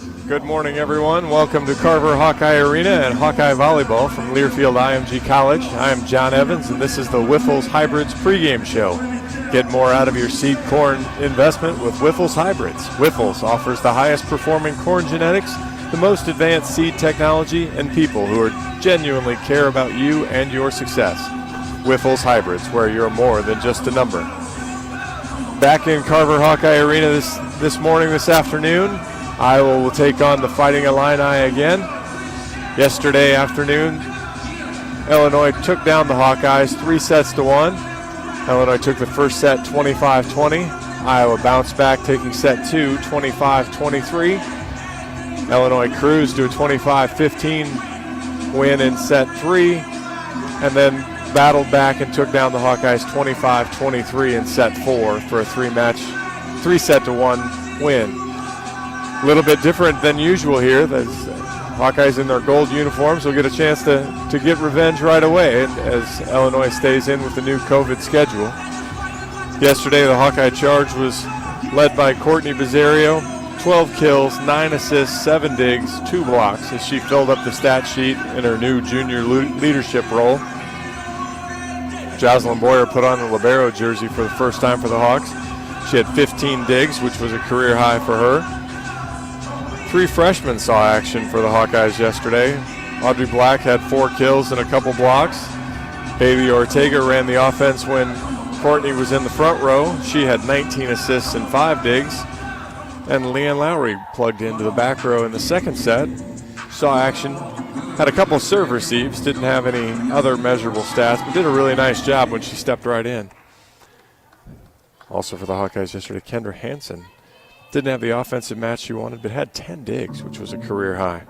Good morning, everyone. Welcome to Carver Hawkeye Arena and Hawkeye Volleyball from Learfield IMG College. I am John Evans, and this is the Wiffles Hybrids pregame show. Get more out of your seed corn investment with Wiffles Hybrids. Wiffles offers the highest performing corn genetics, the most advanced seed technology, and people who genuinely care about you and your success. Wiffles Hybrids, where you're more than just a number. Back in Carver Hawkeye Arena this afternoon, Iowa will take on the Fighting Illini again. Yesterday afternoon, Illinois took down the Hawkeyes 3-1. Illinois took the first set 25-20. Iowa bounced back, taking set 2 25-23. Illinois cruised to a 25-15 win in set 3, and then battled back and took down the Hawkeyes 25-23 in set 4 for a 3-set-1 win. A little bit different than usual here. The Hawkeyes in their gold uniforms will get a chance to get revenge right away as Illinois stays in with the new COVID schedule. Yesterday, the Hawkeye charge was led by Courtney Bizzario, 12 kills, 9 assists, 7 digs, 2 blocks as she filled up the stat sheet in her new junior leadership role. Jocelyn Boyer put on the libero jersey for the first time for the Hawks. She had 15 digs, which was a career high for her. 3 freshmen saw action for the Hawkeyes yesterday. Audrey Black had 4 kills and a couple blocks. Bailey Ortega ran the offense when Courtney was in the front row. She had 19 assists and 5 digs. And Leanne Lowry plugged into the back row in the second set. Saw action, had a couple serve receives, didn't have any other measurable stats, but did a really nice job when she stepped right in. Also for the Hawkeyes yesterday, Kendra Hansen didn't have the offensive match she wanted, but had 10 digs, which was a career high.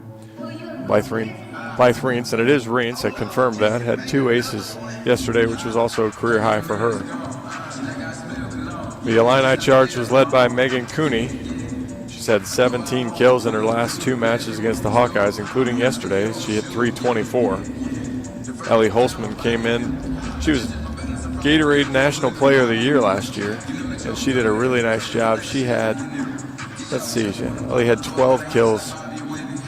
Blythe Reentz, and it is Reentz, I confirmed that, had 2 aces yesterday, which was also a career high for her. The Illini charge was led by Megan Cooney. She's had 17 kills in her last 2 matches against the Hawkeyes, including yesterday. She hit .324. Ellie Holzman came in. She was Gatorade National Player of the Year last year, and she did a really nice job. She had, Ellie had 12 kills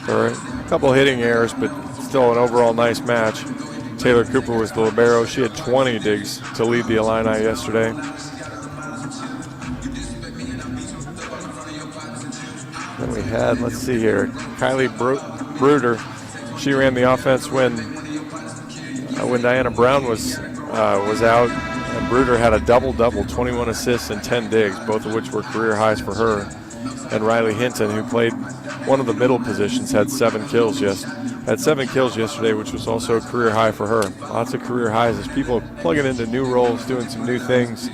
for a couple hitting errors, but still an overall nice match. Taylor Cooper was the libero. She had 20 digs to lead the Illini yesterday. Then we had, Kylie Bruder. She ran the offense when Diana Brown was out. And Bruder had a double-double, 21 assists and 10 digs, both of which were career highs for her. And Riley Hinton, who played one of the middle positions, had 7 kills yesterday, which was also a career high for her. Lots of career highs as people plugging into new roles, doing some new things,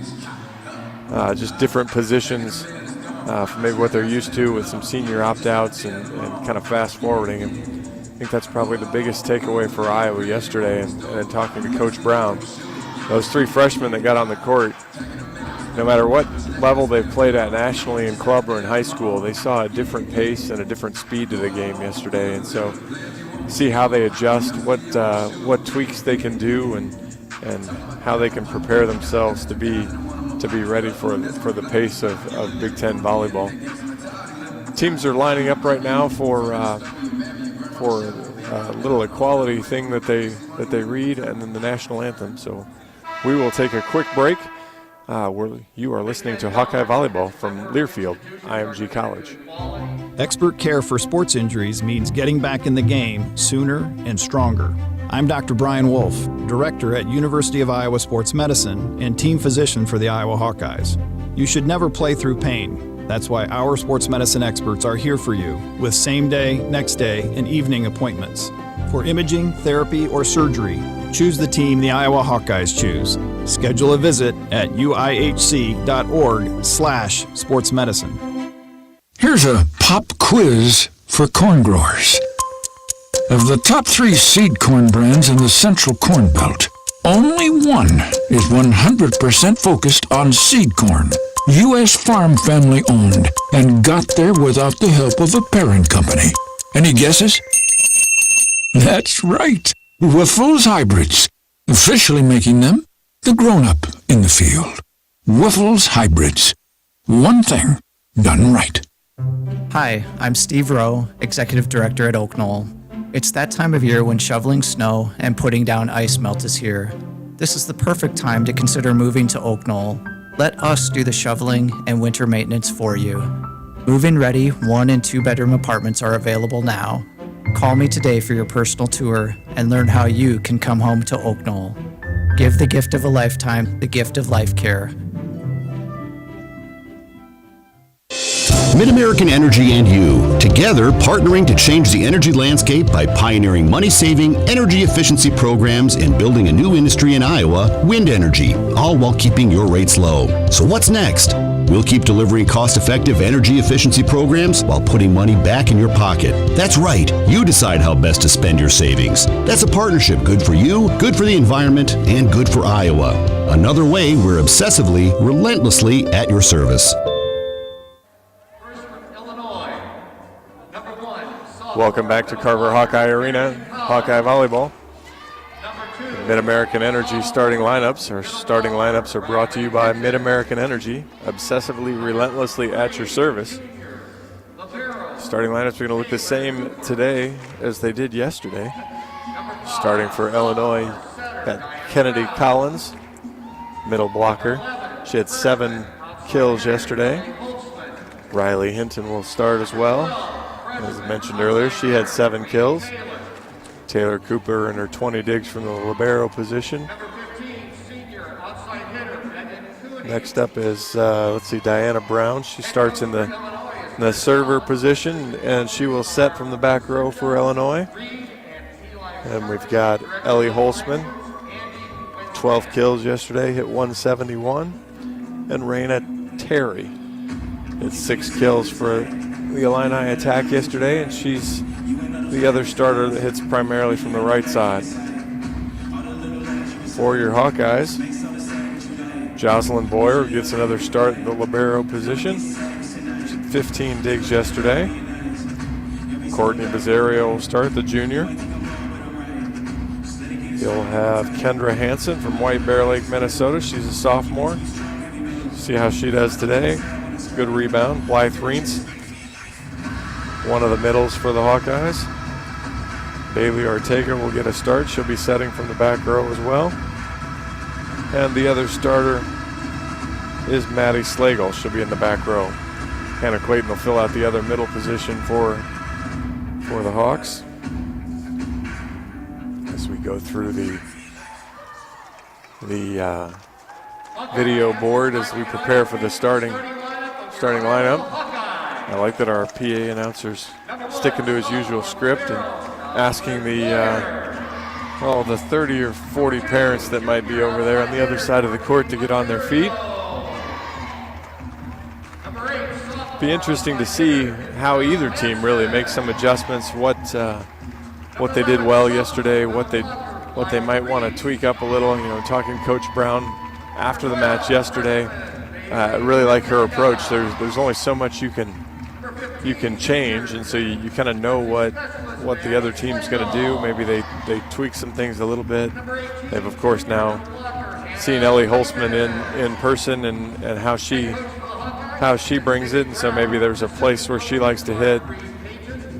just different positions from maybe what they're used to with some senior opt-outs and kind of fast-forwarding. And I think that's probably the biggest takeaway for Iowa yesterday, and talking to Coach Brown. Those 3 freshmen that got on the court, no matter what level they've played at nationally in club or in high school, they saw a different pace and a different speed to the game yesterday. And so see how they adjust, what tweaks they can do, and how they can prepare themselves to be ready for the pace of Big Ten volleyball. Teams are lining up right now for a little equality thing that they read, and then the national anthem. So we will take a quick break. You are listening to Hawkeye Volleyball from Learfield IMG College. Expert care for sports injuries means getting back in the game sooner and stronger. I'm Dr. Brian Wolf, Director at University of Iowa Sports Medicine and Team Physician for the Iowa Hawkeyes. You should never play through pain. That's why our sports medicine experts are here for you with same-day, next-day, and evening appointments. For imaging, therapy, or surgery, choose the team the Iowa Hawkeyes choose. Schedule a visit at uihc.org/sportsmedicine. Here's a pop quiz for corn growers. Of the top 3 seed corn brands in the Central Corn Belt, only one is 100% focused on seed corn. U.S. farm family owned and got there without the help of a parent company. Any guesses? That's right. Wiffles Hybrids, officially making them the grown-up in the field. Wiffles Hybrids. One thing done right. Hi, I'm Steve Rowe, Executive Director at Oak Knoll. It's that time of year when shoveling snow and putting down ice melt is here. This is the perfect time to consider moving to Oak Knoll. Let us do the shoveling and winter maintenance for you. Move-in ready 1 and 2 bedroom apartments are available now. Call me today for your personal tour and learn how you can come home to Oak Knoll. Give the gift of a lifetime, the gift of life care. MidAmerican Energy and you, together partnering to change the energy landscape by pioneering money-saving, energy efficiency programs and building a new industry in Iowa, wind energy, all while keeping your rates low. So what's next? We'll keep delivering cost-effective energy efficiency programs while putting money back in your pocket. That's right. You decide how best to spend your savings. That's a partnership good for you, good for the environment, and good for Iowa. Another way we're obsessively, relentlessly at your service. Welcome back to Carver Hawkeye Arena, Hawkeye Volleyball. MidAmerican Energy starting lineups. Our starting lineups are brought to you by MidAmerican Energy, obsessively, relentlessly at your service. Starting lineups are going to look the same today as they did yesterday. Starting for Illinois, got Kennedy Collins, middle blocker. She had 7 kills yesterday. Riley Hinton will start as well. As I mentioned earlier, she had 7 kills. Taylor Cooper and her 20 digs from the libero position. Next up is, Diana Brown. She starts in the server position, and she will set from the back row for Illinois. And we've got Ellie Holzman, 12 kills yesterday, hit 171. And Raina Terry, hit 6 kills for the Illini attack yesterday, and she's the other starter that hits primarily from the right side. For your Hawkeyes, Jocelyn Boyer gets another start in the libero position. She had 15 digs yesterday. Courtney Bizzario will start, the junior. You'll have Kendra Hansen from White Bear Lake, Minnesota. She's a sophomore. See how she does today. Good rebound. Blythe Reentz, one of the middles for the Hawkeyes. Bailey Ortega will get a start. She'll be setting from the back row as well. And the other starter is Maddie Slagle. She'll be in the back row. Hannah Clayton will fill out the other middle position for the Hawks. As we go through the video board as we prepare for the starting lineup. I like that our PA announcer's sticking to his usual script and asking the 30 or 40 parents that might be over there on the other side of the court to get on their feet. Be interesting to see how either team really makes some adjustments, what they did well yesterday, what they might want to tweak up a little. You know, talking Coach Brown after the match yesterday, I really like her approach. There's only so much you can change, and so you kind of know what the other team's going to do. Maybe they tweak some things a little bit. They've of course now seen Ellie Holzman in person and how she brings it, and so maybe there's a place where she likes to hit.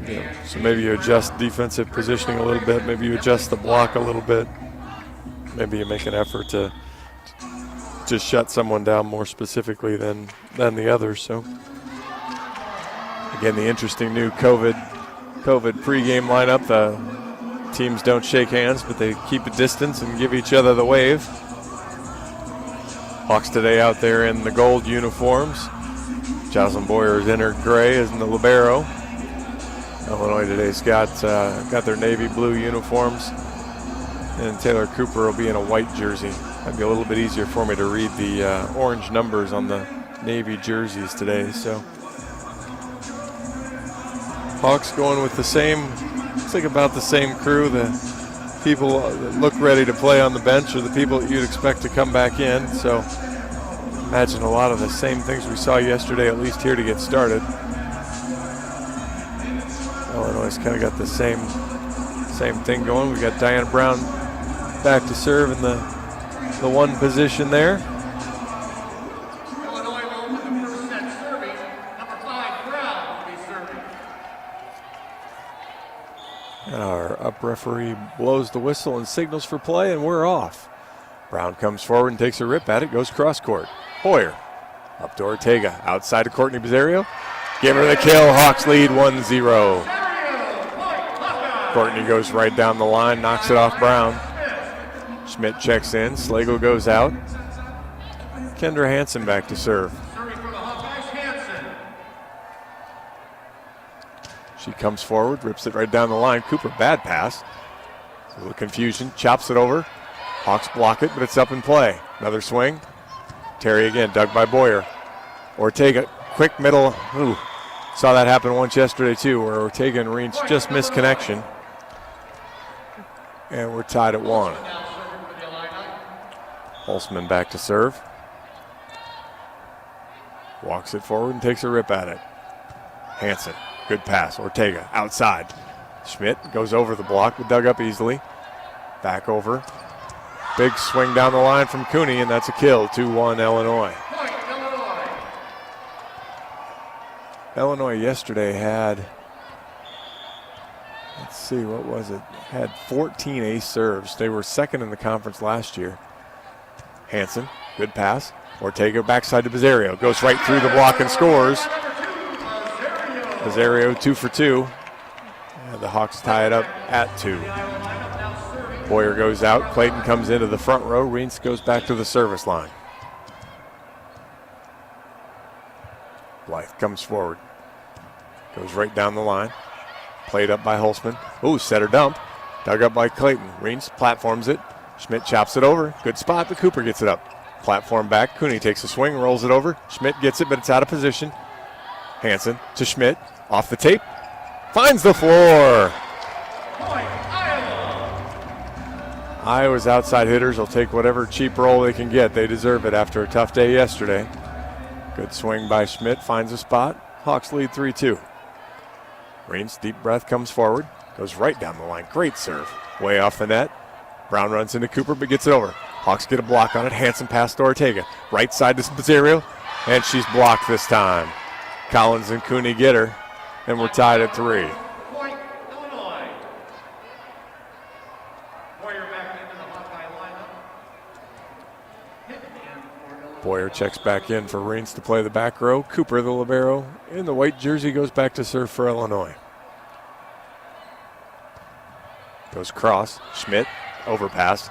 You know, so maybe you adjust defensive positioning a little bit. Maybe you adjust the block a little bit. Maybe you make an effort to shut someone down more specifically than the others. So again, the interesting new COVID pregame lineup. The teams don't shake hands, but they keep a distance and give each other the wave. Hawks today out there in the gold uniforms. Jocelyn Boyer is in her gray, is in the libero. Illinois today's got their navy blue uniforms, and Taylor Cooper will be in a white jersey. Might be a little bit easier for me to read the orange numbers on the navy jerseys today. So Hawks going with the same, looks like about the same crew. The people that look ready to play on the bench are the people that you'd expect to come back in. So imagine a lot of the same things we saw yesterday, at least here to get started. Illinois kind of got the same thing going. We got Diana Brown back to serve in the one position there. Illinois will open the first set serving number 5, Brown. And our up referee blows the whistle and signals for play, and we're off. Brown comes forward and takes a rip at it, goes cross court. Hoyer up to Ortega, outside to Courtney Bizzario. Give her the kill, Hawks lead 1-0. Courtney goes right down the line, knocks it off Brown. Schmidt checks in, Slagle goes out. Kendra Hansen back to serve. She comes forward, rips it right down the line. Cooper, bad pass. A little confusion, chops it over. Hawks block it, but it's up in play. Another swing. Terry again, dug by Boyer. Ortega, quick middle. Ooh, saw that happen once yesterday too, where Ortega and Reens just missed connection. And we're tied at 1. Holzman back to serve. Walks it forward and takes a rip at it. Hansen. Good pass. Ortega outside. Schmidt goes over the block, but dug up easily. Back over. Big swing down the line from Cooney, and that's a kill. 2-1 Illinois. Illinois yesterday had, let's see, what was it? Had 14 ace serves. They were second in the conference last year. Hansen, good pass. Ortega backside to Bizzario. Goes right through the block and scores. Bizzario 2 for 2. And the Hawks tie it up at 2. Boyer goes out. Clayton comes into the front row. Reens goes back to the service line. Blythe comes forward. Goes right down the line. Played up by Holzman. Ooh, setter dump. Dug up by Clayton. Reens platforms it. Schmidt chops it over. Good spot, but Cooper gets it up. Platform back. Cooney takes a swing, rolls it over. Schmidt gets it, but it's out of position. Hansen to Schmidt. Off the tape. Finds the floor. Iowa's outside hitters will take whatever cheap roll they can get. They deserve it after a tough day yesterday. Good swing by Schmidt. Finds a spot. Hawks lead 3-2. Reens, deep breath, comes forward. Goes right down the line. Great serve. Way off the net. Brown runs into Cooper but gets it over. Hawks get a block on it. Hansen pass to Ortega. Right side to Bizzario. And she's blocked this time. Collins and Cooney get her. And we're tied at 3. Boyer checks back in for Reens to play the back row. Cooper, the libero, in the white jersey, goes back to serve for Illinois. Goes cross. Schmidt, overpass.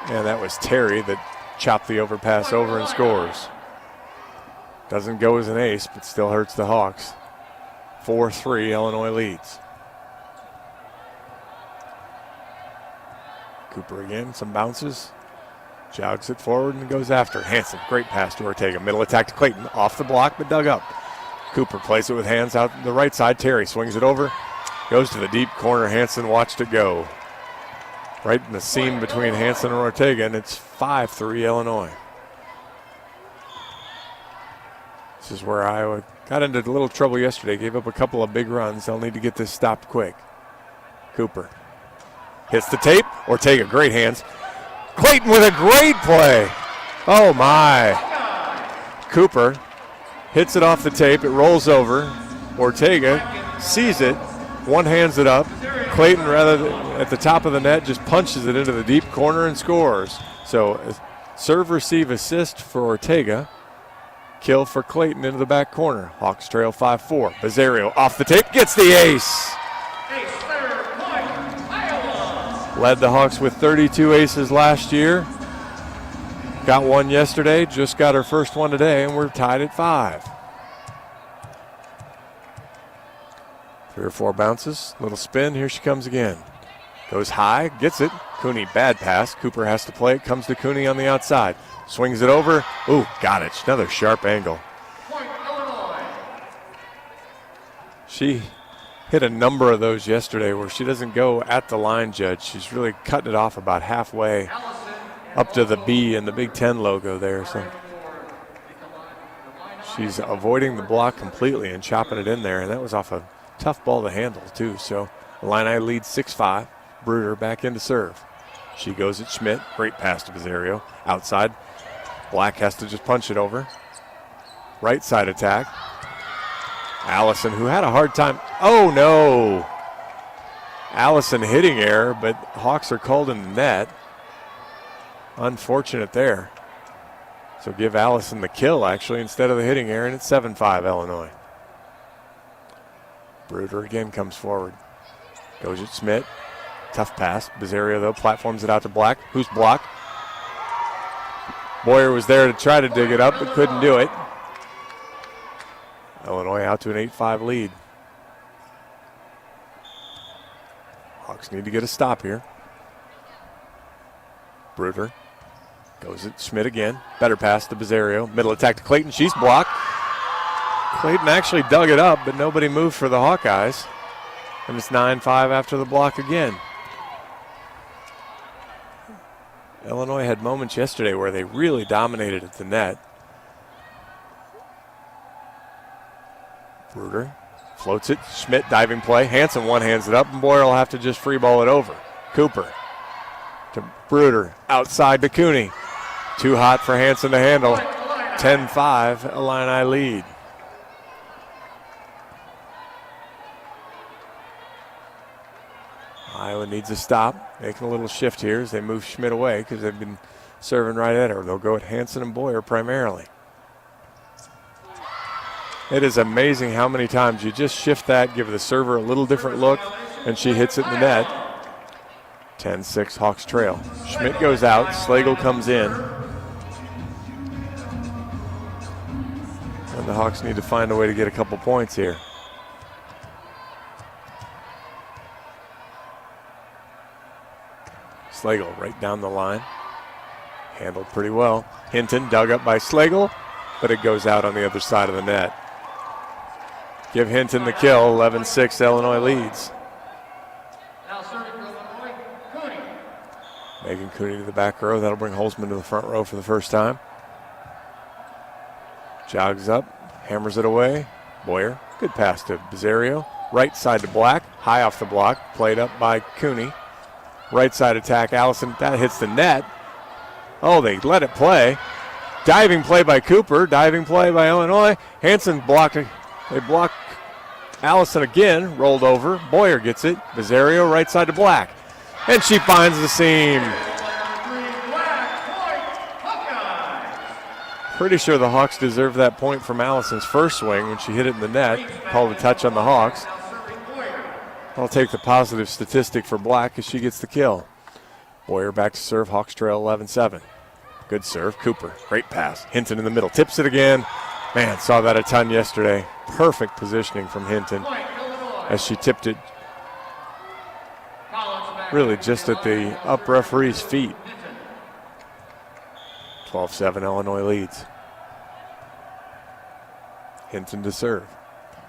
And that was Terry that chopped the overpass over and scores. Doesn't go as an ace, but still hurts the Hawks. 4-3, Illinois leads. Cooper again, some bounces. Jogs it forward and goes after. Hansen, great pass to Ortega. Middle attack to Clayton. Off the block, but dug up. Cooper plays it with hands out the right side. Terry swings it over. Goes to the deep corner. Hansen watched it go. Right in the seam between Hansen and Ortega, and it's 5-3 Illinois. This is where Iowa got into a little trouble yesterday. Gave up a couple of big runs. They'll need to get this stopped quick. Cooper hits the tape. Ortega, great hands. Clayton with a great play. Oh, my. Cooper hits it off the tape. It rolls over. Ortega sees it. One hands it up. Clayton, rather at the top of the net, just punches it into the deep corner and scores. So serve, receive, assist for Ortega. Kill for Clayton into the back corner. Hawks trail 5-4. Bizzario off the tape, gets the ace. Led the Hawks with 32 aces last year. Got one yesterday, just got her first one today, and we're tied at 5. 3 or 4 bounces, little spin, here she comes again. Goes high, gets it. Cooney, bad pass. Cooper has to play it, comes to Cooney on the outside. Swings it over. Ooh, got it. Another sharp angle. She hit a number of those yesterday where she doesn't go at the line judge. She's really cutting it off about halfway up to the B and the Big Ten logo there. So she's avoiding the block completely and chopping it in there, and that was off a tough ball to handle too. So Illini leads 6-5. Bruder back in to serve. She goes at Schmidt. Great pass to Bizzario. Outside. Black has to just punch it over. Right side attack. Allison, who had a hard time. Oh, no. Allison hitting error, but Hawks are called in the net. Unfortunate there. So give Allison the kill, actually, instead of the hitting error, and it's 7-5 Illinois. Bruder again comes forward. Goes at Schmidt. Tough pass. Bizario, though, platforms it out to Black. Who's blocked? Boyer was there to try to dig it up, but couldn't do it. Illinois out to an 8-5 lead. Hawks need to get a stop here. Bruder goes at Schmidt again. Better pass to Bizario. Middle attack to Clayton. She's blocked. Clayton actually dug it up, but nobody moved for the Hawkeyes. And it's 9-5 after the block again. Illinois had moments yesterday where they really dominated at the net. Bruder floats it. Schmidt diving play. Hansen one-hands it up, and Boyer will have to just free ball it over. Cooper to Bruder. Outside to Cooney. Too hot for Hansen to handle. 10-5 Illini lead. Iowa needs a stop. Making a little shift here as they move Schmidt away because they've been serving right at her. They'll go at Hansen and Boyer primarily. It is amazing how many times you just shift that, give the server a little different look, and she hits it in the net. 10-6 Hawks trail. Schmidt goes out. Slagle comes in. And the Hawks need to find a way to get a couple points here. Slagle right down the line. Handled pretty well. Hinton dug up by Slagle, but it goes out on the other side of the net. Give Hinton the kill. 11-6 Illinois leads. Now serving for Illinois, Cooney. Megan Cooney to the back row. That'll bring Holzman to the front row for the first time. Jogs up, hammers it away. Boyer, good pass to Bizario. Right side to Black, high off the block. Played up by Cooney. Right side attack, Allison. That hits the net. Oh, they let it play. Diving play by Cooper. Diving play by Illinois. Hansen blocked it. They block Allison again. Rolled over. Boyer gets it. Bizario right side to Black. And she finds the seam. Pretty sure the Hawks deserve that point from Allison's first swing when she hit it in the net. Called a touch on the Hawks. I'll take the positive statistic for Black as she gets the kill. Boyer back to serve. Hawks trail 11-7. Good serve. Cooper. Great pass. Hinton in the middle. Tips it again. Man, saw that a ton yesterday. Perfect positioning from Hinton as she tipped it really just at the up referee's feet. 12-7 Illinois leads. Hinton to serve.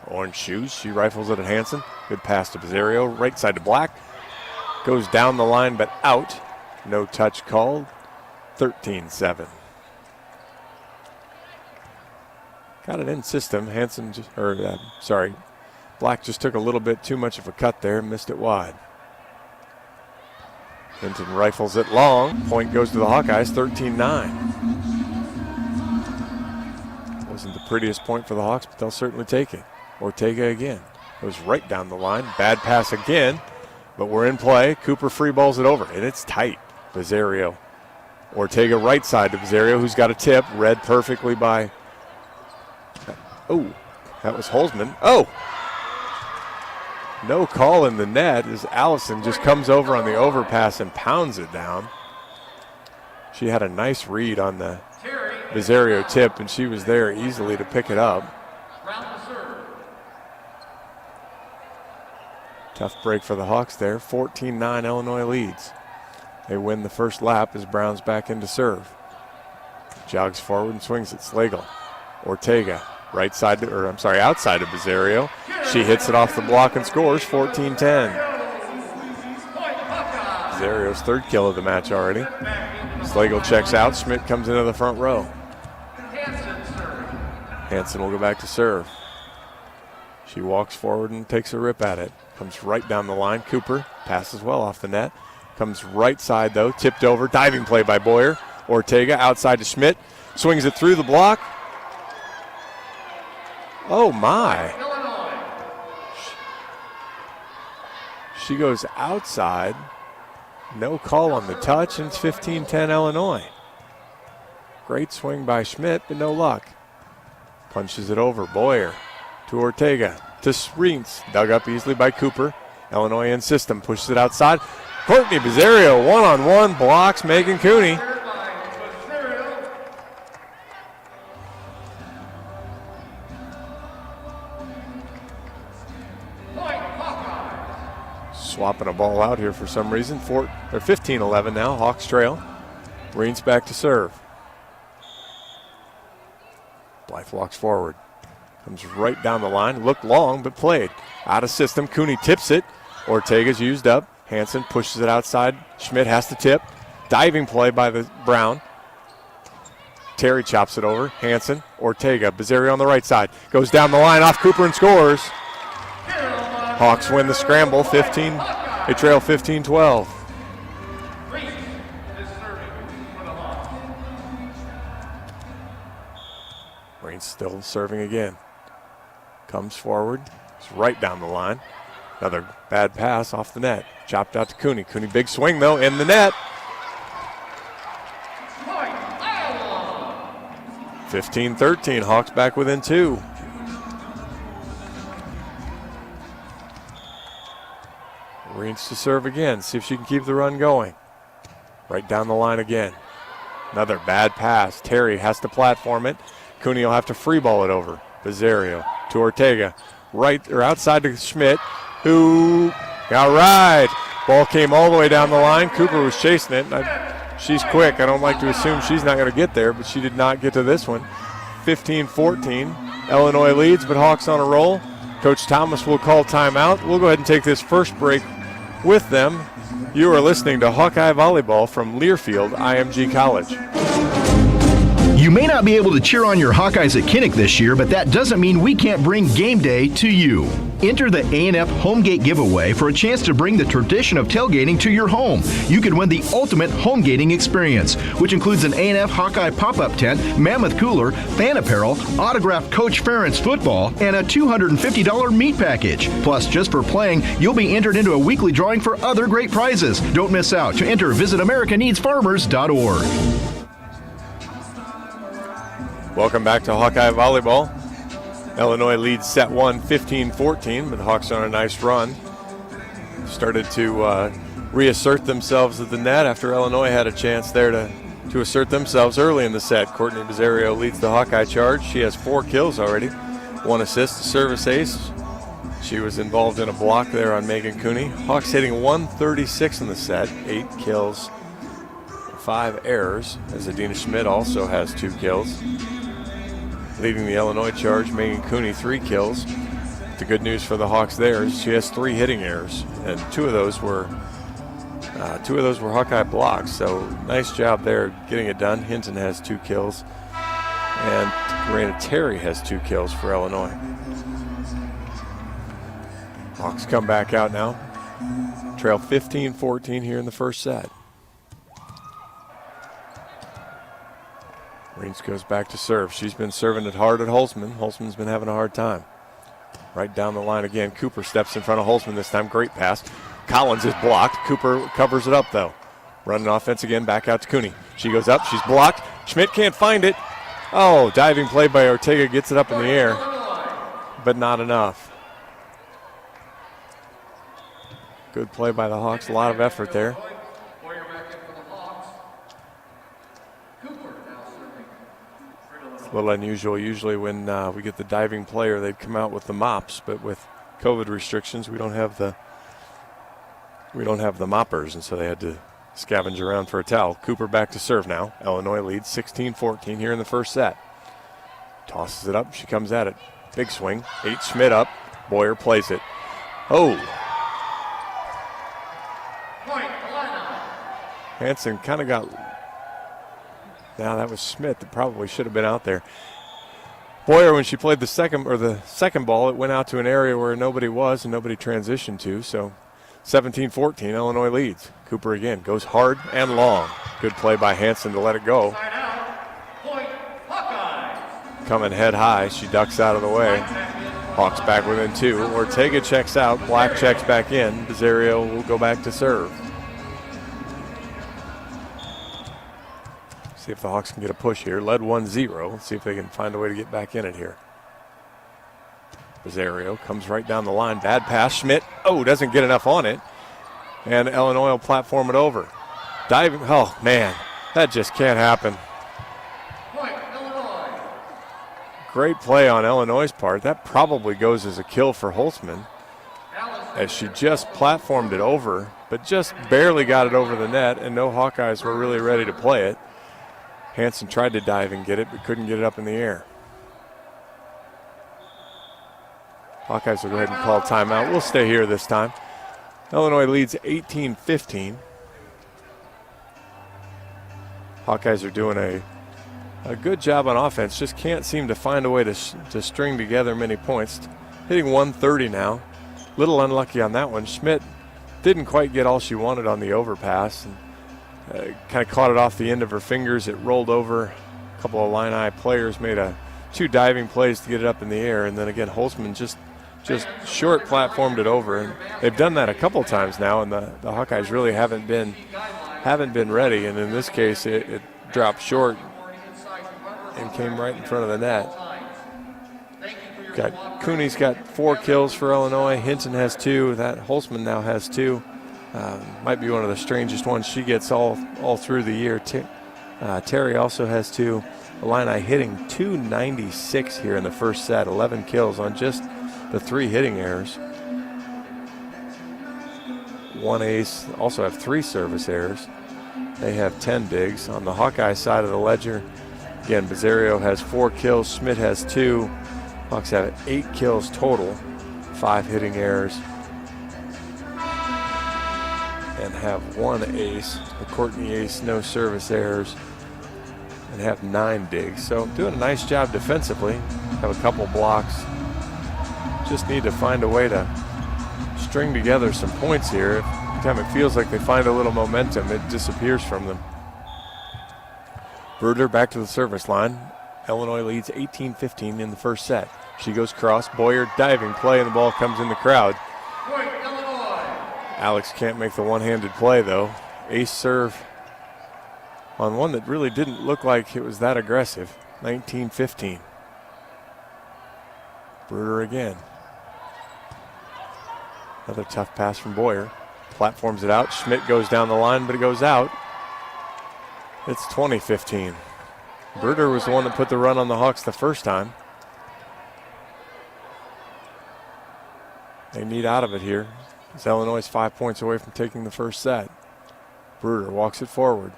Orange shoes. She rifles it at Hansen. Good pass to Bizario. Right side to Black. Goes down the line but out. No touch called. 13-7. Got it in system. Hansen, Black just took a little bit too much of a cut there. Missed it wide. Hinton rifles it long. Point goes to the Hawkeyes. 13-9. Wasn't the prettiest point for the Hawks, but they'll certainly take it. Ortega again. Goes right down the line. Bad pass again, but we're in play. Cooper free balls it over, and it's tight. Bizario. Ortega right side to Bizario, who's got a tip. Read perfectly by... Oh, that was Holzman. Oh! No call in the net as Allison just comes over on the overpass and pounds it down. She had a nice read on the Bizario tip, and she was there easily to pick it up. Tough break for the Hawks there. 14-9 Illinois leads. They win the first lap as Brown's back into serve. Jogs forward and swings at Slagle. Ortega. Right side to, outside of Bizario. She hits it off the block and scores 14-10. Bizario's third kill of the match already. Slagle checks out. Schmidt comes into the front row. Hansen will go back to serve. She walks forward and takes a rip at it. Comes right down the line. Cooper passes well off the net. Comes right side though. Tipped over. Diving play by Boyer. Ortega outside to Schmidt. Swings it through the block. Oh my. She goes outside. No call on the touch, and it's 15-10 Illinois. Great swing by Schmidt, but no luck. Punches it over. Boyer to Ortega to Reentz. Dug up easily by Cooper. Illinois in system. Pushes it outside. Courtney Bizzario one-on-one blocks Megan Cooney. Swapping a ball out here for some reason. 15-11 now. Hawks trail. Reentz back to serve. Blythe walks forward. Comes right down the line. Looked long, but played. Out of system. Cooney tips it. Ortega's used up. Hansen pushes it outside. Schmidt has to tip. Diving play by the Brown. Terry chops it over. Hansen, Ortega, Bizzario on the right side. Goes down the line off Cooper and scores. Hawks win the scramble. They trail 15-12. Reentz still serving again. Comes forward. It's right down the line. Another bad pass off the net. Chopped out to Cooney. Cooney big swing though in the net. 15-13. Hawks back within 2. Reentz to serve again. See if she can keep the run going. Right down the line again. Another bad pass. Terry has to platform it. Cooney will have to free ball it over. Bizzario to Ortega. Right or outside to Schmidt, who got right. Ball came all the way down the line. Cooper was chasing it. She's quick. I don't like to assume she's not going to get there, but she did not get to this one. 15-14. Illinois leads, but Hawks on a roll. Coach Thomas will call timeout. We'll go ahead and take this first break with them. You are listening to Hawkeye Volleyball from Learfield IMG College. You may not be able to cheer on your Hawkeyes at Kinnick this year, but that doesn't mean we can't bring game day to you. Enter the A&F Homegate giveaway for a chance to bring the tradition of tailgating to your home. You could win the ultimate homegating experience, which includes an A&F Hawkeye pop-up tent, mammoth cooler, fan apparel, autographed Coach Ferentz football, and a $250 meat package. Plus, just for playing, you'll be entered into a weekly drawing for other great prizes. Don't miss out. To enter, visit AmericaNeedsFarmers.org. Welcome back to Hawkeye Volleyball. Illinois leads set 1 15-14, but the Hawks on a nice run. Started to reassert themselves at the net after Illinois had a chance there to assert themselves early in the set. Courtney Bizzario leads the Hawkeye charge. She has 4 kills already, 1 assist, a service ace. She was involved in a block there on Megan Cooney. Hawks hitting 136 in the set, 8 kills, 5 errors, as Adina Schmidt also has 2 kills. Leading the Illinois charge, Megan Cooney, 3 kills. The good news for the Hawks there is she has 3 hitting errors, and 2 of those were Hawkeye blocks. So nice job there getting it done. Hinton has 2 kills, and Raina Terry has 2 kills for Illinois. Hawks come back out now. Trail 15-14 here in the first set. Reentz goes back to serve. She's been serving it hard at Holzman. Holzman's been having a hard time. Right down the line again. Cooper steps in front of Holzman this time. Great pass. Collins is blocked. Cooper covers it up, though. Running offense again. Back out to Cooney. She goes up. She's blocked. Schmidt can't find it. Oh, diving play by Ortega. Gets it up in the air, but not enough. Good play by the Hawks. A lot of effort there. A little unusual. Usually when we get the diving player, they'd come out with the mops, but with COVID restrictions, we don't have the moppers, and so they had to scavenge around for a towel. Cooper back to serve now. Illinois leads 16-14 here in the first set. Tosses it up. She comes at it. Big swing. 8 Schmidt up. Boyer plays it. Oh. Hansen kind of got. Now that was Schmidt that probably should have been out there. Boyer, when she played the second ball, it went out to an area where nobody was and nobody transitioned to. So 17-14, Illinois leads. Cooper again goes hard and long. Good play by Hansen to let it go. Coming head high, she ducks out of the way. Hawks back within 2. Ortega checks out. Black checks back in. Bizario will go back to serve. See if the Hawks can get a push here. Led 1-0. Let's see if they can find a way to get back in it here. Bizario comes right down the line. Bad pass. Schmidt, doesn't get enough on it. And Illinois will platform it over. Diving, oh man, that just can't happen. Point, Illinois. Great play on Illinois' part. That probably goes as a kill for Holtzman, as she just platformed it over, but just barely got it over the net, and no Hawkeyes were really ready to play it. Hanson tried to dive and get it, but couldn't get it up in the air. Hawkeyes will go ahead and call timeout. We'll stay here this time. Illinois leads 18-15. Hawkeyes are doing a good job on offense, just can't seem to find a way to string together many points. Hitting 130 now. Little unlucky on that one. Schmidt didn't quite get all she wanted on the overpass. And, kind of caught it off the end of her fingers. It rolled over. A couple of Illini players made 2 diving plays to get it up in the air, and then again Holtzman just short platformed it over. And they've done that a couple times now, and the Hawkeyes really haven't been ready. And in this case, it dropped short and came right in front of the net. Cooney's got 4 kills for Illinois. Hinton has 2. That Holtzman now has 2. Might be one of the strangest ones she gets all through the year. Terry also has 2. Illini hitting 296 here in the first set. 11 kills on just the 3 hitting errors. 1 ace. Also have 3 service errors. They have 10 digs. On the Hawkeye side of the ledger, again, Bizario has 4 kills. Schmidt has 2. Hawks have 8 kills total. 5 hitting errors. And have 1 ace. The Courtney ace, no service errors. And have 9 digs. So doing a nice job defensively. Have a couple blocks. Just need to find a way to string together some points here. Every time it feels like they find a little momentum, it disappears from them. Bruder back to the service line. Illinois leads 18-15 in the first set. She goes cross. Boyer diving play, and the ball comes in the crowd. Point, Illinois. Alex can't make the one-handed play, though. Ace serve on one that really didn't look like it was that aggressive. 19-15. Bruder again. Another tough pass from Boyer. Platforms it out. Schmidt goes down the line, but it goes out. It's 20-15. Bruder was the one that put the run on the Hawks the first time. They need out of it here, as Illinois is 5 points away from taking the first set. Bruder walks it forward.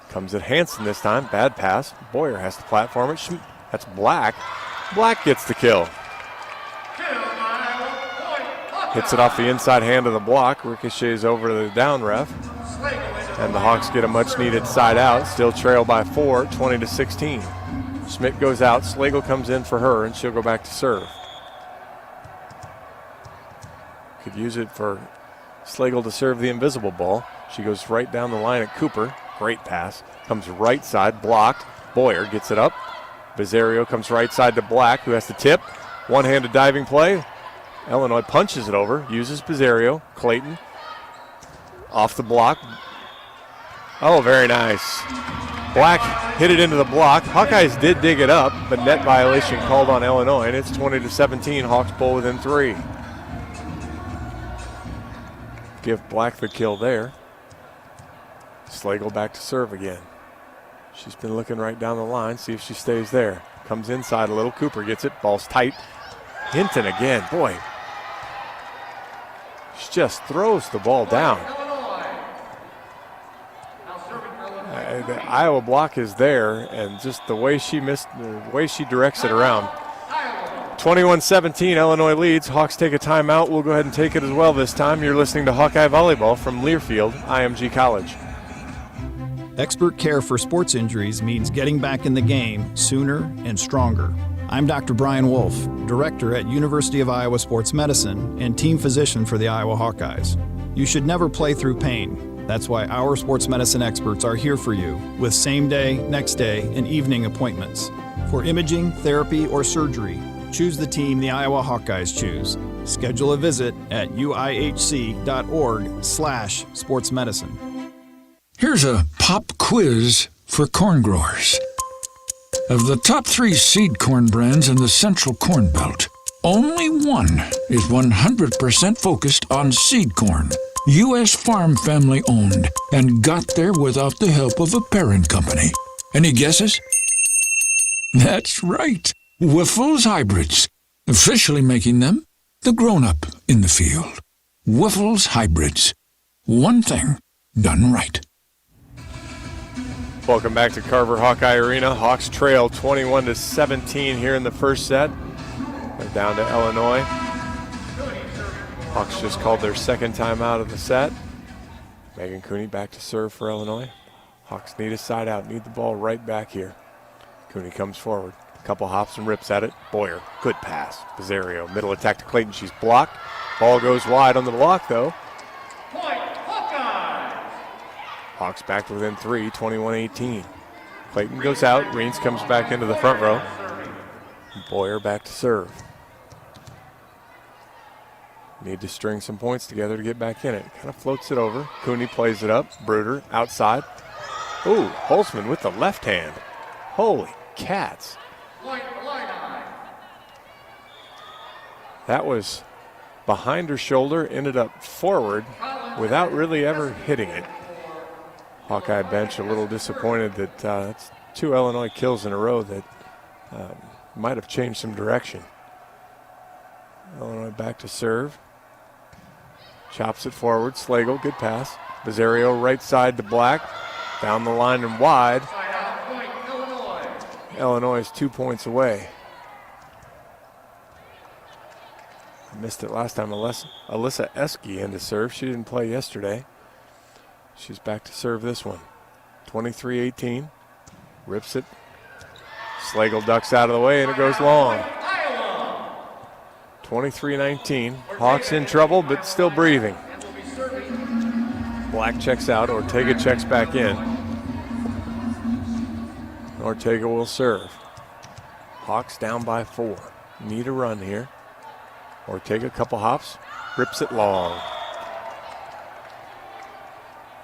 Comes at Hanson this time. Bad pass. Boyer has to platform it. That's Black. Black gets the kill. Hits it off the inside hand of the block. Ricochets over to the down ref. And the Hawks get a much-needed side out. Still trail by 4, 20-16. Schmidt goes out. Slagle comes in for her, and she'll go back to serve. Could use it for Slagle to serve the invisible ball. She goes right down the line at Cooper. Great pass. Comes right side, blocked. Boyer gets it up. Bizario comes right side to Black, who has to tip. One-handed diving play. Illinois punches it over, uses Bizario. Clayton off the block. Oh, very nice. Black hit it into the block. Hawkeyes did dig it up, but net violation called on Illinois, and it's 20-17. Hawks pull within 3. Give Black the kill there. Slagle back to serve again. She's been looking right down the line, see if she stays there. Comes inside a little. Cooper gets it. Ball's tight. Hinton again. Boy. She just throws the ball down. The Iowa block is there, and just the way she directs it around. 21-17, Illinois leads. Hawks take a timeout. We'll go ahead and take it as well this time. You're listening to Hawkeye Volleyball from Learfield, IMG College. Expert care for sports injuries means getting back in the game sooner and stronger. I'm Dr. Brian Wolf, Director at University of Iowa Sports Medicine and Team Physician for the Iowa Hawkeyes. You should never play through pain. That's why our sports medicine experts are here for you with same day, next day, and evening appointments. For imaging, therapy, or surgery, Choose the team the Iowa Hawkeyes choose. Schedule a visit at uihc.org/sportsmedicine. Here's a pop quiz for corn growers. Of the top 3 seed corn brands in the Central Corn Belt, only one is 100% focused on seed corn. U.S. farm family owned and got there without the help of a parent company. Any guesses? That's right. Wiffles Hybrids, officially making them the grown-up in the field. Wiffles Hybrids. One thing done right. Welcome back to Carver Hawkeye Arena. Hawks trail 21-17 here in the first set. They're down to Illinois. Hawks just called their second time out of the set. Megan Cooney back to serve for Illinois. Hawks need a side out, need the ball right back here. Cooney comes forward. Couple hops and rips at it. Boyer, good pass. Pizarro, middle attack to Clayton. She's blocked. Ball goes wide on the block, though. Point, Hawkeyes! Hawks back within 3, 21-18. Clayton goes out. Reens comes back into the front row. Boyer back to serve. Need to string some points together to get back in it. Kind of floats it over. Cooney plays it up. Bruder outside. Ooh, Holzman with the left hand. Holy cats. Point, Illini! That was behind her shoulder, ended up forward without really ever hitting it. Hawkeye bench a little disappointed that that's 2 Illinois kills in a row that might have changed some direction. Illinois back to serve. Chops it forward. Slagle, good pass. Pizarro right side to Black. Down the line and wide. Side out, point, Illinois! Illinois is 2 points away. I missed it last time. Alyssa Eske in to serve. She didn't play yesterday. She's back to serve this one. 23-18. Rips it. Slagle ducks out of the way and it goes long. 23-19. Hawks in trouble but still breathing. Black checks out. Ortega checks back in. Ortega will serve. Hawks down by 4. Need a run here. Ortega, couple hops, rips it long.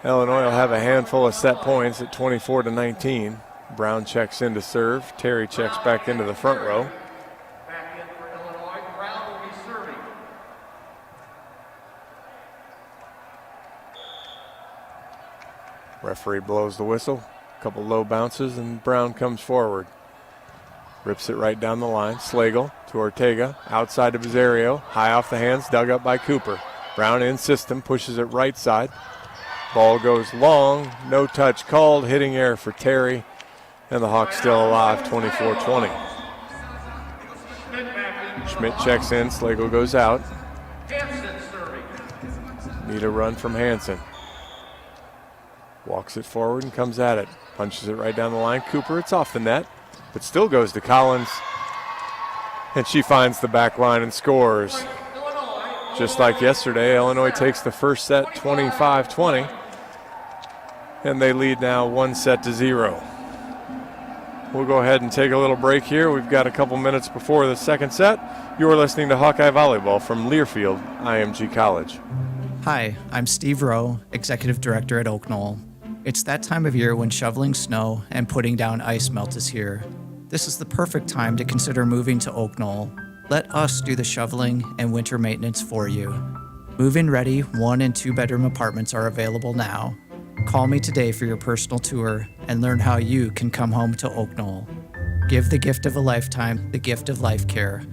Illinois will have a handful of set points at 24-19. Brown checks in to serve. Terry checks back into the front row. Back in for Illinois. Brown will be serving. Referee blows the whistle. Couple low bounces and Brown comes forward. Rips it right down the line. Slagle to Ortega. Outside to Pizarro. High off the hands. Dug up by Cooper. Brown in system. Pushes it right side. Ball goes long. No touch called. Hitting error for Terry. And the Hawks still alive. 24-20. Schmidt checks in. Slagle goes out. Hansen serving. Need a run from Hansen. Walks it forward and comes at it. Punches it right down the line. Cooper, it's off the net. But still goes to Collins. And she finds the back line and scores. Just like yesterday, Illinois takes the first set 25-20. And they lead now 1-0. We'll go ahead and take a little break here. We've got a couple minutes before the second set. You're listening to Hawkeye Volleyball from Learfield, IMG College. Hi, I'm Steve Rowe, Executive Director at Oak Knoll. It's that time of year when shoveling snow and putting down ice melt is here. This is the perfect time to consider moving to Oak Knoll. Let us do the shoveling and winter maintenance for you. Move-in ready 1 and 2 bedroom apartments are available now. Call me today for your personal tour and learn how you can come home to Oak Knoll. Give the gift of a lifetime, the gift of life care.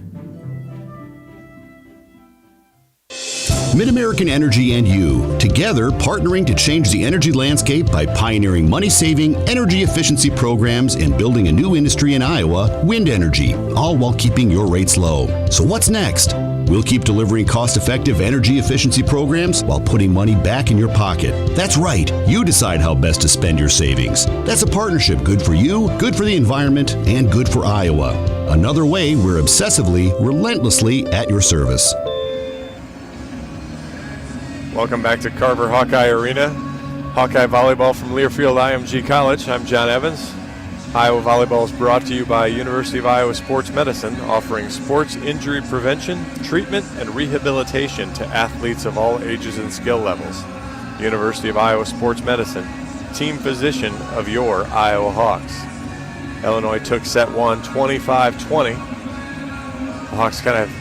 MidAmerican Energy and you, together partnering to change the energy landscape by pioneering money-saving, energy efficiency programs and building a new industry in Iowa, wind energy, all while keeping your rates low. So what's next? We'll keep delivering cost-effective energy efficiency programs while putting money back in your pocket. That's right. You decide how best to spend your savings. That's a partnership good for you, good for the environment, and good for Iowa. Another way we're obsessively, relentlessly at your service. Welcome back to Carver Hawkeye Arena. Hawkeye Volleyball from Learfield IMG College. I'm John Evans. Iowa Volleyball is brought to you by University of Iowa Sports Medicine, offering sports injury prevention, treatment, and rehabilitation to athletes of all ages and skill levels. University of Iowa Sports Medicine, team physician of your Iowa Hawks. Illinois took set one, 25-20. The Hawks kind of,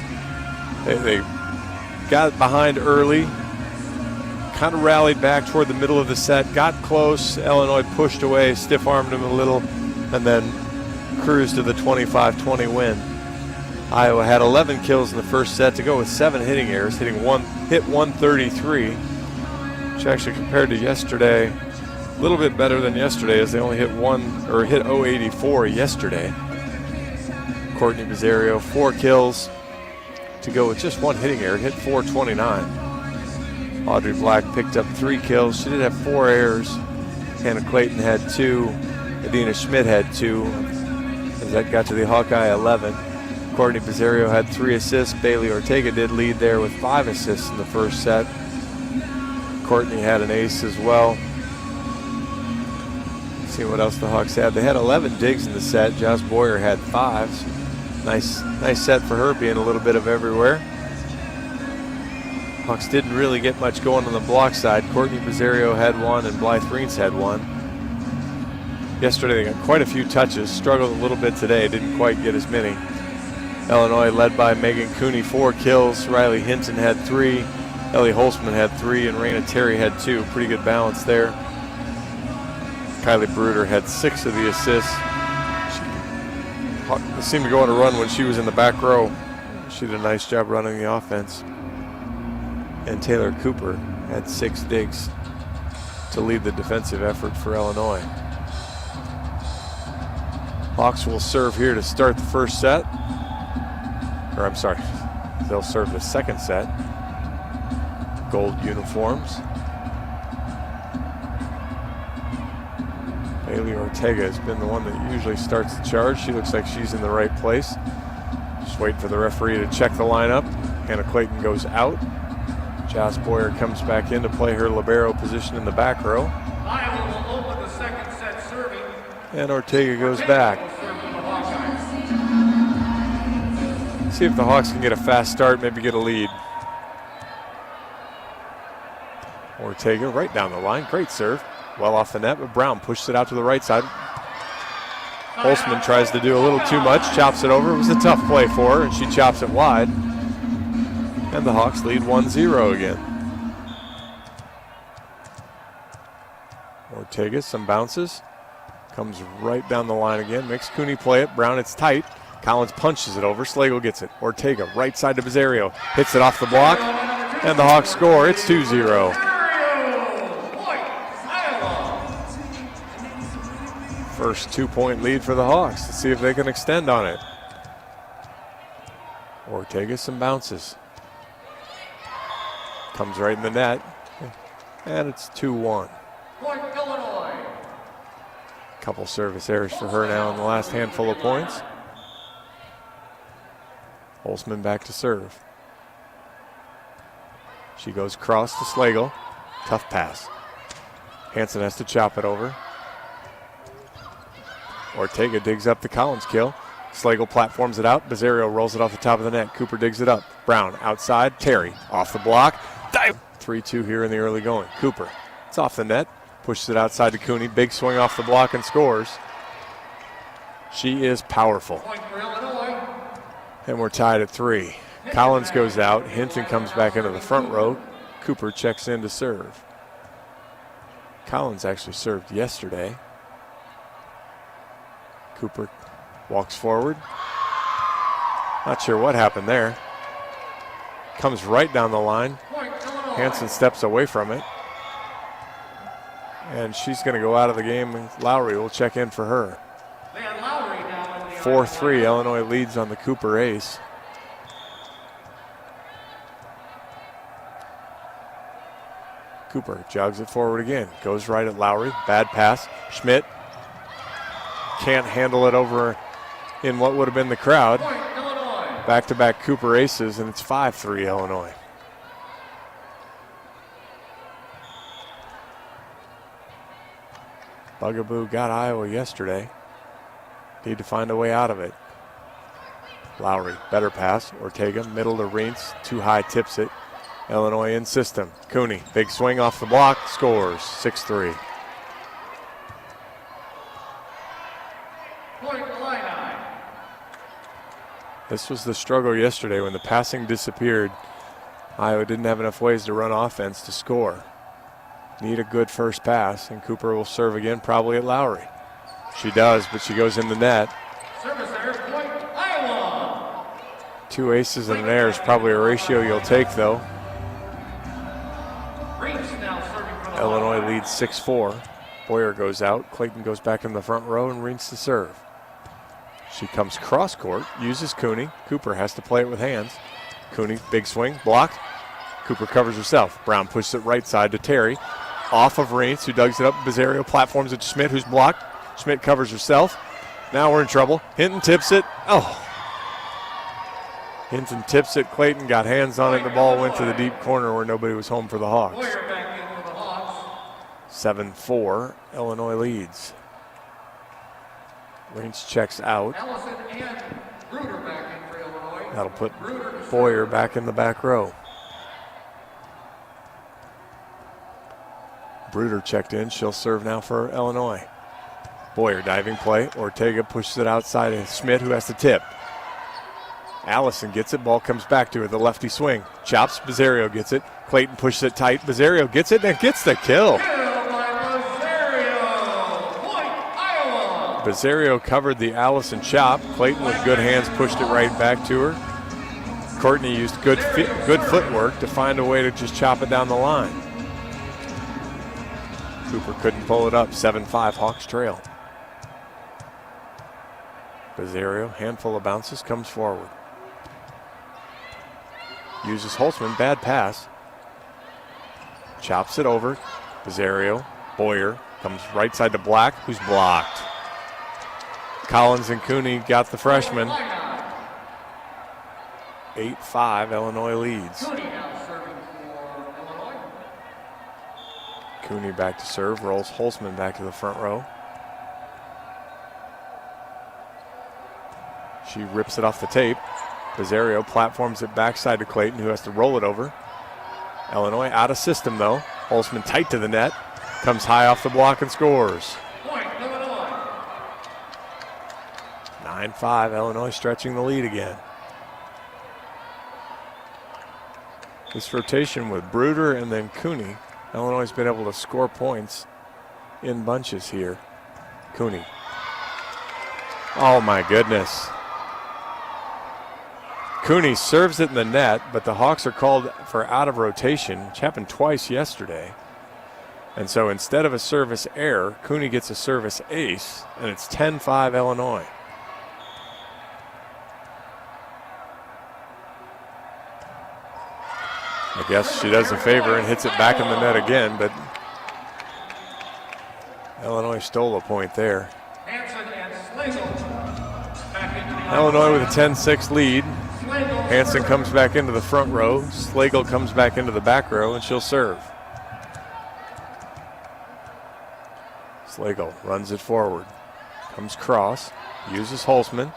they got behind early, kind of rallied back toward the middle of the set, got close. Illinois pushed away, stiff-armed them a little, and then cruised to the 25-20 win. Iowa had 11 kills in the first set to go with 7 hitting errors, hit 133, which actually compared to yesterday, a little bit better than yesterday, as they only hit 084 yesterday. Courtney Bizzario, 4 kills to go with just 1 hitting error, hit 429. Audrey Black picked up 3 kills. She did have 4 errors. Hannah Clayton had 2. Adina Schmidt had 2. As that got to the Hawkeye 11. Courtney Bizzario had 3 assists. Bailey Ortega did lead there with 5 assists in the first set. Courtney had an ace as well. Let's see what else the Hawks had. They had 11 digs in the set. Joss Boyer had 5. So nice set for her, being a little bit of everywhere. Hawks didn't really get much going on the block side. Courtney Bizzario had 1 and Blythe Reens had 1. Yesterday they got quite a few touches, struggled a little bit today, didn't quite get as many. Illinois led by Megan Cooney, 4 kills. Riley Hinton had 3. Ellie Holzman had 3 and Raina Terry had 2. Pretty good balance there. Kylie Bruder had 6 of the assists. She seemed to go on a run when she was in the back row. She did a nice job running the offense. And Taylor Cooper had 6 digs to lead the defensive effort for Illinois. Hawks will serve here to start the first set. Or I'm sorry, they'll serve the second set. Gold uniforms. Bailey Ortega has been the one that usually starts the charge. She looks like she's in the right place. Just waiting for the referee to check the lineup. Hannah Clayton goes out. Joss Boyer comes back in to play her libero position in the back row. Iowa will open the second set serving. And Ortega goes back. See if the Hawks can get a fast start, maybe get a lead. Ortega right down the line, great serve. Well off the net, but Brown pushes it out to the right side. Holzman tries to do a little too much, chops it over. It was a tough play for her, and she chops it wide. And the Hawks lead 1-0 again. Ortega, some bounces. Comes right down the line again. Makes Cooney play it. Brown, it's tight. Collins punches it over. Slagle gets it. Ortega, right side to Bizzario. Hits it off the block. And the Hawks score. It's 2-0. First 2-point lead for the Hawks. Let's see if they can extend on it. Ortega, some bounces. Comes right in the net. And it's 2-1. Point Illinois. Couple service errors for her now in the last handful of points. Holzman back to serve. She goes cross to Slagle. Tough pass. Hansen has to chop it over. Ortega digs up the Collins kill. Slagle platforms it out. Bizzario rolls it off the top of the net. Cooper digs it up. Brown outside. Terry off the block. 3-2 here in the early going. Cooper, it's off the net. Pushes it outside to Cooney. Big swing off the block and scores. She is powerful. Point for Illinois. And we're tied at 3. Collins goes out. Hinton comes back into the front row. Cooper checks in to serve. Collins actually served yesterday. Cooper walks forward. Not sure what happened there. Comes right down the line. Hansen steps away from it. And she's going to go out of the game. Lowry will check in for her. 4-3, Illinois leads on the Cooper ace. Cooper jogs it forward again. Goes right at Lowry. Bad pass. Schmidt can't handle it over in what would have been the crowd. Back-to-back Cooper aces, and it's 5-3 Illinois. Bugaboo got Iowa yesterday. need to find a way out of it. Lowry, better pass. Ortega, middle to Reentz, too high, tips it. Illinois in system. Cooney, big swing off the block, scores 6-3. Point Illini. This was the struggle yesterday when the passing disappeared. Iowa didn't have enough ways to run offense to score. Need a good first pass, and Cooper will serve again, probably at Lowry. She does, but she goes in the net. Service error, point Iowa. 2 aces and an error is probably a ratio you'll take, though. Reentz now serving for the Illinois Hawkeyes. leads 6-4. Boyer goes out. Clayton goes back in the front row and Reentz to serve. She comes cross court, uses Cooney. Cooper has to play it with hands. Cooney, big swing, block. Cooper covers herself. Brown pushes it right side to Terry. Off of Reentz, who dugs it up. Bizzario platforms it to Schmidt, who's blocked. Schmidt covers herself. Now we're in trouble. Hinton tips it. Oh. Hinton tips it. Clayton got hands on it. The ball went to the deep corner where nobody was home for the Hawks. Boyer back in with the Hawks. 7-4. Illinois leads. Reentz checks out. Allison and Bruder back in for Illinois. That'll put Bruder to Boyer serve. back in the back row. Bruder checked in. She'll serve now for Illinois. Boyer diving play. Ortega pushes it outside of Schmidt, who has to tip. Allison gets it. Ball comes back to her. The lefty swing. Chops. Bizzario gets it. Clayton pushes it tight. Bizzario gets it and gets the kill. Kill by Bizzario. Point Iowa. Bizzario covered the Allison chop. Clayton with good hands pushed it right back to her. Courtney used good footwork to find a way to just chop it down the line. Cooper couldn't pull it up. 7-5 Hawks trail. Bizzario, handful of bounces, comes forward. Uses Holtzman, bad pass. Chops it over. Bizzario, Boyer, comes right side to Black, who's blocked. Collins and Cooney got the freshman. 8-5, Illinois leads. Cooney now serving for Illinois. Cooney back to serve, rolls Holtzman back to the front row. She rips it off the tape. Bizzario platforms it backside to Clayton, who has to roll it over. Illinois out of system, though. Holtzman tight to the net. Comes high off the block and scores. Point Illinois. 9-5, Illinois stretching the lead again. This rotation with Bruder and then Cooney, Illinois has been able to score points in bunches here. Cooney. Oh my goodness. Cooney serves it in the net, but the Hawks are called for out of rotation, which happened twice yesterday. And so instead of a service error, Cooney gets a service ace, and it's 10-5 Illinois. I guess she does a favor and hits it back in the net again, but Illinois stole a point there. Hanson and Slagle back into the Illinois with a 10-6 lead. Slagle Hanson comes back into the front row. Slagle comes back into the back row, and she'll serve. Slagle runs it forward. Comes cross. Uses Holtzman.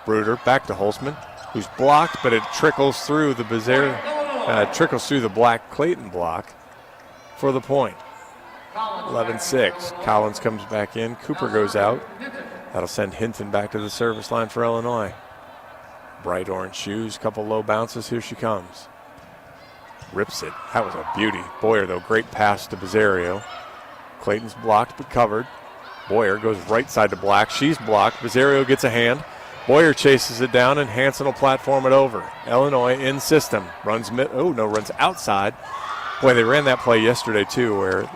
Bruder back to Holtzman, who's blocked, but it trickles through the trickles through the Black Clayton block for the point. 11-6. Collins comes back in. Cooper goes out. That'll send Hinton back to the service line for Illinois. Bright orange shoes, couple low bounces. Here she comes. Rips it. That was a beauty. Boyer, though, great pass to Bizzario. Clayton's blocked but covered. Boyer goes right side to Black. She's blocked. Bizzario gets a hand. Boyer chases it down, and Hanson will platform it over. Illinois in system. Runs outside. Boy, they ran that play yesterday, too, where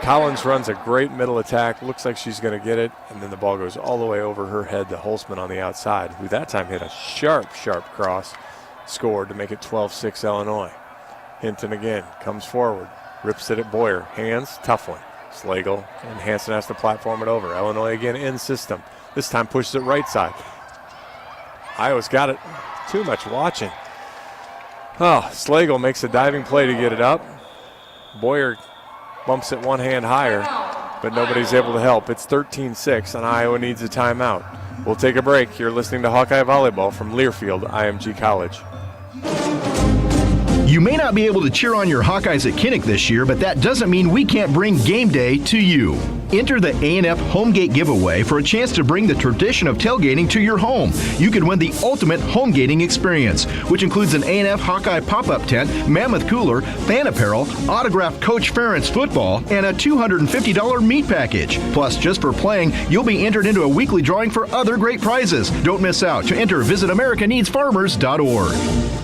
Collins runs a great middle attack. Looks like she's going to get it, and then the ball goes all the way over her head to Holtzman on the outside, who that time hit a sharp cross, scored to make it 12-6 Illinois. Hinton again comes forward, rips it at Boyer. Hands, tough one. Slagle and Hanson has to platform it over. Illinois again in system. This time pushes it right side. Iowa's got it. Too much watching. Oh, Slagle makes a diving play to get it up. Boyer bumps it one hand higher, but nobody's able to help. It's 13-6, and Iowa needs a timeout. We'll take a break. You're listening to Hawkeye Volleyball from Learfield IMG College. You may not be able to cheer on your Hawkeyes at Kinnick this year, but that doesn't mean we can't bring game day to you. Enter the A&F Homegate giveaway for a chance to bring the tradition of tailgating to your home. You can win the ultimate homegating experience, which includes an A&F Hawkeye pop-up tent, mammoth cooler, fan apparel, autographed Coach Ferentz football, and a $250 meat package. Plus, just for playing, you'll be entered into a weekly drawing for other great prizes. Don't miss out. To enter, visit AmericaNeedsFarmers.org.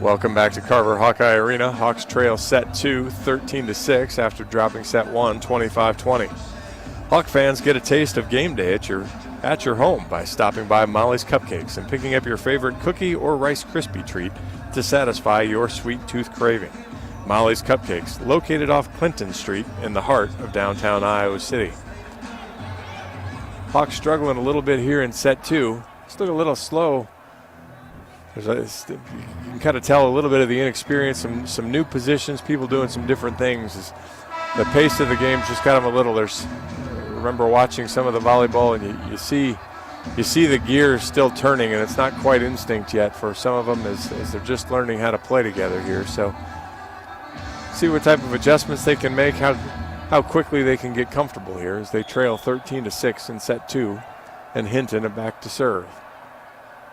Welcome back to Carver Hawkeye Arena. Hawks trail set 2, 13-6 after dropping set 1, 25-20. Hawk fans get a taste of game day at your home by stopping by Molly's Cupcakes and picking up your favorite cookie or Rice Krispie treat to satisfy your sweet tooth craving. Molly's Cupcakes, located off Clinton Street in the heart of downtown Iowa City. Hawks struggling a little bit here in set 2. Still a little slow. You can kind of tell a little bit of the inexperience, some new positions, people doing some different things. The pace of the game is just kind of a little. I remember watching some of the volleyball, and you see the gears still turning, and it's not quite instinct yet for some of them as they're just learning how to play together here. So see what type of adjustments they can make, how quickly they can get comfortable here as they trail 13-6 in set 2, and Hinton back to serve.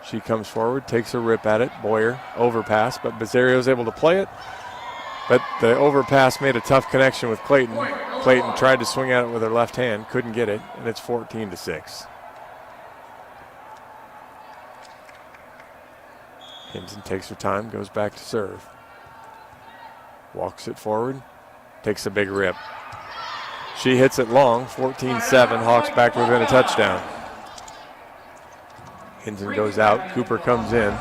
She comes forward, takes a rip at it. Boyer, overpass, but Bazario's able to play it. But the overpass made a tough connection with Clayton. Clayton tried to swing at it with her left hand, couldn't get it, and it's 14-6. Hinton takes her time, goes back to serve. Walks it forward, takes a big rip. She hits it long, 14-7. Hawks back within a touchdown. Hinton goes out, Cooper comes in.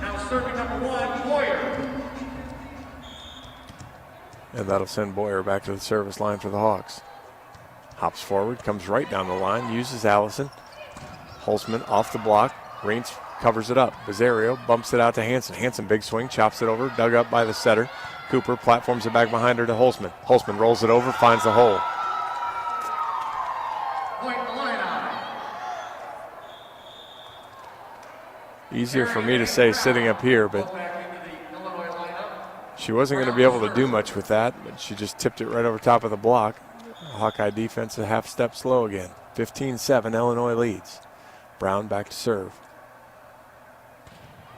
Now serving number 1, Boyer. And that'll send Boyer back to the service line for the Hawks. Hops forward, comes right down the line, uses Allison. Holzman off the block, Reintz covers it up. Bazario bumps it out to Hanson. Hanson big swing, chops it over, dug up by the setter. Cooper platforms it back behind her to Holzman. Holzman rolls it over, finds the hole. Easier for me to say sitting up here, but she wasn't going to be able to do much with that, but she just tipped it right over top of the block. Hawkeye defense a half step slow again. 15-7, Illinois leads. Brown back to serve.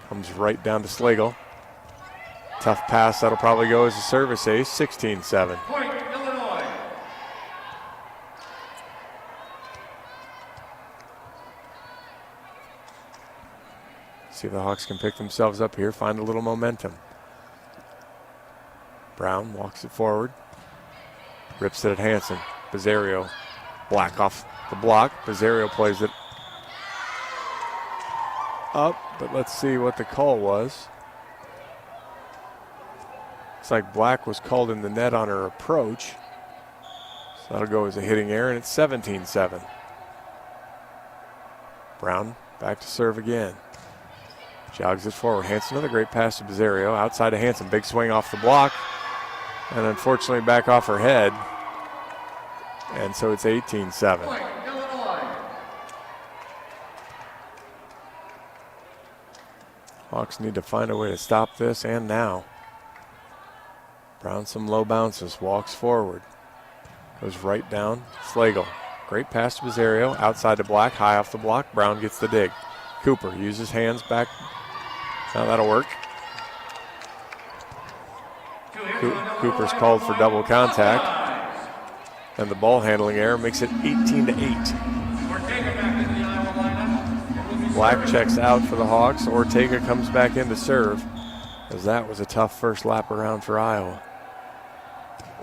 Comes right down to Slagle. Tough pass, that'll probably go as a service ace, 16-7. Point, Illinois. See if the Hawks can pick themselves up here, find a little momentum. Brown walks it forward. Rips it at Hanson. Bazario, Black off the block. Bazario plays it up, but let's see what the call was. It's like Black was called in the net on her approach. So that'll go as a hitting error, and it's 17-7. Brown back to serve again. Jogs it forward. Hanson, another great pass to Bazario. Outside to Hanson. Big swing off the block. And unfortunately back off her head. And so it's 18-7. Hawks need to find a way to stop this, and now. Brown some low bounces. Walks forward. Goes right down. Slagle. Great pass to Bazario. Outside to Black. High off the block. Brown gets the dig. Cooper uses hands back. Now that'll work. Cooper's called for double contact. And the ball handling error makes it 18-8. Black checks out for the Hawks. Ortega comes back in to serve, as that was a tough first lap around for Iowa.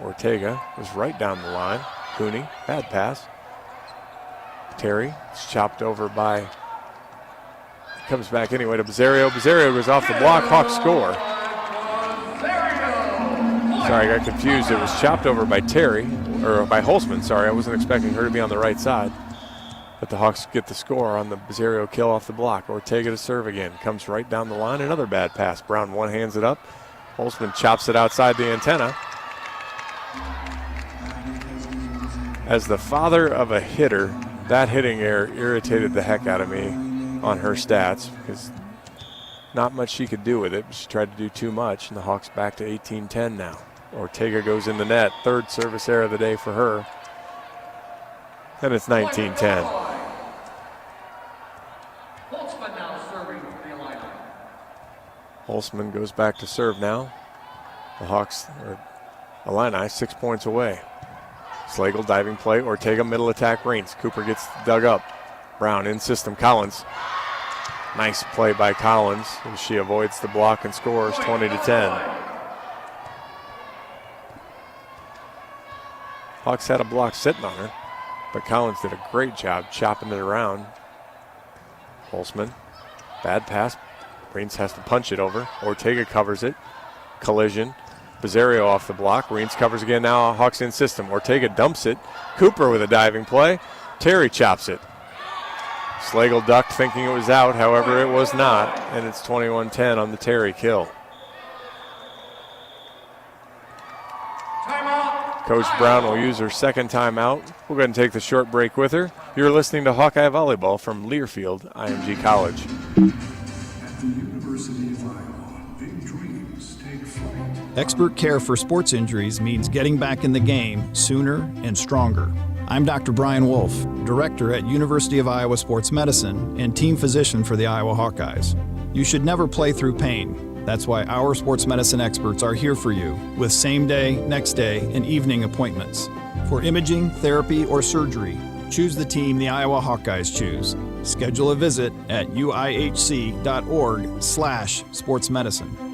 Ortega was right down the line. Cooney, bad pass. Terry is chopped over by, comes back anyway to Bazario. Bazario goes off the block. Hawks score. Sorry, I got confused. It was chopped over by Terry, or by Holzman. Sorry, I wasn't expecting her to be on the right side. But the Hawks get the score on the Bazario kill off the block. Ortega to serve again. Comes right down the line. Another bad pass. Brown one hands it up. Holzman chops it outside the antenna. As the father of a hitter, that hitting error irritated the heck out of me on her stats because not much she could do with it. She tried to do too much, and the Hawks back to 18-10 now. Ortega goes in the net. Third service error of the day for her. And it's 19-10. Holtzman now serving for the Illini. Holtzman goes back to serve now. The Hawks, or Illini, 6 points away. Slagle diving play. Ortega middle attack. Reins. Cooper gets dug up. Brown in system. Collins. Nice play by Collins. And she avoids the block and scores 20-10. Hawks had a block sitting on her, but Collins did a great job chopping it around. Holtzman, bad pass. Reins has to punch it over. Ortega covers it. Collision. Bizzario off the block. Reins covers again now. Hawks in system. Ortega dumps it. Cooper with a diving play. Terry chops it. Slagle ducked thinking it was out. However, it was not. And it's 21-10 on the Terry kill. Coach Brown will use her second timeout. We'll go ahead and take the short break with her. You're listening to Hawkeye Volleyball from Learfield, IMG College. Expert care for sports injuries means getting back in the game sooner and stronger. I'm Dr. Brian Wolf, Director at University of Iowa Sports Medicine and Team Physician for the Iowa Hawkeyes. You should never play through pain. That's why our sports medicine experts are here for you with same day, next day, and evening appointments. For imaging, therapy, or surgery, choose the team the Iowa Hawkeyes choose. Schedule a visit at uihc.org/sportsmedicine.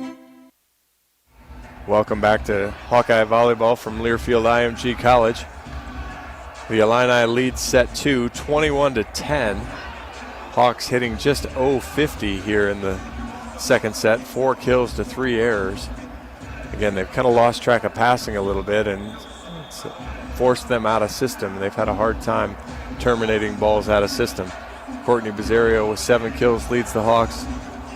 Welcome back to Hawkeye Volleyball from Learfield IMG College. The Illini lead set 2, 21-10. Hawks hitting just 0-50 here in the second set, 4 kills to 3 errors. Again, they've kind of lost track of passing a little bit and it's forced them out of system. They've had a hard time terminating balls out of system. Courtney Bizzario with 7 kills leads the Hawks.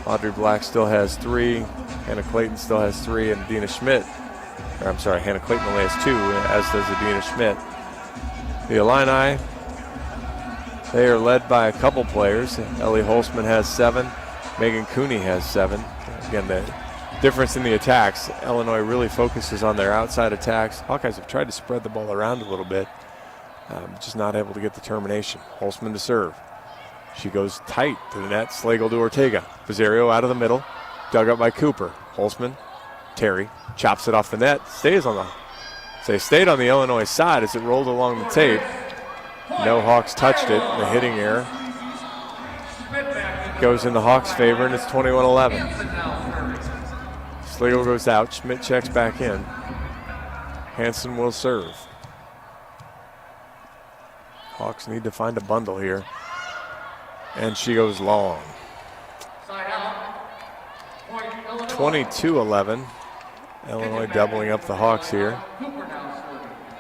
Audrey Black still has 3. Hannah Clayton still has 3, and Adina Schmidt, or I'm sorry, Hannah Clayton only has 2, as does Adina Schmidt. The Illini, they are led by a couple players. Ellie Holtzman has 7. Megan Cooney has 7. Again, the difference in the attacks, Illinois really focuses on their outside attacks. Hawkeyes have tried to spread the ball around a little bit, just not able to get the termination. Holtzman to serve. She goes tight to the net. Slagle to Ortega. Bizzario out of the middle. Dug up by Cooper. Holtzman, Terry, chops it off the net. Stayed on the Illinois side as it rolled along the tape. No Hawks touched it. The hitting error goes in the Hawks' favor, and it's 21-11. Slagle goes out. Schmidt checks back in. Hansen will serve. Hawks need to find a bundle here. And she goes long. 22-11. Illinois doubling up the Hawks here.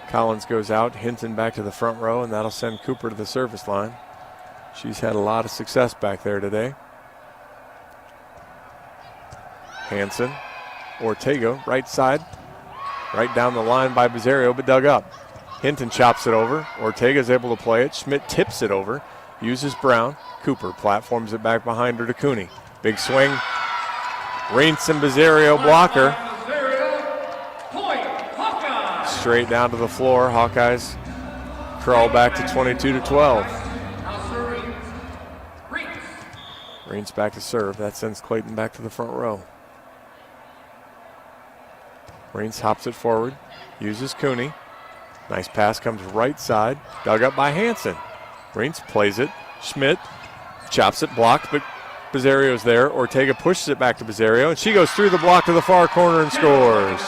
Collins goes out. Hinton back to the front row, and that'll send Cooper to the service line. She's had a lot of success back there today. Hansen. Ortega, right side. Right down the line by Bizzario, but dug up. Hinton chops it over. Ortega's able to play it. Schmidt tips it over. Uses Brown. Cooper platforms it back behind her to Cooney. Big swing. Reins and Bizzario blocker. Straight down to the floor. Hawkeyes crawl back to 22-12. Reins back to serve. That sends Clayton back to the front row. Reins hops it forward. Uses Cooney. Nice pass comes right side. Dug up by Hansen. Reins plays it. Schmidt chops it, blocked, but Bizzario's there. Ortega pushes it back to Bizzario, and she goes through the block to the far corner and scores.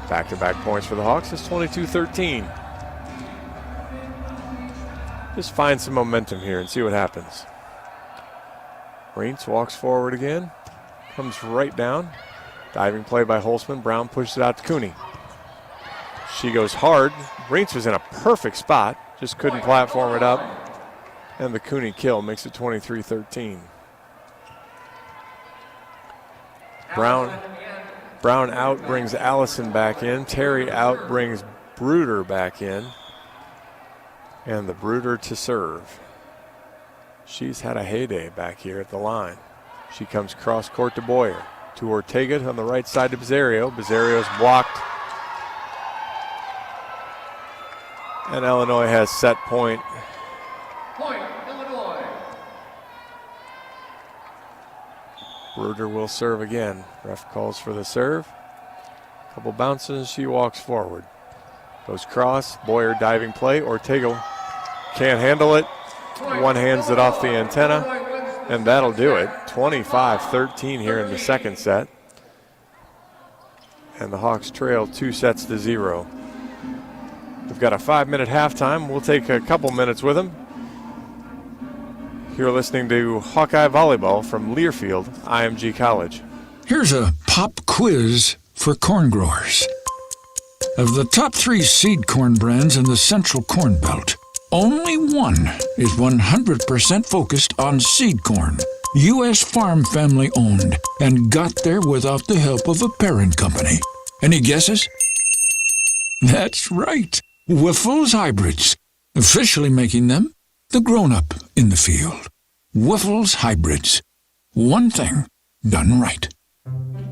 Back-to-back points for the Hawks. It's 22-13. Just find some momentum here and see what happens. Reins walks forward again. Comes right down. Diving play by Holtzman. Brown pushes it out to Cooney. She goes hard. Reins was in a perfect spot. Just couldn't platform it up. And the Cooney kill makes it 23-13. Brown Brown out brings Allison back in. Terry out brings Bruder back in. And the Bruder to serve. She's had a heyday back here at the line. She comes cross court to Boyer. To Ortega on the right side to Bizzario. Bizzario's blocked. And Illinois has set point. Point, Illinois. Bruder will serve again. Ref calls for the serve. Couple bounces, she walks forward. Goes cross, Boyer diving play. Ortega can't handle it. One hands it off the antenna, and that'll do it. 25-13 here in the second set. And the Hawks trail 2-0. We've got a 5-minute halftime. We'll take a couple minutes with them. You're listening to Hawkeye Volleyball from Learfield, IMG College. Here's a pop quiz for corn growers. Of the top 3 seed corn brands in the Central Corn Belt, only one is 100% focused on seed corn. U.S. farm family owned and got there without the help of a parent company. Any guesses? That's right. Wiffles Hybrids. Officially making them the grown-up in the field. Wiffles Hybrids. One thing done right.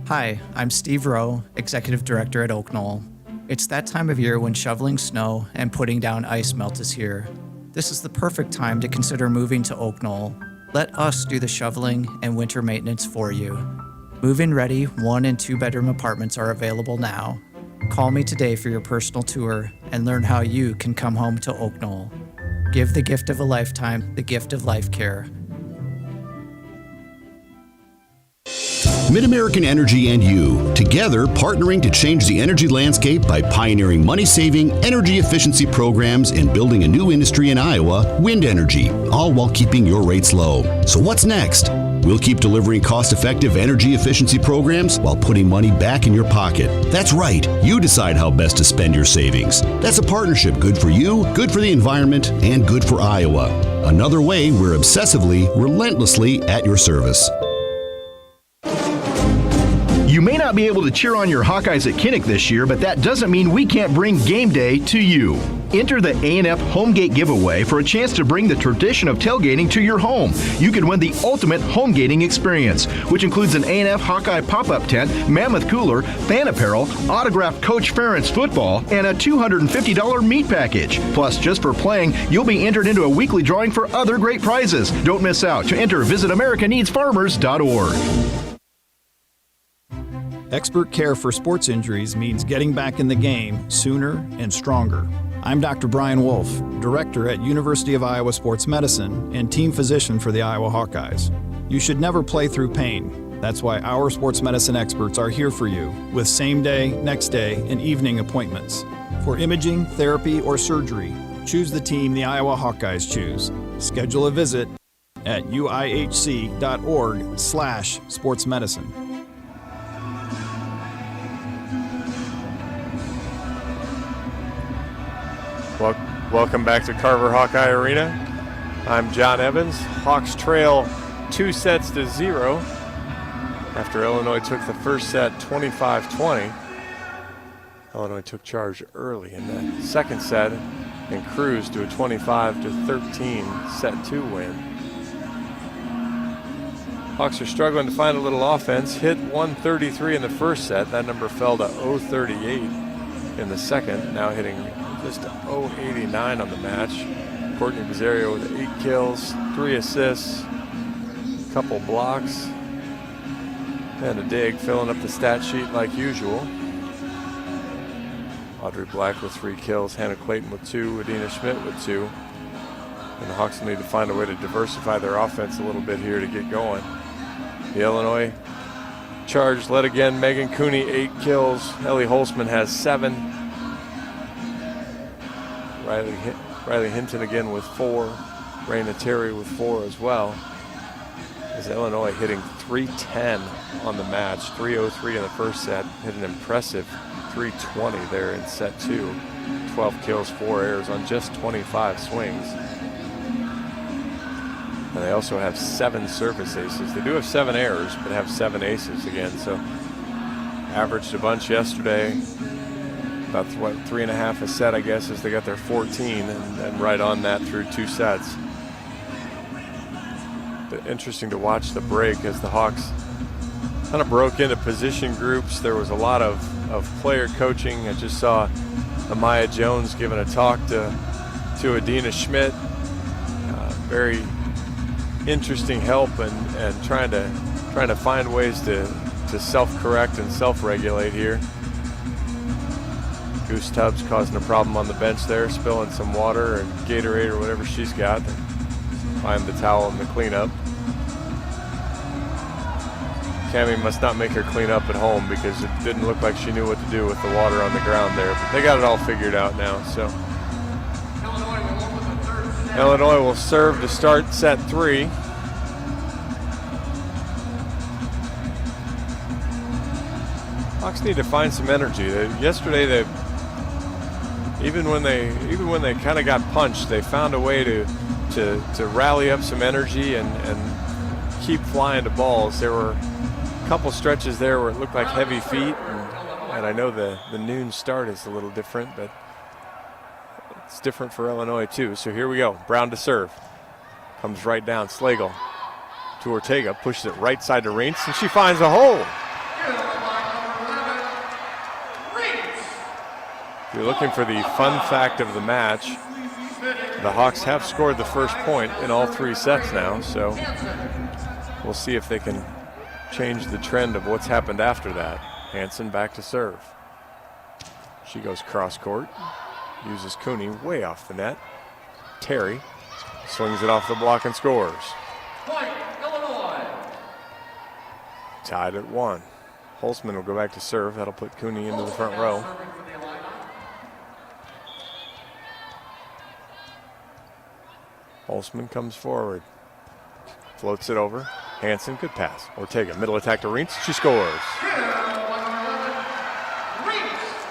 Hi, I'm Steve Rowe, Executive Director at Oak Knoll. It's that time of year when shoveling snow and putting down ice melt is here. This is the perfect time to consider moving to Oak Knoll. Let us do the shoveling and winter maintenance for you. Move-in ready 1- and 2-bedroom apartments are available now. Call me today for your personal tour and learn how you can come home to Oak Knoll. Give the gift of a lifetime, the gift of life care. MidAmerican Energy and you, together partnering to change the energy landscape by pioneering money-saving, energy efficiency programs and building a new industry in Iowa, wind energy, all while keeping your rates low. So what's next? We'll keep delivering cost-effective energy efficiency programs while putting money back in your pocket. That's right. You decide how best to spend your savings. That's a partnership good for you, good for the environment, and good for Iowa. Another way we're obsessively, relentlessly at your service. You may not be able to cheer on your Hawkeyes at Kinnick this year, but that doesn't mean we can't bring game day to you. Enter the A&F Homegate giveaway for a chance to bring the tradition of tailgating to your home. You can win the ultimate homegating experience, which includes an A&F Hawkeye pop-up tent, mammoth cooler, fan apparel, autographed Coach Ferentz football, and a $250 meat package. Plus, just for playing, you'll be entered into a weekly drawing for other great prizes. Don't miss out. To enter, visit AmericaNeedsFarmers.org. Expert care for sports injuries means getting back in the game sooner and stronger. I'm Dr. Brian Wolf, Director at University of Iowa Sports Medicine and Team Physician for the Iowa Hawkeyes. You should never play through pain. That's why our sports medicine experts are here for you with same-day, next-day, and evening appointments. For imaging, therapy, or surgery, choose the team the Iowa Hawkeyes choose. Schedule a visit at uihc.org/sportsmedicine. Welcome back to Carver Hawkeye Arena. I'm John Evans. Hawks trail 2-0 after Illinois took the first set 25-20. Illinois took charge early in the second set and cruised to a 25-13 set 2 win. Hawks are struggling to find a little offense. Hit 133 in the first set. That number fell to 038 in the second. Now hitting just 089 on the match. Courtney Bizzario with 8 kills, 3 assists, couple blocks, and a dig, filling up the stat sheet like usual. Audrey Black with 3 kills, Hannah Clayton with 2, Adina Schmidt with 2. And the Hawks will need to find a way to diversify their offense a little bit here to get going. The Illinois charge led again. Megan Cooney, 8 kills. Ellie Holzman has 7. Riley Hinton again with 4. Raina Terry with 4 as well. As Illinois hitting 310 on the match. 303 in the first set. Hit an impressive 320 there in set 2. 12 kills, 4 errors on just 25 swings. And they also have 7 service aces. They do have 7 errors, but have 7 aces again. So averaged a bunch yesterday. About, 3.5 a set, I guess, as they got their 14, and right on that through 2 sets. But interesting to watch the break as the Hawks kind of broke into position groups. There was a lot of player coaching. I just saw Amaya Jones giving a talk to Adina Schmidt. Very interesting help and trying to find ways to self-correct and self-regulate here. Goose Tubbs causing a problem on the bench there, spilling some water or Gatorade or whatever she's got. Find the towel and the cleanup. Cammie must not make her clean up at home because it didn't look like she knew what to do with the water on the ground there. But they got it all figured out now. So Illinois will serve to start set 3. Hawks need to find some energy. Yesterday, even when they kind of got punched, they found a way to rally up some energy and keep flying to balls. There were a couple stretches there where it looked like heavy feet, and I know the noon start is a little different, but it's different for Illinois too. So here we go. Brown to serve. Comes right down. Slagle to Ortega, pushes it right side to Reintz, and she finds a hole. If you're looking for the fun fact of the match, the Hawks have scored the first point in all 3 sets now, so we'll see if they can change the trend of what's happened after that. Hansen back to serve. She goes cross court, uses Cooney way off the net. Terry swings it off the block and scores. Point, Illinois. Tied at 1. Holzman will go back to serve. That'll put Cooney into the front row. Holzman comes forward, floats it over. Hansen, good pass. Ortega, middle attack to Reintz. She scores.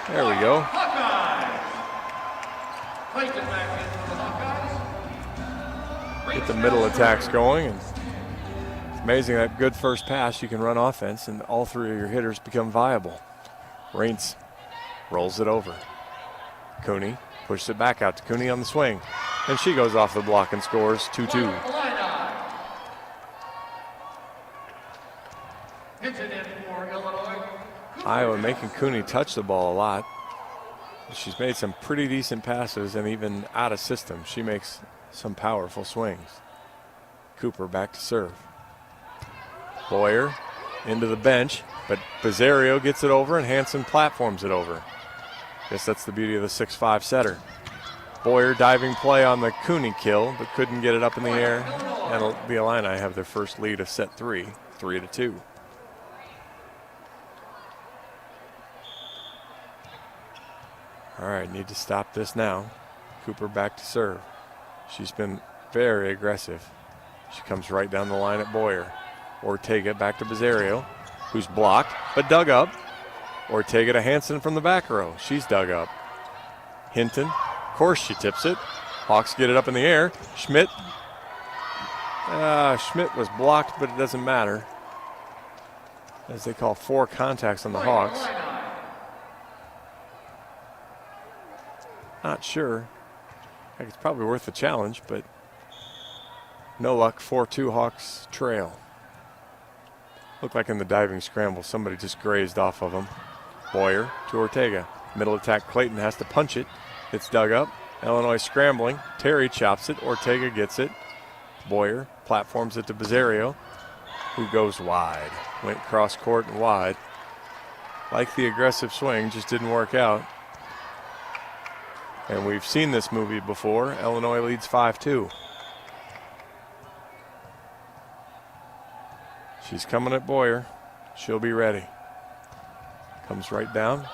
There we go. Get the middle attacks going, and it's amazing that good first pass you can run offense, and all 3 of your hitters become viable. Reintz rolls it over. Cooney pushes it back out to Cooney on the swing. And she goes off the block and scores 2-2. Iowa making Cooney touch the ball a lot. She's made some pretty decent passes, and even out of system, she makes some powerful swings. Cooper back to serve. Boyer into the bench, but Bizzario gets it over, and Hansen platforms it over. Guess that's the beauty of the 6'5" setter. Boyer diving play on the Cooney kill, but couldn't get it up in the air. And the Illini have their first lead of set 3, 3-2. All right, need to stop this now. Cooper back to serve. She's been very aggressive. She comes right down the line at Boyer. Ortega back to Bizzario, who's blocked but dug up. Ortega to Hansen from the back row. She's dug up. Hinton, of course she tips it. Hawks get it up in the air. Schmidt. Schmidt was blocked, but it doesn't matter, as they call 4 contacts on the Hawks. Not sure. I think it's probably worth the challenge, but no luck. 4-2 Hawks trail. Looked like in the diving scramble, somebody just grazed off of him. Boyer to Ortega. Middle attack, Clayton has to punch it. It's dug up. Illinois scrambling. Terry chops it. Ortega gets it. Boyer platforms it to Bizzario, who goes wide. Went cross court and wide. Like the aggressive swing, just didn't work out. And we've seen this movie before. Illinois leads 5-2. She's coming at Boyer. She'll be ready. Comes right down.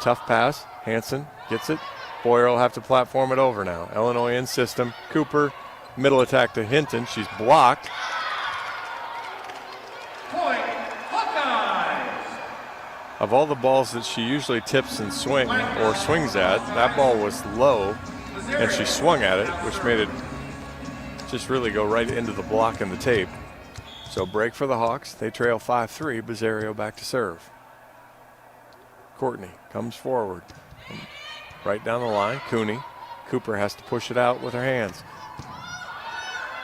Tough pass. Hansen gets it. Boyer will have to platform it over now. Illinois in system. Cooper, middle attack to Hinton. She's blocked. Point, Hawkeyes. Of all the balls that she usually tips and swings at, that ball was low, and she swung at it, which made it just really go right into the block and the tape. So break for the Hawks. They trail 5-3. Bizzario back to serve. Courtney comes forward. Right down the line, Cooney. Cooper has to push it out with her hands.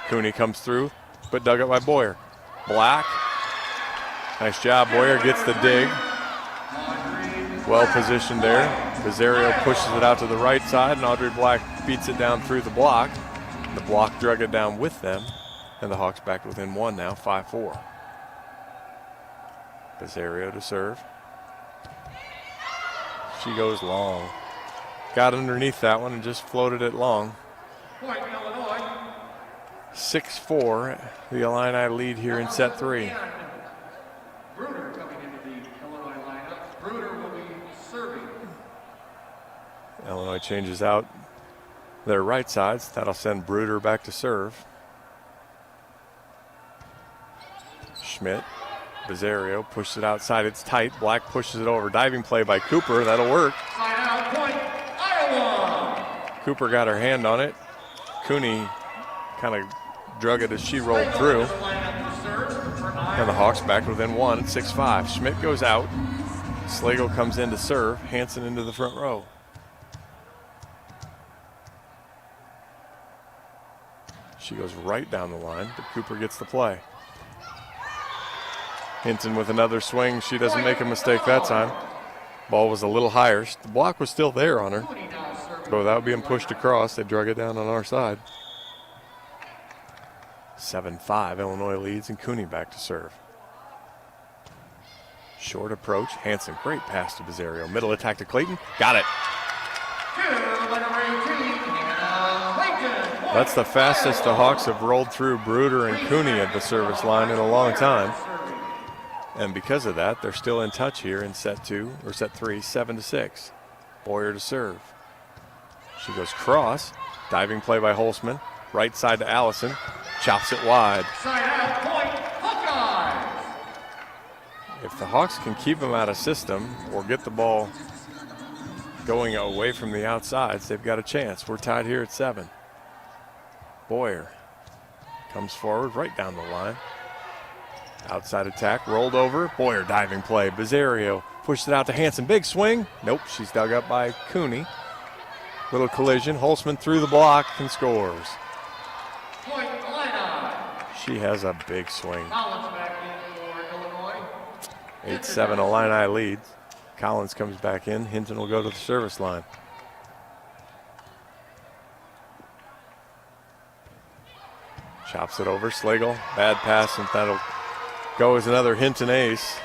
Cooney comes through, but dug up by Boyer. Black. Nice job. Boyer gets the dig. Well positioned there. Bizzario pushes it out to the right side, and Audrey Black beats it down through the block. The block drug it down with them, and the Hawks back within one now, 5-4. Bizzario to serve. She goes long. Got underneath that one and just floated it long. Point, Illinois. 6-4, the Illini lead here in set 3. Bruder coming into the Illinois lineup. Bruder will be serving. Illinois changes out their right sides. That'll send Bruder back to serve. Schmidt, Bizzario pushes it outside. It's tight. Black pushes it over. Diving play by Cooper. That'll work. Side out, point, Iowa. Cooper got her hand on it. Cooney kind of drug it as she rolled through. And the Hawks back within one, 6-5. Schmidt goes out. Slagle comes in to serve. Hansen into the front row. She goes right down the line, but Cooper gets the play. Hinton with another swing. She doesn't make a mistake that time. Ball was a little higher. The block was still there on her, but without being pushed across, they drug it down on our side. 7-5, Illinois leads, and Cooney back to serve. Short approach, Hansen, great pass to Bizzario. Middle attack to Clayton, got it. That's the fastest the Hawks have rolled through Bruder and Cooney at the service line in a long time. And because of that, they're still in touch here in set 3, 7-6. Boyer to serve. She goes cross, diving play by Holzman. Right side to Allison, chops it wide. Side out, point, Hawkeyes. If the Hawks can keep them out of system or get the ball going away from the outsides, they've got a chance. We're tied here at 7. Boyer comes forward right down the line. Outside attack, rolled over. Boyer diving play. Bizzario pushed it out to Hansen. Big swing. Nope, she's dug up by Cooney. Little collision. Holzman through the block and scores. Point, Illini. She has a big swing. Collins back in for Illinois. 8-7 Illini leads. Collins comes back in. Hinton will go to the service line. Chops it over. Slagle. Bad pass, and that'll go as another Hinton ace.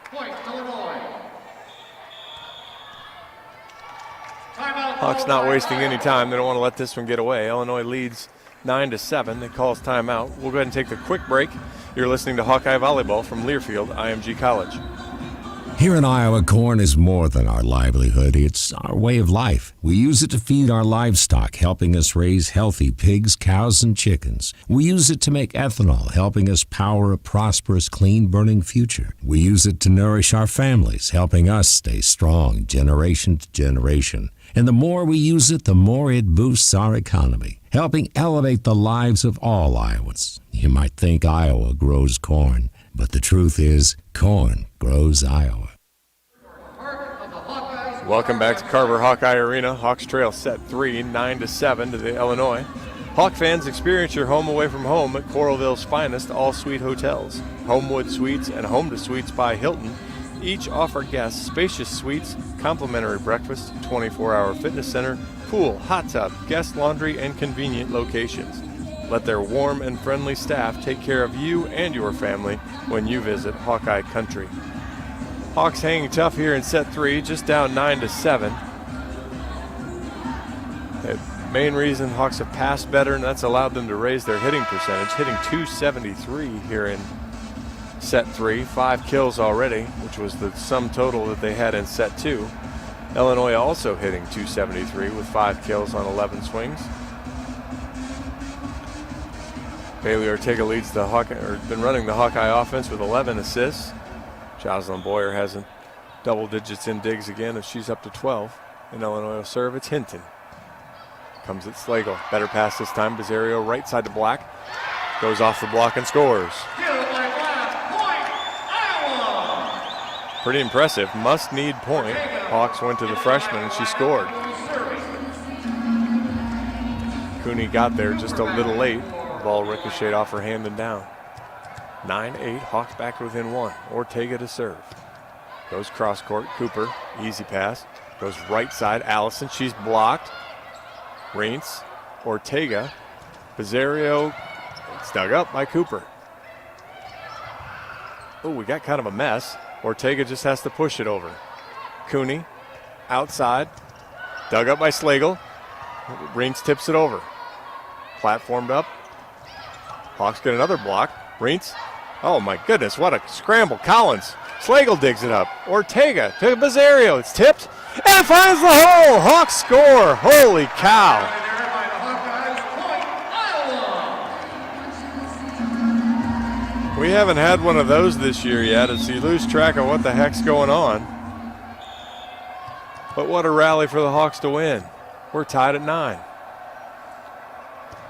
Point, Illinois. Timeout. Hawks not wasting any time. They don't want to let this one get away. Illinois leads 9-7. It calls timeout. We'll go ahead and take the quick break. You're listening to Hawkeye Volleyball from Learfield, IMG College. Here in Iowa, corn is more than our livelihood. It's our way of life. We use it to feed our livestock, helping us raise healthy pigs, cows, and chickens. We use it to make ethanol, helping us power a prosperous, clean-burning future. We use it to nourish our families, helping us stay strong generation to generation. And the more we use it, the more it boosts our economy, helping elevate the lives of all Iowans. You might think Iowa grows corn, but the truth is, corn grows Iowa. Welcome back to Carver Hawkeye Arena. Hawks trail set 3, 9-7 to the Illinois. Hawk fans, experience your home away from home at Coralville's finest all-suite hotels. Homewood Suites and Home to Suites by Hilton each offer guests spacious suites, complimentary breakfast, 24-hour fitness center, pool, hot tub, guest laundry, and convenient locations. Let their warm and friendly staff take care of you and your family when you visit Hawkeye Country. Hawks hanging tough here in set 3, just down 9-7. The main reason Hawks have passed better, and that's allowed them to raise their hitting percentage, hitting .273 here in set 3, 5 kills already, which was the sum total that they had in set 2. Illinois also hitting .273 with 5 kills on 11 swings. Bailey Ortega leads the been running the Hawkeye offense with 11 assists. Jocelyn Boyer hasn't double digits in digs again, and she's up to 12. And Illinois will serve. It's Hinton. Comes at Slagle. Better pass this time. Bizzario right side to Black. Goes off the block and scores. Pretty impressive. Must need point. Hawks went to the freshman and she scored. Cooney got there just a little late. Ball ricocheted off her hand and down. 9-8, Hawks back within 1. Ortega to serve. Goes cross court, Cooper, easy pass. Goes right side, Allison, she's blocked. Reintz, Ortega, Pizarro, it's dug up by Cooper. Oh, we got kind of a mess. Ortega just has to push it over. Cooney, outside, dug up by Slagle. Reintz tips it over. Platformed up. Hawks get another block. Reintz, oh my goodness, what a scramble. Collins, Slagle digs it up. Ortega to Pizarro, it's tipped and finds the hole. Hawks score, holy cow. We haven't had one of those this year yet as you lose track of what the heck's going on. But what a rally for the Hawks to win. We're tied at 9.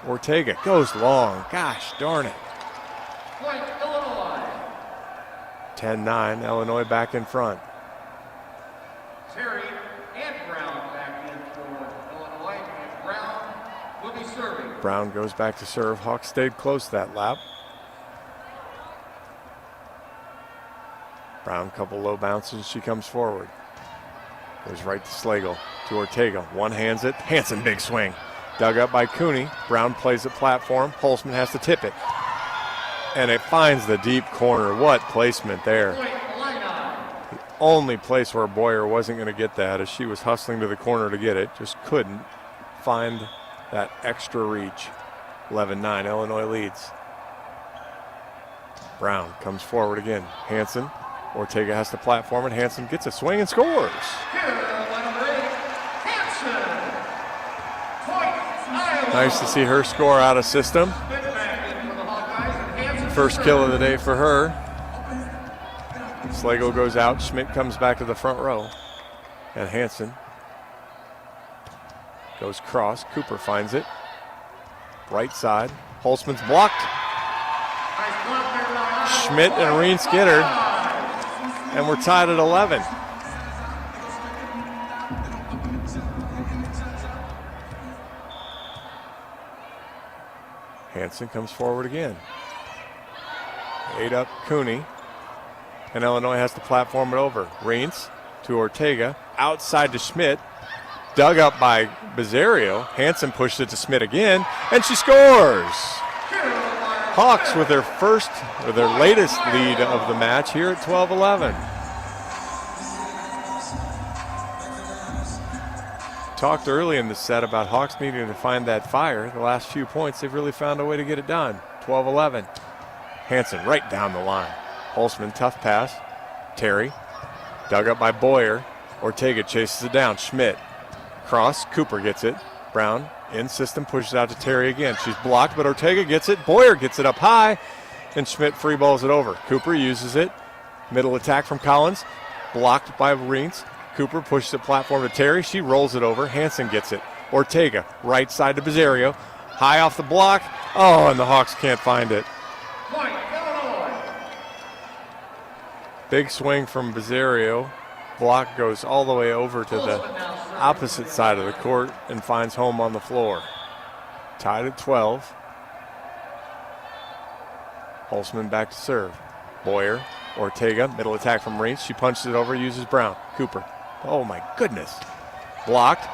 Ortega goes long. Gosh darn it. 10-9, Illinois back in front. Terry and Brown back in for Illinois, and Brown will be serving. Brown goes back to serve. Hawks stayed close that lap. Brown, couple low bounces, she comes forward. Goes right to Slagle, to Ortega. One hands it, Hansen big swing. Dug up by Cooney. Brown plays the platform. Holzman has to tip it. And it finds the deep corner. What placement there. The only place where Boyer wasn't going to get that as she was hustling to the corner to get it. Just couldn't find that extra reach. 11-9, Illinois leads. Brown comes forward again. Hansen. Ortega has the platform and Hansen gets a swing and scores. Nice to see her score out of system. First kill of the day for her. Slagle goes out. Schmidt comes back to the front row. And Hansen goes cross. Cooper finds it. Right side. Holzman's blocked. Schmidt and Reintz get her. And we're tied at 11. Hansen comes forward again. 8 up Cooney. And Illinois has to platform it over. Reintz to Ortega. Outside to Schmidt. Dug up by Pizarro. Hansen pushed it to Schmidt again. And she scores! Hawks with their latest lead of the match here at 12-11. Talked early in the set about Hawks needing to find that fire. The last few points, they've really found a way to get it done. 12-11. Hansen right down the line. Holzman, tough pass. Terry, dug up by Boyer. Ortega chases it down. Schmidt, cross. Cooper gets it. Brown, in system, pushes out to Terry again. She's blocked, but Ortega gets it. Boyer gets it up high, and Schmidt free balls it over. Cooper uses it. Middle attack from Collins. Blocked by Reintz. Cooper pushes the platform to Terry. She rolls it over. Hansen gets it. Ortega, right side to Pizarro. High off the block. Oh, and the Hawks can't find it. Big swing from Pizarro. Block goes all the way over to the opposite side of the court and finds home on the floor. Tied at 12. Holzman back to serve. Boyer, Ortega, middle attack from Reintz. She punches it over, uses Brown. Cooper. Oh my goodness. Blocked.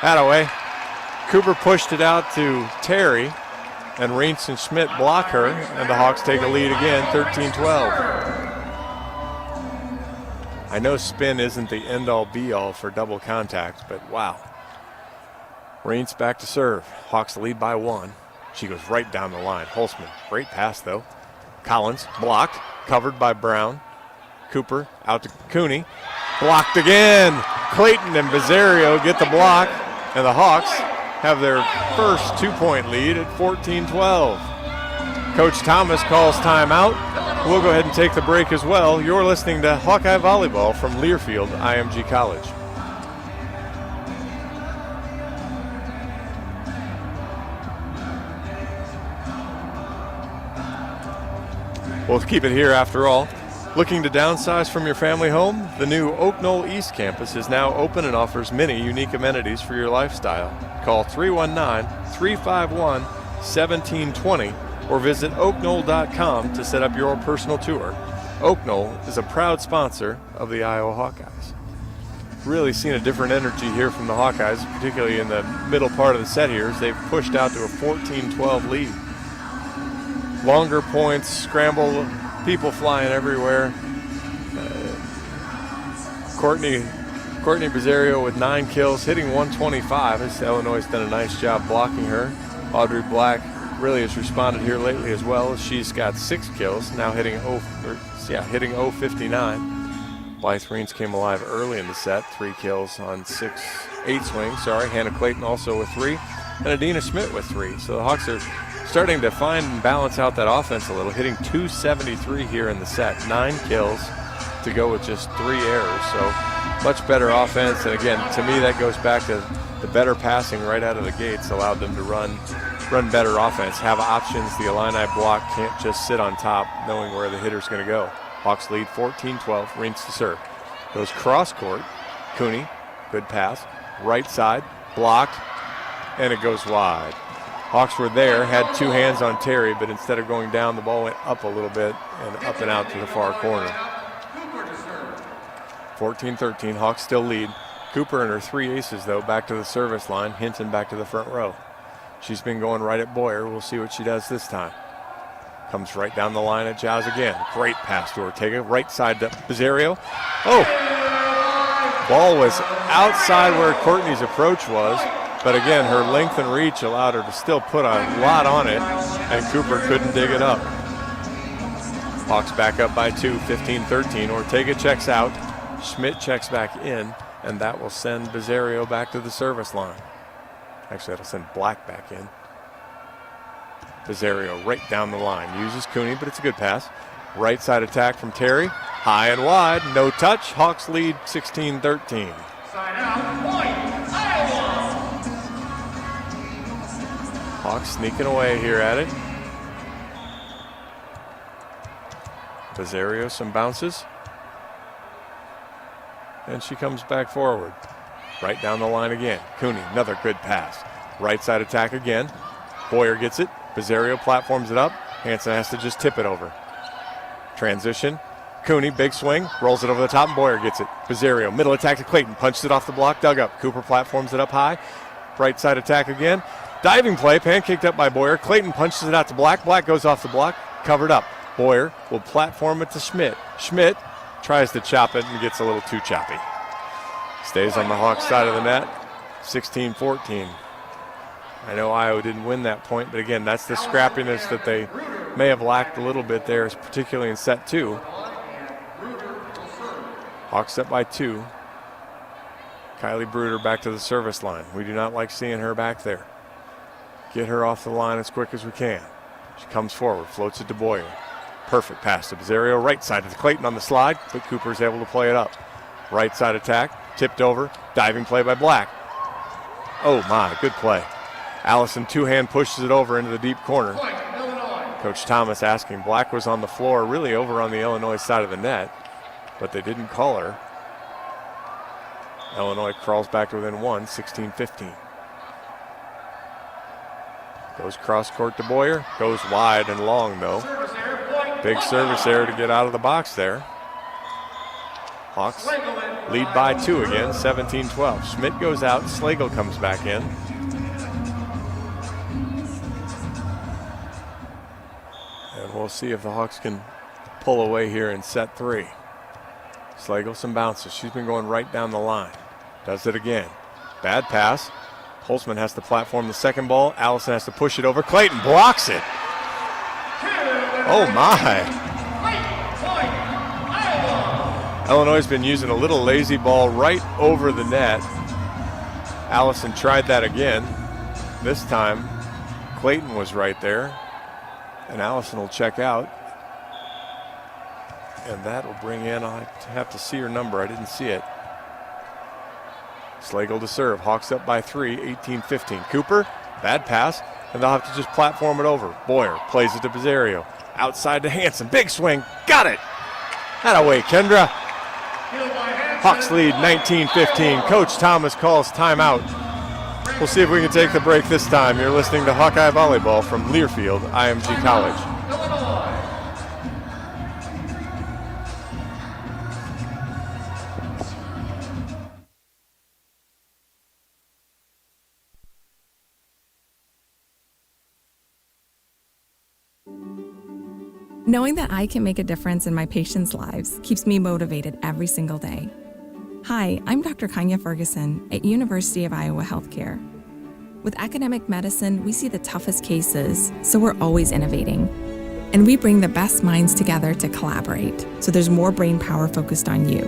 Attaway. Cooper pushed it out to Terry, and Reintz and Schmidt block her, and the Hawks take a lead again, 13-12. I know spin isn't the end-all be-all for double contact, but wow. Reintz back to serve. Hawks lead by 1. She goes right down the line. Holzman, great pass though. Collins, blocked, covered by Brown. Cooper out to Cooney. Blocked again. Clayton and Pizarro get the block, and the Hawks have their first 2-point lead at 14-12. Coach Thomas calls timeout. We'll go ahead and take the break as well. You're listening to Hawkeye Volleyball from Learfield IMG College. We'll keep it here after all. Looking to downsize from your family home? The new Oak Knoll East campus is now open and offers many unique amenities for your lifestyle. Call 319-351-1720 or visit oakknoll.com to set up your personal tour. Oak Knoll is a proud sponsor of the Iowa Hawkeyes. Really seen a different energy here from the Hawkeyes, particularly in the middle part of the set here, as they've pushed out to a 14-12 lead. Longer points, scramble, people flying everywhere. Courtney Bizzario with 9 kills, hitting 125. As Illinois has done a nice job blocking her. Audrey Black really has responded here lately as well. She's got 6 kills, now hitting 059. Blythe Reens came alive early in the set, 3 kills on 8 swings. Hannah Clayton also with 3, and Adina Schmidt with 3. So the Hawks are starting to find and balance out that offense a little, hitting 273 here in the set. 9 kills to go with just 3 errors. So much better offense. And again, to me, that goes back to the better passing right out of the gates allowed them to run better offense, have options. The Illini block can't just sit on top knowing where the hitter's going to go. Hawks lead 14-12, Reens to serve. Goes cross court, Cooney, good pass, right side, blocked, and it goes wide. Hawks were there, had 2 hands on Terry, but instead of going down, the ball went up a little bit and up and out to the far corner. 14-13, Hawks still lead. Cooper and her 3 aces, though, back to the service line. Hinton back to the front row. She's been going right at Boyer. We'll see what she does this time. Comes right down the line at Jazz again. Great pass to Ortega. Right side to Bizzario. Oh! Ball was outside where Courtney's approach was, but again, her length and reach allowed her to still put a lot on it, and Cooper couldn't dig it up. Hawks back up by 2, 15-13. Ortega checks out. Schmidt checks back in, and that will send Bizzario back to the service line. Actually, that'll send Black back in. Bizzario right down the line. Uses Cooney, but it's a good pass. Right side attack from Terry. High and wide. No touch. Hawks lead 16-13. Side out, point, Iowa. Hawks sneaking away here at it. Bizzario some bounces. And she comes back forward. Right down the line again. Cooney, another good pass. Right side attack again. Boyer gets it. Bizzario platforms it up. Hanson has to just tip it over. Transition. Cooney, big swing, rolls it over the top, and Boyer gets it. Bizzario, middle attack to Clayton, punches it off the block, dug up. Cooper platforms it up high. Right side attack again. Diving play, pancaked up by Boyer. Clayton punches it out to Black. Black goes off the block, covered up. Boyer will platform it to Schmidt. Schmidt tries to chop it and gets a little too choppy. Stays on the Hawks side of the net, 16-14. I know Iowa didn't win that point, but again, that's the scrappiness that they may have lacked a little bit there, particularly in set 2. Hawks up by 2. Kylie Bruder back to the service line. We do not like seeing her back there. Get her off the line as quick as we can. She comes forward, floats it to Boyer. Perfect pass to Bizzario, right side to Clayton on the slide, but Cooper's able to play it up. Right side attack, tipped over, diving play by Black. Oh my, good play. Allison two-hand pushes it over into the deep corner. Coach Thomas asking. Black was on the floor, really over on the Illinois side of the net, but they didn't call her. Illinois crawls back to within 1, 16-15. Goes cross court to Boyer, goes wide and long though. Big service error to get out of the box there. Hawks lead by 2 again, 17-12. Schmidt goes out, Slagle comes back in. And we'll see if the Hawks can pull away here in set 3. Slagle some bounces. She's been going right down the line. Does it again. Bad pass. Holtzman has to platform the second ball. Allison has to push it over. Clayton blocks it. Oh my. Illinois has been using a little lazy ball right over the net. Allison tried that again. This time, Clayton was right there. And Allison will check out. And that will bring in, I have to see her number. I didn't see it. Slagle to serve. Hawks up by 3, 18-15. Cooper, bad pass, and they'll have to just platform it over. Boyer plays it to Bizzario. Outside to Hanson. Big swing. Got it. Attaway, Kendra. Hawks lead 19-15. Coach Thomas calls timeout. We'll see if we can take the break this time. You're listening to Hawkeye Volleyball from Learfield, IMG College. Knowing that I can make a difference in my patients' lives keeps me motivated every single day. Hi, I'm Dr. Kanya Ferguson at University of Iowa Healthcare. With academic medicine, we see the toughest cases, so we're always innovating. And we bring the best minds together to collaborate, so there's more brain power focused on you.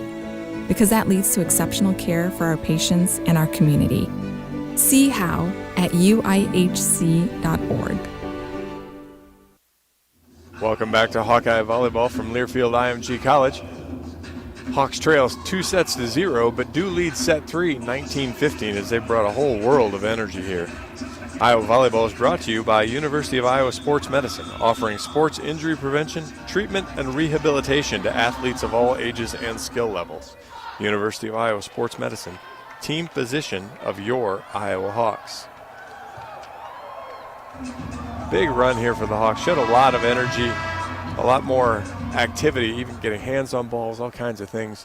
Because that leads to exceptional care for our patients and our community. See how at uihc.org. Welcome back to Hawkeye Volleyball from Learfield IMG College. Hawks trails 2-0, but do lead set 3, 19-15, as they brought a whole world of energy here. Iowa Volleyball is brought to you by University of Iowa Sports Medicine, offering sports injury prevention, treatment, and rehabilitation to athletes of all ages and skill levels. University of Iowa Sports Medicine, team physician of your Iowa Hawks. Big run here for the Hawks. Showed a lot of energy, a lot more activity, even getting hands on balls, all kinds of things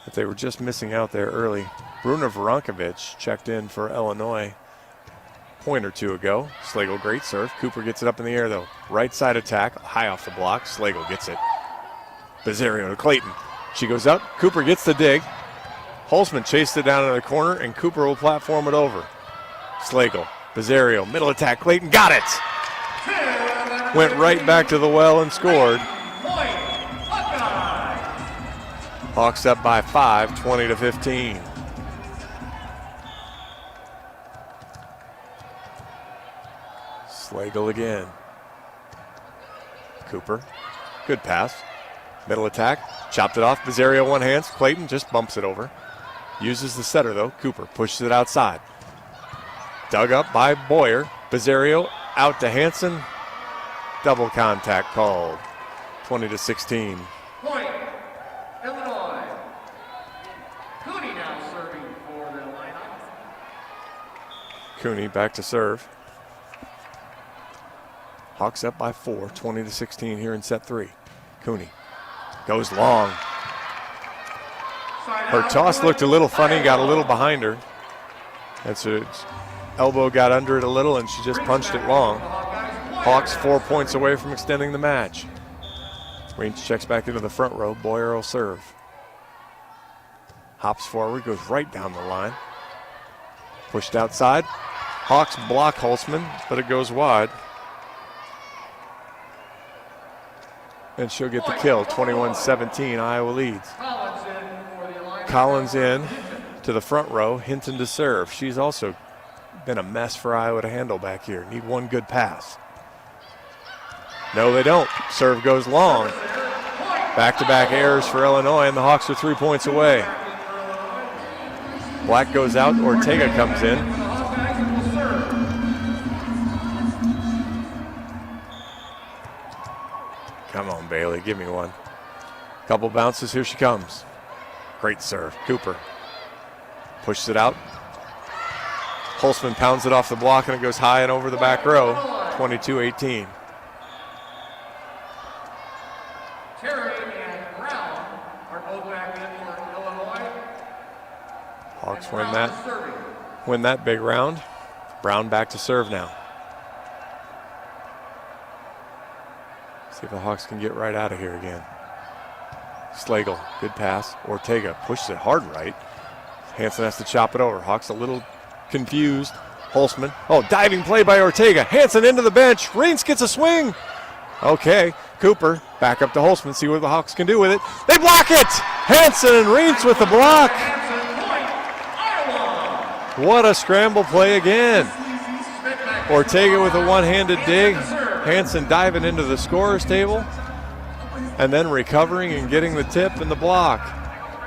that they were just missing out there early. Bruna Veronkovic checked in for Illinois a point or two ago. Slagle, great serve. Cooper gets it up in the air, though. Right side attack, high off the block. Slagle gets it. Bizzario to Clayton. She goes up. Cooper gets the dig. Holzman chased it down in the corner, and Cooper will platform it over. Slagle. Bizzario, middle attack, Clayton got it! Went right back to the well and scored. Hawks up by 5, 20-15. Slagle again. Cooper, good pass. Middle attack, chopped it off, Bizzario one hands, Clayton just bumps it over. Uses the setter though, Cooper pushes it outside. Dug up by Boyer. Bizzario out to Hansen. Double contact called. 20-16. Point, Illinois. Cooney now serving for the lineup. Cooney back to serve. Hawks up by 4, 20-16 here in set 3. Cooney goes long. Her toss looked a little funny, got a little behind her. That's it. Elbow got under it a little and she just punched it long. Hawks 4 points away from extending the match. Reigns checks back into the front row. Boyer will serve. Hops forward, goes right down the line. Pushed outside. Hawks block Holzman, but it goes wide. And she'll get the kill. 21-17, Iowa leads. Collins in to the front row. Hinton to serve. She's also been a mess for Iowa to handle back here. Need one good pass. No, they don't. Serve goes long. Back-to-back errors for Illinois, and the Hawks are 3 points away. Black goes out. Ortega comes in. Come on, Bailey. Give me one. Couple bounces. Here she comes. Great serve. Cooper pushes it out. Holzman pounds it off the block, and it goes high and over the back row. 22-18. Terry and Brown are both back in for Illinois. Hawks win that big round. Brown back to serve now. See if the Hawks can get right out of here again. Slagle, good pass. Ortega pushes it hard right. Hansen has to chop it over. Hawks a little confused. Holzman. Oh, diving play by Ortega. Hansen into the bench. Reins gets a swing. Okay. Cooper back up to Holzman. See what the Hawks can do with it. They block it. Hansen and Reins with the block. What a scramble play again. Ortega with a one-handed dig. Hansen diving into the scorer's table. And then recovering and getting the tip and the block.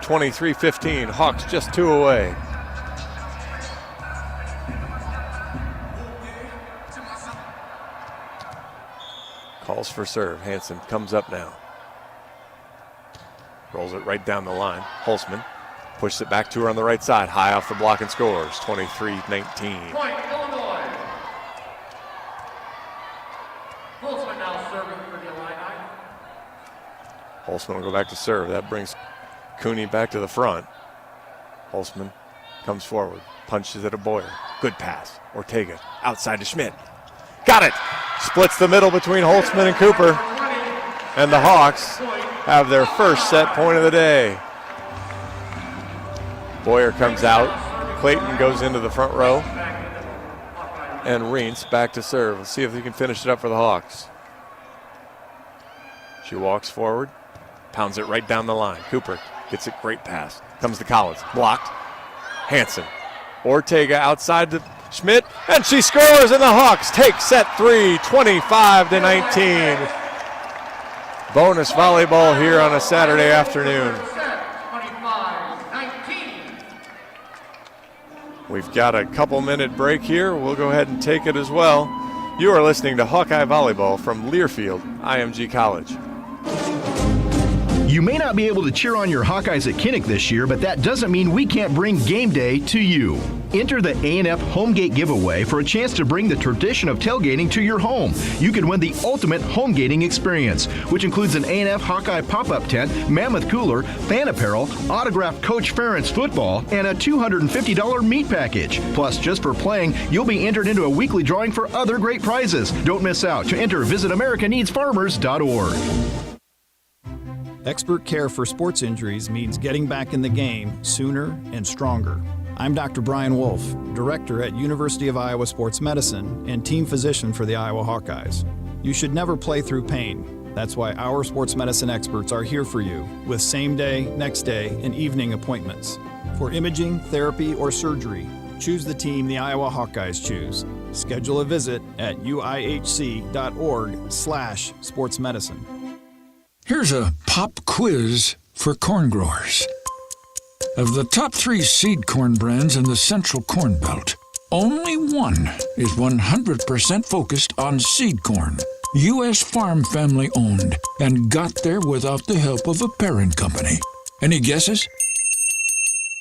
23-15. Hawks just 2 away. Calls for serve. Hansen comes up now. Rolls it right down the line. Holzman pushes it back to her on the right side. High off the block and scores. 23-19. Point, Illinois. Holzman now serving for the Illini. Holzman will go back to serve. That brings Cooney back to the front. Holzman comes forward. Punches it at Boyer. Good pass. Ortega outside to Schmidt. Got it. Splits the middle between Holtzman and Cooper. And the Hawks have their first set point of the day. Boyer comes out. Clayton goes into the front row. And Reentz back to serve. Let's see if he can finish it up for the Hawks. She walks forward. Pounds it right down the line. Cooper gets it. Great pass. Comes to Collins. Blocked. Hansen. Ortega outside to Schmidt. And she scores, and the Hawks take set 3, 25-19. Bonus volleyball here on a Saturday afternoon. 25-19. We've got a couple-minute break here. We'll go ahead and take it as well. You are listening to Hawkeye Volleyball from Learfield, IMG College. You may not be able to cheer on your Hawkeyes at Kinnick this year, but that doesn't mean we can't bring game day to you. Enter the A&F Homegate giveaway for a chance to bring the tradition of tailgating to your home. You could win the ultimate homegating experience, which includes an A&F Hawkeye pop-up tent, mammoth cooler, fan apparel, autographed Coach Ferentz football, and a $250 meat package. Plus, just for playing, you'll be entered into a weekly drawing for other great prizes. Don't miss out. To enter, visit AmericaNeedsFarmers.org. Expert care for sports injuries means getting back in the game sooner and stronger. I'm Dr. Brian Wolf, Director at University of Iowa Sports Medicine and Team Physician for the Iowa Hawkeyes. You should never play through pain. That's why our sports medicine experts are here for you with same day, next day, and evening appointments. For imaging, therapy, or surgery, choose the team the Iowa Hawkeyes choose. Schedule a visit at uihc.org/sportsmedicine. Here's a pop quiz for corn growers. Of the top 3 seed corn brands in the Central Corn Belt, only one is 100% focused on seed corn. U.S. farm family owned and got there without the help of a parent company. Any guesses?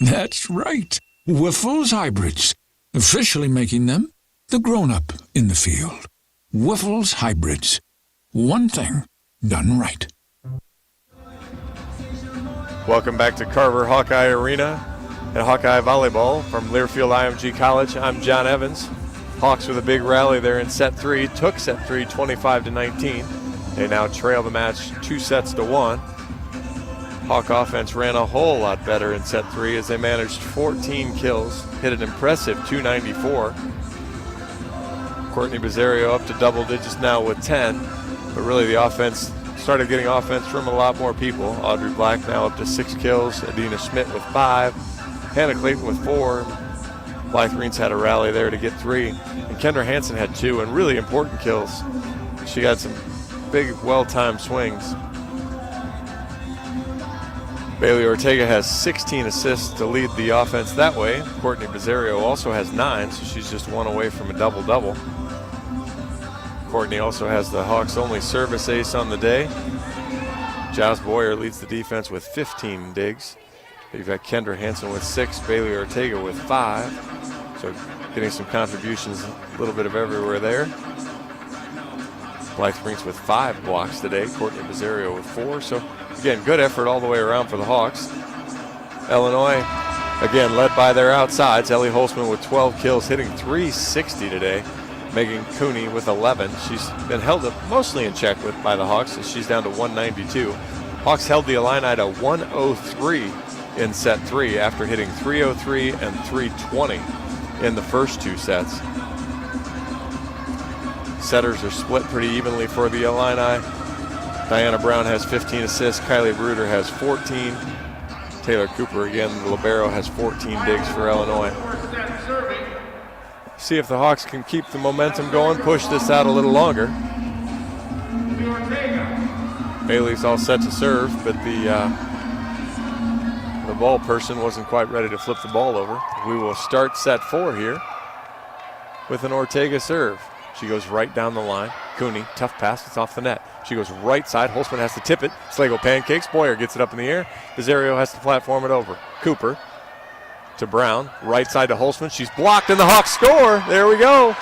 That's right, Wiffles Hybrids, officially making them the grown-up in the field. Wiffles Hybrids. One thing done right. Welcome back to Carver Hawkeye Arena and Hawkeye Volleyball from Learfield IMG College. I'm John Evans. Hawks with a big rally there in set 3. Took set 3 25-19. They now trail the match 2-1. Hawk offense ran a whole lot better in set 3 as they managed 14 kills, hit an impressive 294. Courtney Bizzario up to double digits now with 10, but really the offense started getting offense from a lot more people. Audrey Black now up to 6 kills. Adina Schmidt with 5. Hannah Clayton with 4. Blythe Reentz had a rally there to get 3. And Kendra Hansen had 2 and really important kills. She got some big, well-timed swings. Bailey Ortega has 16 assists to lead the offense that way. Courtney Bizzario also has 9, so she's just 1 away from a double-double. Courtney also has the Hawks' only service ace on the day. Giles Boyer leads the defense with 15 digs. You've got Kendra Hansen with 6, Bailey Ortega with 5. So getting some contributions, a little bit of everywhere there. Blythe Reentz with 5 blocks today. Courtney Bizzario with 4. So again, good effort all the way around for the Hawks. Illinois, again, led by their outsides. Ellie Holzman with 12 kills, hitting .360 today. Megan Cooney with 11. She's been held up mostly in check by the Hawks as she's down to 192. Hawks held the Illini to 103 in set 3 after hitting 303 and 320 in the first 2 sets. Setters are split pretty evenly for the Illini. Diana Brown has 15 assists. Kylie Bruder has 14. Taylor Cooper, again, the libero, has 14 digs for Illinois. See if the Hawks can keep the momentum going, push this out a little longer. Bailey's all set to serve, but the ball person wasn't quite ready to flip the ball over. We will start set 4 here with an Ortega serve. She goes right down the line. Cooney, tough pass, it's off the net. She goes right side. Holzman has to tip it. Slagle pancakes. Boyer gets it up in the air. Bezerio has to platform it over. Cooper to Brown. Right side to Holzman. She's blocked and the Hawks score. There we go.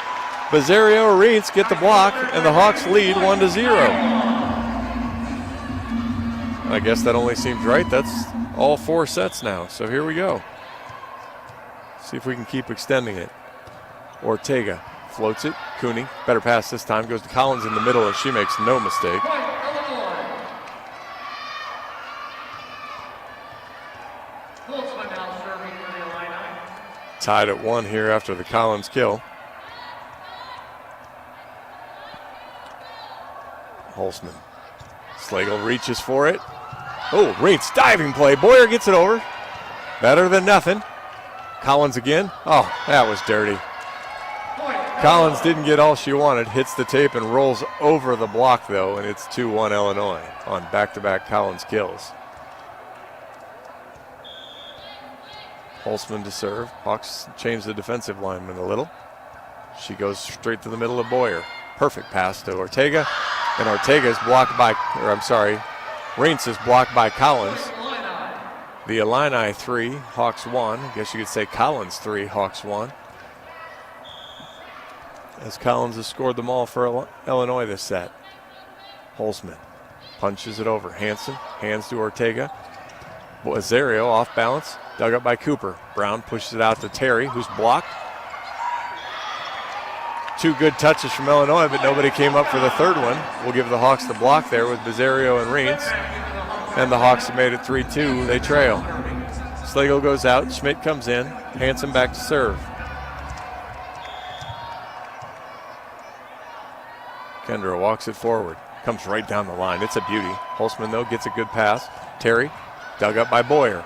Bezerio or Reitz get the block and the Hawks lead 1-0. I guess that only seems right. That's all 4 sets now. So here we go. See if we can keep extending it. Ortega floats it. Cooney, better pass this time, goes to Collins in the middle and she makes no mistake. Tied at 1 here after the Collins kill. Holzman. Slagle reaches for it. Oh, Reitz diving play. Boyer gets it over. Better than nothing. Collins again. Oh, that was dirty. Collins didn't get all she wanted. Hits the tape and rolls over the block, though, and it's 2-1 Illinois on back-to-back Collins kills. Holzman to serve. Hawks change the defensive lineman a little. She goes straight to the middle of Boyer. Perfect pass to Ortega. And Ortega is blocked by, Reitz is blocked by Collins. The Illini 3, Hawks 1. I guess you could say Collins 3, Hawks 1. As Collins has scored them all for Illinois this set. Holzman punches it over. Hanson hands to Ortega. Bezerio off balance, dug up by Cooper. Brown pushes it out to Terry, who's blocked. 2 good touches from Illinois, but nobody came up for the third one. We'll give the Hawks the block there with Bezerio and Reitz. And the Hawks have made it 3-2. They trail. Slagle goes out. Schmidt comes in. Hanson back to serve. Kendra walks it forward. Comes right down the line. It's a beauty. Holzman, though, gets a good pass. Terry, dug up by Boyer.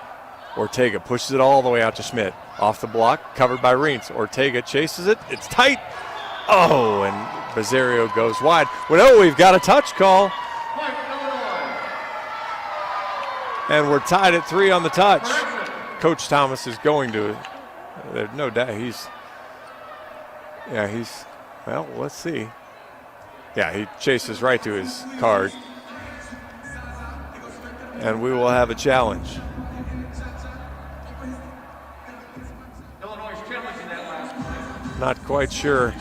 Ortega pushes it all the way out to Schmidt. Off the block, covered by Reitz. Ortega chases it. It's tight. Oh, and Bezerio goes wide. Well, no, we've got a touch call. And we're tied at 3 on the touch. Coach Thomas is going to, there's no doubt well, let's see. Yeah, he chases right to his card. And we will have a challenge. Not quite sure.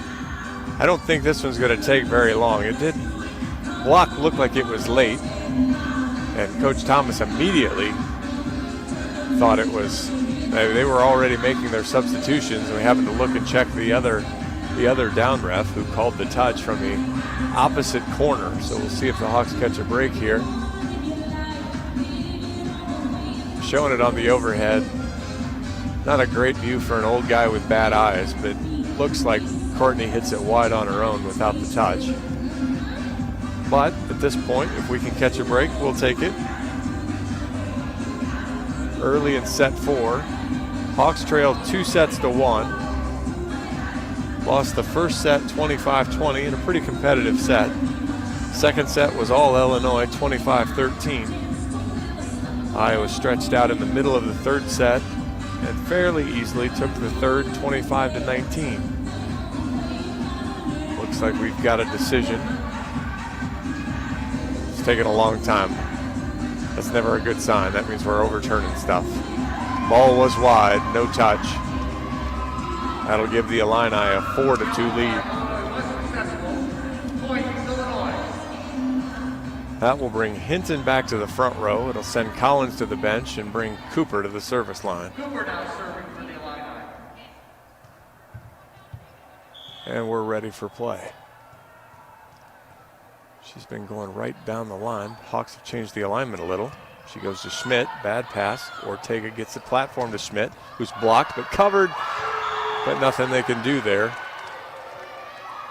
I don't think this one's going to take very long. It did block look like it was late. And Coach Thomas immediately thought it was, they were already making their substitutions. And we happened to look and check the other down ref who called the touch from the opposite corner. So we'll see if the Hawks catch a break here. Showing it on the overhead. Not a great view for an old guy with bad eyes, but looks like Courtney hits it wide on her own without the touch. But at this point, if we can catch a break, we'll take it. Early in set 4, Hawks trailed 2-1. Lost the first set 25-20 in a pretty competitive set. Second set was all Illinois, 25-13. Iowa stretched out in the middle of the third set and fairly easily took the third 25-19. Looks like we've got a decision. It's taken a long time. That's never a good sign. That means we're overturning stuff. Ball was wide, no touch. That'll give the Illini a 4-2 lead. That will bring Hinton back to the front row. It'll send Collins to the bench and bring Cooper to the service line. Cooper now serving for the Illini. And we're ready for play. She's been going right down the line. Hawks have changed the alignment a little. She goes to Schmidt, bad pass. Ortega gets the platform to Schmidt, who's blocked but covered, but nothing they can do there.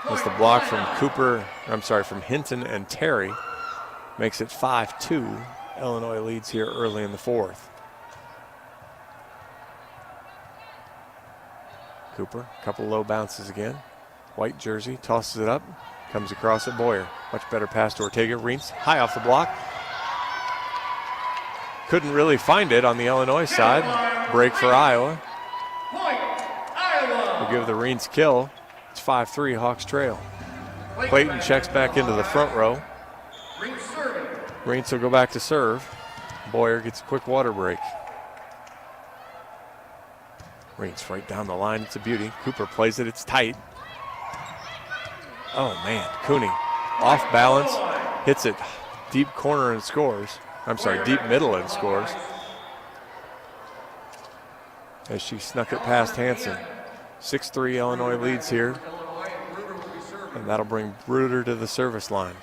As the block from from Hinton and Terry makes it 5-2. Illinois leads here early in the fourth. Cooper, a couple low bounces again. White jersey, tosses it up, comes across at Boyer. Much better pass to Ortega. Reitz, high off the block. Couldn't really find it on the Illinois side. Break for Iowa. We'll give the Reitz kill. It's 5-3, Hawks trail. Clayton checks back into the front row. Reentz will go back to serve. Boyer gets a quick water break. Reentz right down the line. It's a beauty. Cooper plays it. It's tight. Oh, man. Cooney off balance. Hits it deep corner and scores. I'm sorry, deep middle and scores. As she snuck it past Hanson. 6-3 Illinois leads here. And that'll bring Bruder to the service line.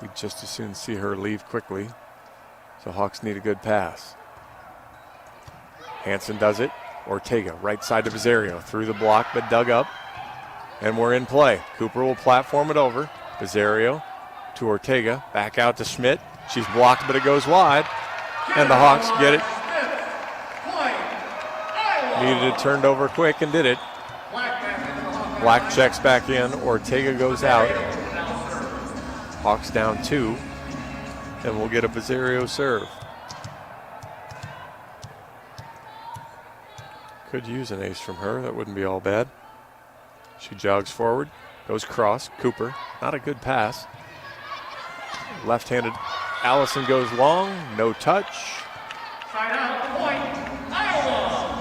We'd just as soon see her leave quickly. So Hawks need a good pass. Hanson does it. Ortega right side to Bizzario. Through the block but dug up. And we're in play. Cooper will platform it over. Bizzario to Ortega. Back out to Schmidt. She's blocked but it goes wide. And the Hawks get it. Needed it turned over quick and did it. Black checks back in. Ortega goes out. Hawks down 2. And we'll get a Bizzario serve. Could use an ace from her. That wouldn't be all bad. She jogs forward. Goes cross. Cooper. Not a good pass. Left-handed. Allison goes long. No touch.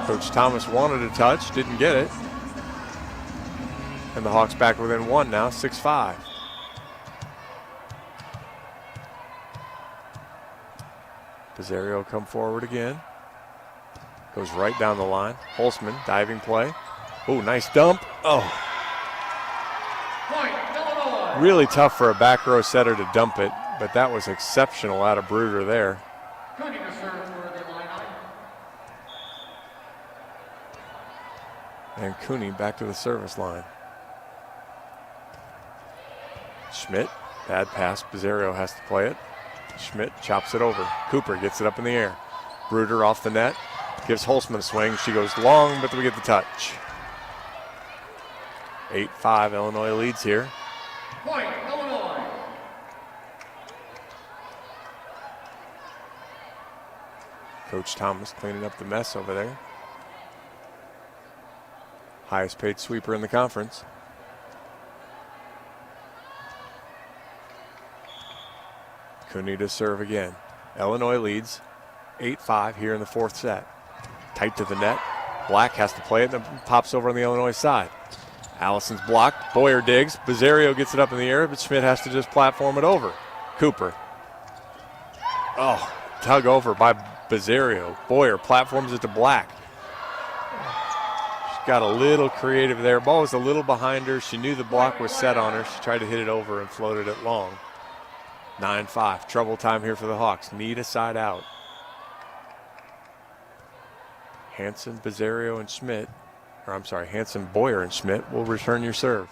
Coach Thomas wanted a touch. Didn't get it. And the Hawks back within 1 now. 6-5. Bizzario come forward again. Goes right down the line. Holzman, diving play. Oh, nice dump. Oh. Really tough for a back row setter to dump it, but that was exceptional out of Bruder there. And Cooney back to the service line. Schmidt, bad pass. Bizzario has to play it. Schmidt chops it over. Cooper gets it up in the air. Bruder off the net. Gives Holzman a swing. She goes long, but we get the touch. 8-5, Illinois leads here. Point, Illinois. Coach Thomas cleaning up the mess over there. Highest paid sweeper in the conference. Cooney to serve again. Illinois leads 8-5 here in the 4th set. Tight to the net. Black has to play it and then pops over on the Illinois side. Allison's blocked. Boyer digs. Bizzario gets it up in the air, but Schmidt has to just platform it over. Cooper. Oh, tug over by Bizzario. Boyer platforms it to Black. She got a little creative there. Ball was a little behind her. She knew the block was set on her. She tried to hit it over and floated it long. 9-5. Trouble time here for the Hawks. Need a side out. Hanson, Bizzario, and Schmidt. Or I'm sorry, Hanson, Boyer, and Schmidt will return your serve.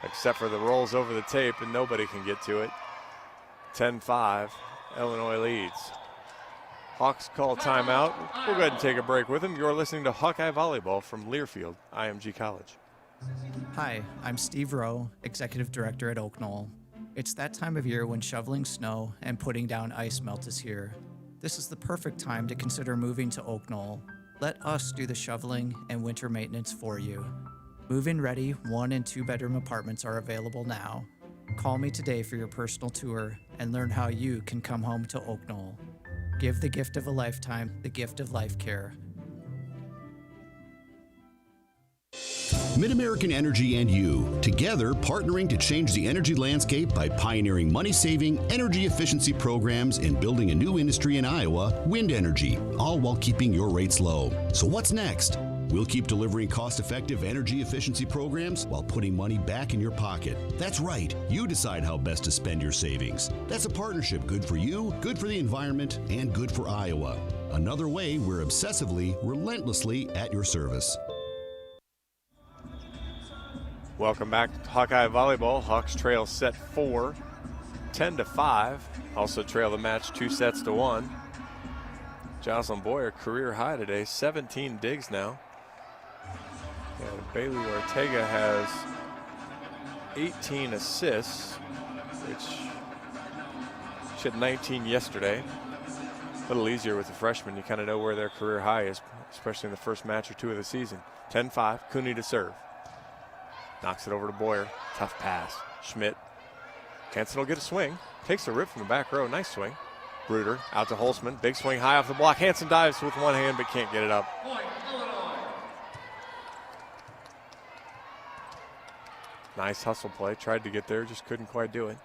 Except for the rolls over the tape and nobody can get to it. 10-5, Illinois leads. Hawks call timeout. We'll go ahead and take a break with them. You're listening to Hawkeye Volleyball from Learfield, IMG College. Hi, I'm Steve Rowe, Executive Director at Oak Knoll. It's that time of year when shoveling snow and putting down ice melt is here. This is the perfect time to consider moving to Oak Knoll. Let us do the shoveling and winter maintenance for you. Move-in ready 1- and 2-bedroom apartments are available now. Call me today for your personal tour and learn how you can come home to Oak Knoll. Give the gift of a lifetime, the gift of life care. MidAmerican Energy and you, together partnering to change the energy landscape by pioneering money-saving, energy efficiency programs and building a new industry in Iowa, wind energy, all while keeping your rates low. So what's next? We'll keep delivering cost-effective energy efficiency programs while putting money back in your pocket. That's right. You decide how best to spend your savings. That's a partnership good for you, good for the environment, and good for Iowa. Another way we're obsessively, relentlessly at your service. Welcome back to Hawkeye Volleyball. Hawks trail set 4, 10-5. Also trail the match 2-1. Jocelyn Boyer, career high today, 17 digs now. And Bailey Ortega has 18 assists, which she had 19 yesterday. A little easier with the freshmen. You kind of know where their career high is, especially in the first match or two of the season. 10-5, Cooney to serve. Knocks it over to Boyer. Tough pass. Schmidt. Hansen will get a swing. Takes a rip from the back row. Nice swing. Bruder out to Holzman. Big swing high off the block. Hansen dives with one hand but can't get it up. Point, Illinois. Nice hustle play. Tried to get there, just couldn't quite do it.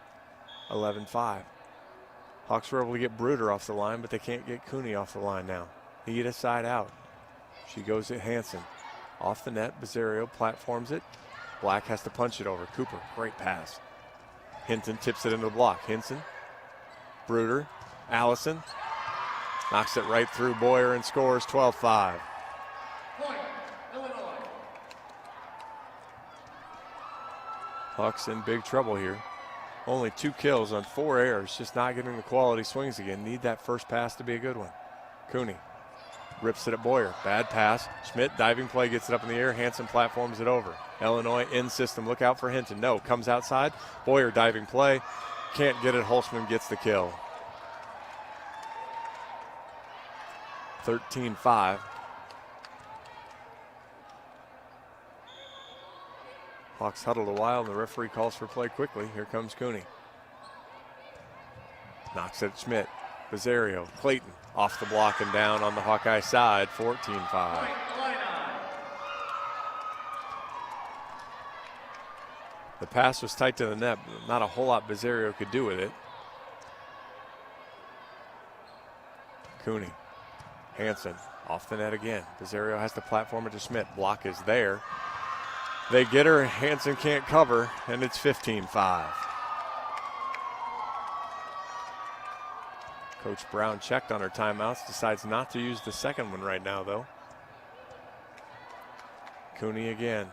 11-5. Hawks were able to get Bruder off the line, but they can't get Cooney off the line now. He hit a side out. She goes at Hansen. Off the net, Bizzario platforms it. Black has to punch it over. Cooper, great pass. Hinton tips it into the block. Hinton, Bruder, Allison. Knocks it right through Boyer and scores 12-5. Point, Illinois. Hawks in big trouble here. Only 2 kills on 4 errors, just not getting the quality swings again. Need that first pass to be a good one. Cooney rips it at Boyer. Bad pass. Schmidt, diving play, gets it up in the air. Hansen platforms it over. Illinois in system. Look out for Hinton. No, comes outside. Boyer diving play. Can't get it. Holzman gets the kill. 13-5. Hawks huddled a while, and the referee calls for play quickly. Here comes Cooney. Knocks it at Schmidt. Bizzario, Clayton off the block and down on the Hawkeye side, 14-5. The pass was tight to the net, but not a whole lot Bizzario could do with it. Cooney, Hansen off the net again. Bizzario has to platform it to Schmidt. Block is there. They get her, Hansen can't cover, and it's 15-5. Coach Brown checked on her timeouts, decides not to use the second one right now, though. Cooney again.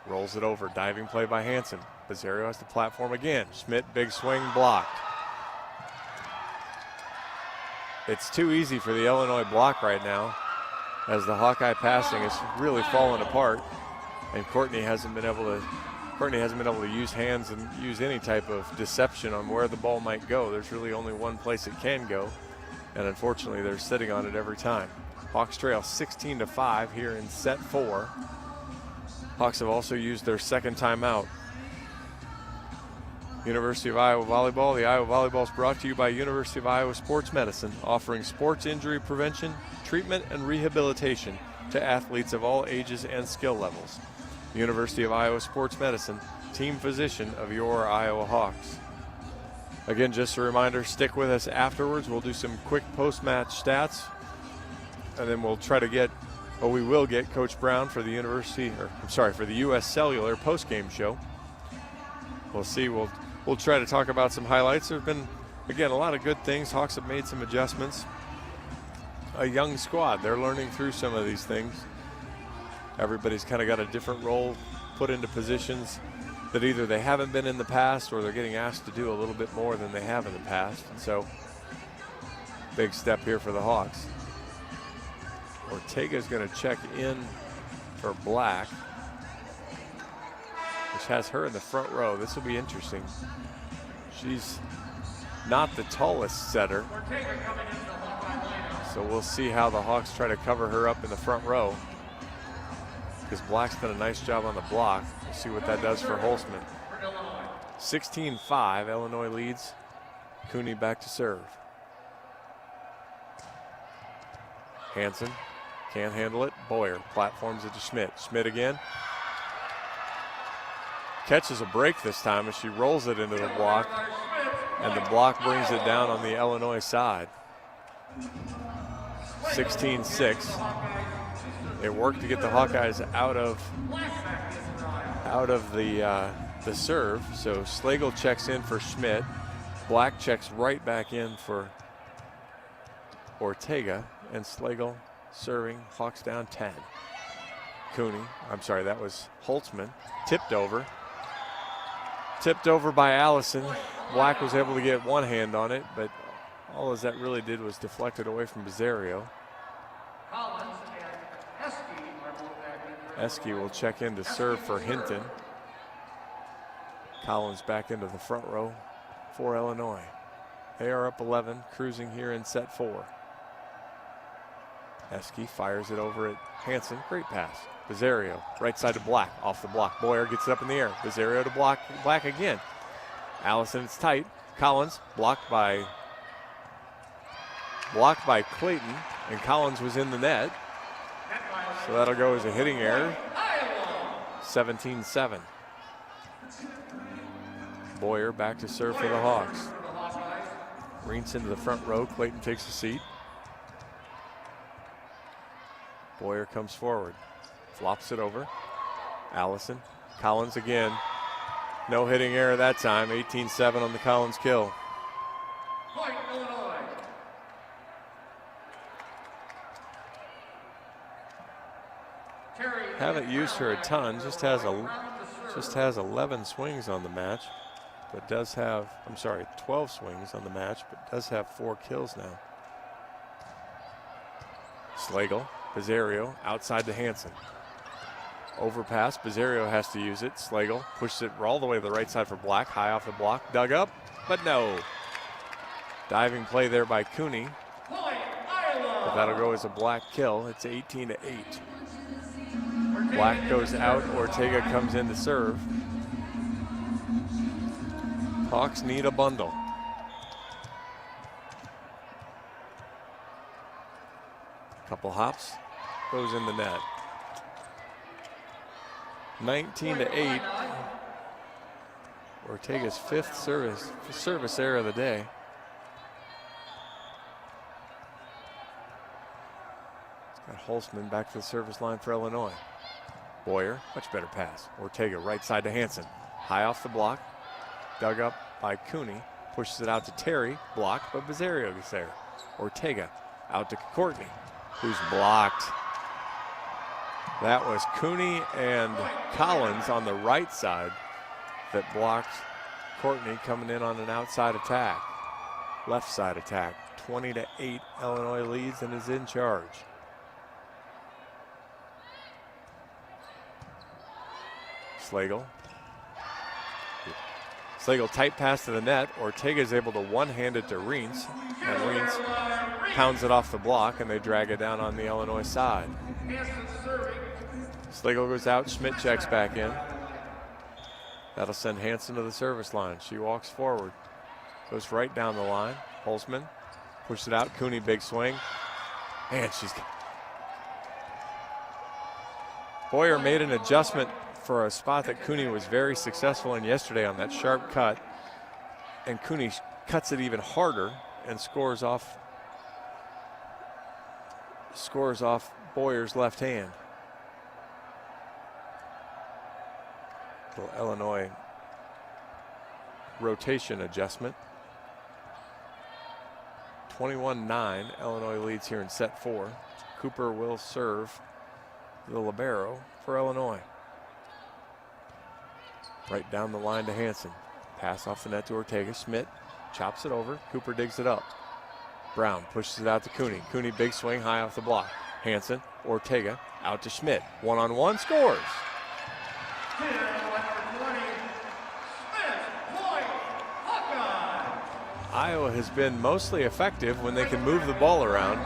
Rolls it over, diving play by Hansen. Bizzario has to platform again. Schmidt, big swing, blocked. It's too easy for the Illinois block right now, as the Hawkeye passing is really falling apart. And Courtney hasn't been able to use hands and use any type of deception on where the ball might go. There's really only one place it can go, and unfortunately they're sitting on it every time. Hawks trail 16-5 here in set 4. Hawks have also used their second timeout. University of Iowa Volleyball. The Iowa Volleyball is brought to you by University of Iowa Sports Medicine, offering sports injury prevention, treatment, and rehabilitation to athletes of all ages and skill levels. University of Iowa Sports Medicine, team physician of your Iowa Hawks. Again, just a reminder, stick with us afterwards. We'll do some quick post-match stats, and then we'll try to get, or we will get Coach Brown for the for the U.S. Cellular post-game show. We'll see. We'll try to talk about some highlights. There have been, again, a lot of good things. Hawks have made some adjustments. A young squad. They're learning through some of these things. Everybody's kind of got a different role put into positions that either they haven't been in the past or they're getting asked to do a little bit more than they have in the past. And so, big step here for the Hawks. Ortega's going to check in for Black, which has her in the front row. This will be interesting. She's not the tallest setter, so we'll see how the Hawks try to cover her up in the front row, because Black's done a nice job on the block. We'll see what that does for Holzman. 16-5, Illinois leads. Cooney back to serve. Hansen can't handle it. Boyer platforms it to Schmidt. Schmidt again. Catches a break this time as she rolls it into the block, and the block brings it down on the Illinois side. 16-6. It worked to get the Hawkeyes out of the serve. So Slagle checks in for Schmidt. Black checks right back in for Ortega, and Slagle serving. Hawks down 10. That was Holtzman. Tipped over by Allison. Black was able to get one hand on it, but all that really did was deflect it away from Bizzario. Eske will check in to serve for Hinton. Collins back into the front row for Illinois. They are up 11, cruising here in set 4. Eske fires it over at Hansen. Great pass. Bizzario, right side to Black, off the block. Boyer gets it up in the air. Bizzario to Black again. Allison, it's tight. Collins blocked by Clayton, and Collins was in the net. So that'll go as a hitting error. 17-7. Boyer back to serve for the Hawks. Reents into the front row. Clayton takes a seat. Boyer comes forward. Flops it over. Allison. Collins again. No hitting error that time. 18-7 on the Collins kill. Point, Illinois. Terry Haven't used her a ton. Just has 11 swings on the match, but does have, 12 swings on the match, but does have 4 kills now. Slagle, Bizzario, outside to Hansen. Overpass, Bizzario has to use it. Slagle pushes it all the way to the right side for Black, high off the block, dug up, but no. Diving play there by Cooney, but that'll go as a Black kill. It's 18-8. Black goes out, Ortega comes in to serve. Hawks need a bundle. Couple hops, goes in the net. 19-8. Ortega's 5th service error of the day. It's got Holzman back to the service line for Illinois. Boyer, much better pass. Ortega right side to Hansen. High off the block. Dug up by Cooney. Pushes it out to Terry. Blocked, but Bizzario gets there. Ortega out to Courtney, who's blocked. That was Cooney and Collins on the right side that blocked Courtney coming in on an outside attack. Left side attack. 20-8, Illinois leads and is in charge. Slagle tight pass to the net. Ortega is able to one-hand it to Reents, and Reents pounds it off the block, and they drag it down on the Illinois side. Slagle goes out, Schmidt checks back in. That'll send Hansen to the service line. She walks forward, goes right down the line. Holzman pushes it out, Cooney big swing, and Boyer made an adjustment for a spot that Cooney was very successful in yesterday on that sharp cut, and Cooney cuts it even harder and scores off Boyer's left hand. Little Illinois rotation adjustment. 21-9, Illinois leads here in set 4. Cooper will serve the libero for Illinois. Right down the line to Hansen. Pass off the net to Ortega. Schmidt chops it over. Cooper digs it up. Brown pushes it out to Cooney. Cooney big swing high off the block. Hansen, Ortega, out to Schmidt. One-on-one, scores. Iowa has been mostly effective when they can move the ball around.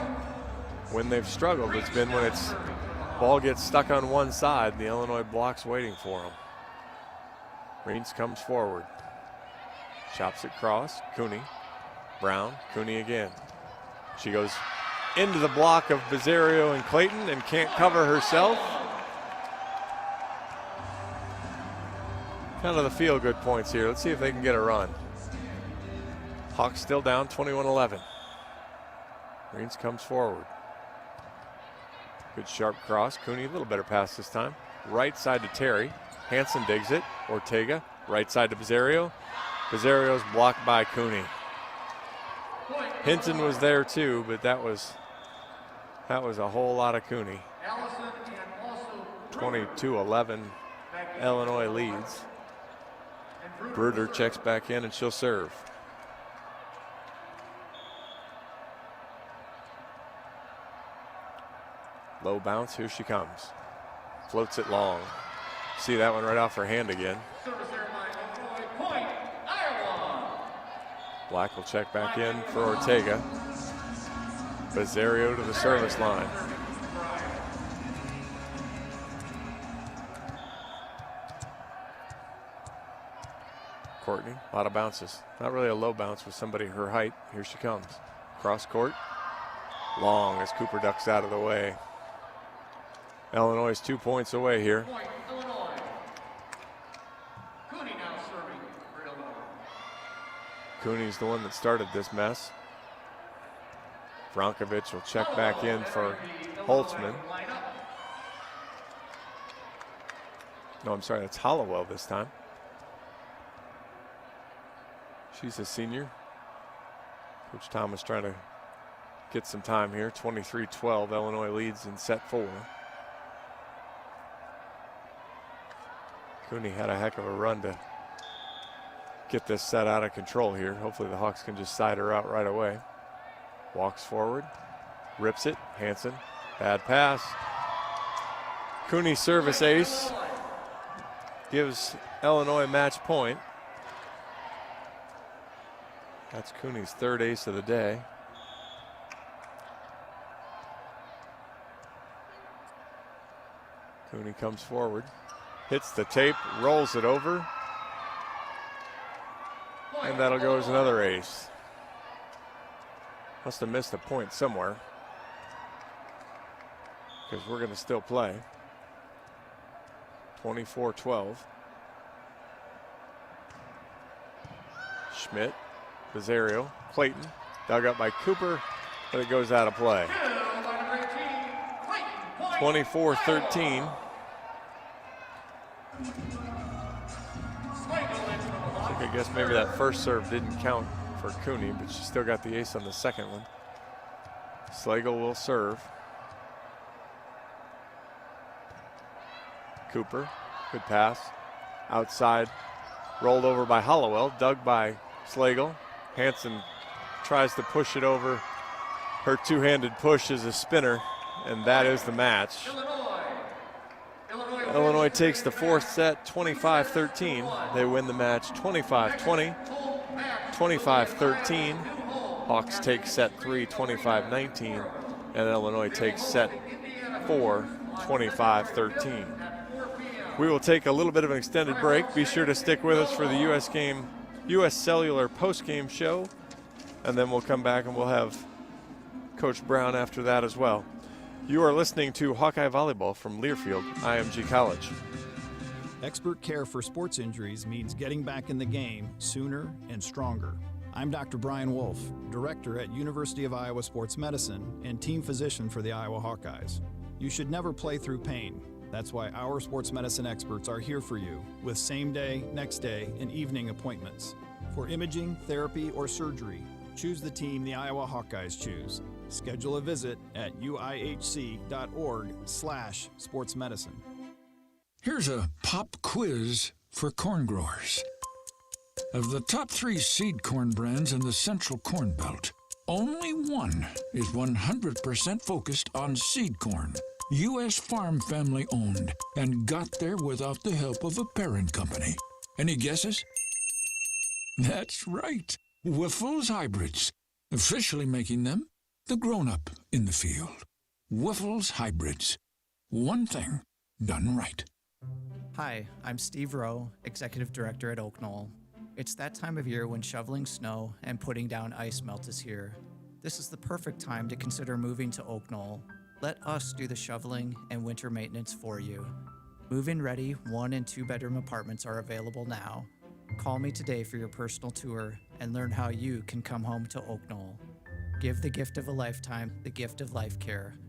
When they've struggled, it's been when ball gets stuck on one side, the Illinois block's waiting for them. Reents comes forward. Chops it cross. Cooney. Brown. Cooney again. She goes into the block of Bizzario and Clayton and can't cover herself. Kind of the feel-good points here. Let's see if they can get a run. Hawks still down 21-11. Reents comes forward. Good sharp cross. Cooney, a little better pass this time. Right side to Terry. Hansen digs it. Ortega, right side to Bizzario. Bizzario's blocked by Cooney. Hinton was there too, but that was a whole lot of Cooney. 22-11, Illinois leads. Bruder checks back in and she'll serve. Low bounce, here she comes. Floats it long. See that one right off her hand again. Black will check back in for Ortega. Bizzario to the service line. Courtney. A lot of bounces. Not really a low bounce with somebody her height. Here she comes. Cross court. Long as Cooper ducks out of the way. Illinois is 2 points away here. Point, Illinois. Cooney now serving for Illinois. Cooney's the one that started this mess. Vrankovic will check back in for Holtzman. No, I'm sorry, that's Hollowell this time. She's a senior. Coach Thomas trying to get some time here. 23-12, Illinois leads in set 4. Cooney had a heck of a run to get this set out of control here. Hopefully the Hawks can just side her out right away. Walks forward, rips it. Hansen, bad pass. Cooney service ace gives Illinois match point. That's Cooney's third ace of the day. Cooney comes forward, hits the tape, rolls it over, and that'll go as another ace. Must have missed a point somewhere, because we're going to still play. 24-12. Schmidt, Rosario, Clayton, dug up by Cooper, but it goes out of play. 24-13. I guess maybe that first serve didn't count for Cooney, but she still got the ace on the second one. Slagle will serve. Cooper, good pass. Outside, rolled over by Hollowell, dug by Slagle. Hansen tries to push it over. Her two-handed push is a spinner, and that is the match. Illinois takes the fourth set, 25-13. They win the match 25-20, 25-13. Hawks take set 3, 25-19, and Illinois takes set 4, 25-13. We will take a little bit of an extended break. Be sure to stick with us for the U.S. Cellular post-game show, and then we'll come back and we'll have Coach Brown after that as well. You are listening to Hawkeye Volleyball from Learfield, IMG College. Expert care for sports injuries means getting back in the game sooner and stronger. I'm Dr. Brian Wolf, Director at University of Iowa Sports Medicine and Team Physician for the Iowa Hawkeyes. You should never play through pain. That's why our sports medicine experts are here for you with same-day, next-day, and evening appointments. For imaging, therapy, or surgery, choose the team the Iowa Hawkeyes choose. Schedule a visit at uihc.org/sportsmedicine. Here's a pop quiz for corn growers. Of the top 3 seed corn brands in the Central Corn Belt, only one is 100% focused on seed corn. U.S. farm family owned and got there without the help of a parent company. Any guesses? That's right, Wiffles Hybrids, officially making them the grown-up in the field. Wiffles Hybrids. One thing done right. Hi, I'm Steve Rowe, Executive Director at Oak Knoll. It's that time of year when shoveling snow and putting down ice melt is here. This is the perfect time to consider moving to Oak Knoll. Let us do the shoveling and winter maintenance for you. Move-in ready 1- and 2-bedroom apartments are available now. Call me today for your personal tour and learn how you can come home to Oak Knoll. Give the gift of a lifetime, the gift of life care.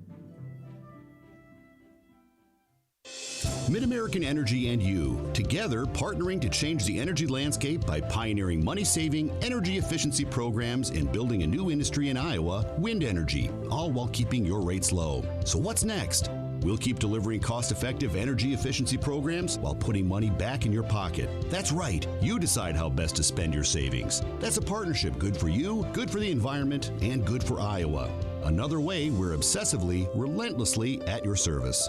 MidAmerican Energy and you, together partnering to change the energy landscape by pioneering money-saving, energy efficiency programs and building a new industry in Iowa, wind energy, all while keeping your rates low. So what's next? We'll keep delivering cost-effective energy efficiency programs while putting money back in your pocket. That's right. You decide how best to spend your savings. That's a partnership good for you, good for the environment, and good for Iowa. Another way we're obsessively, relentlessly at your service.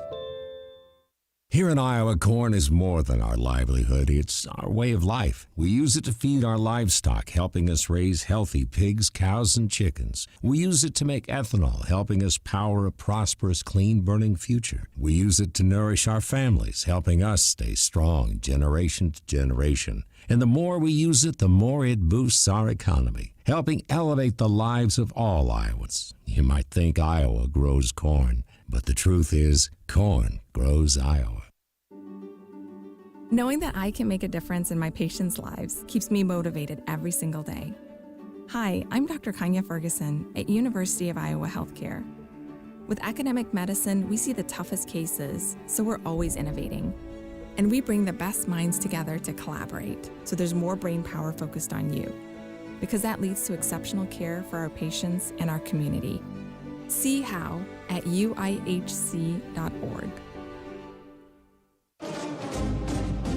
Here in Iowa, corn is more than our livelihood. It's our way of life. We use it to feed our livestock, helping us raise healthy pigs, cows, and chickens. We use it to make ethanol, helping us power a prosperous, clean-burning future. We use it to nourish our families, helping us stay strong generation to generation. And the more we use it, the more it boosts our economy, helping elevate the lives of all Iowans. You might think Iowa grows corn, but the truth is, corn grows Iowa. Knowing that I can make a difference in my patients' lives keeps me motivated every single day. Hi, I'm Dr. Kanya Ferguson at University of Iowa Healthcare. With academic medicine, we see the toughest cases, so we're always innovating. And we bring the best minds together to collaborate, so there's more brain power focused on you. Because that leads to exceptional care for our patients and our community. See how at uihc.org.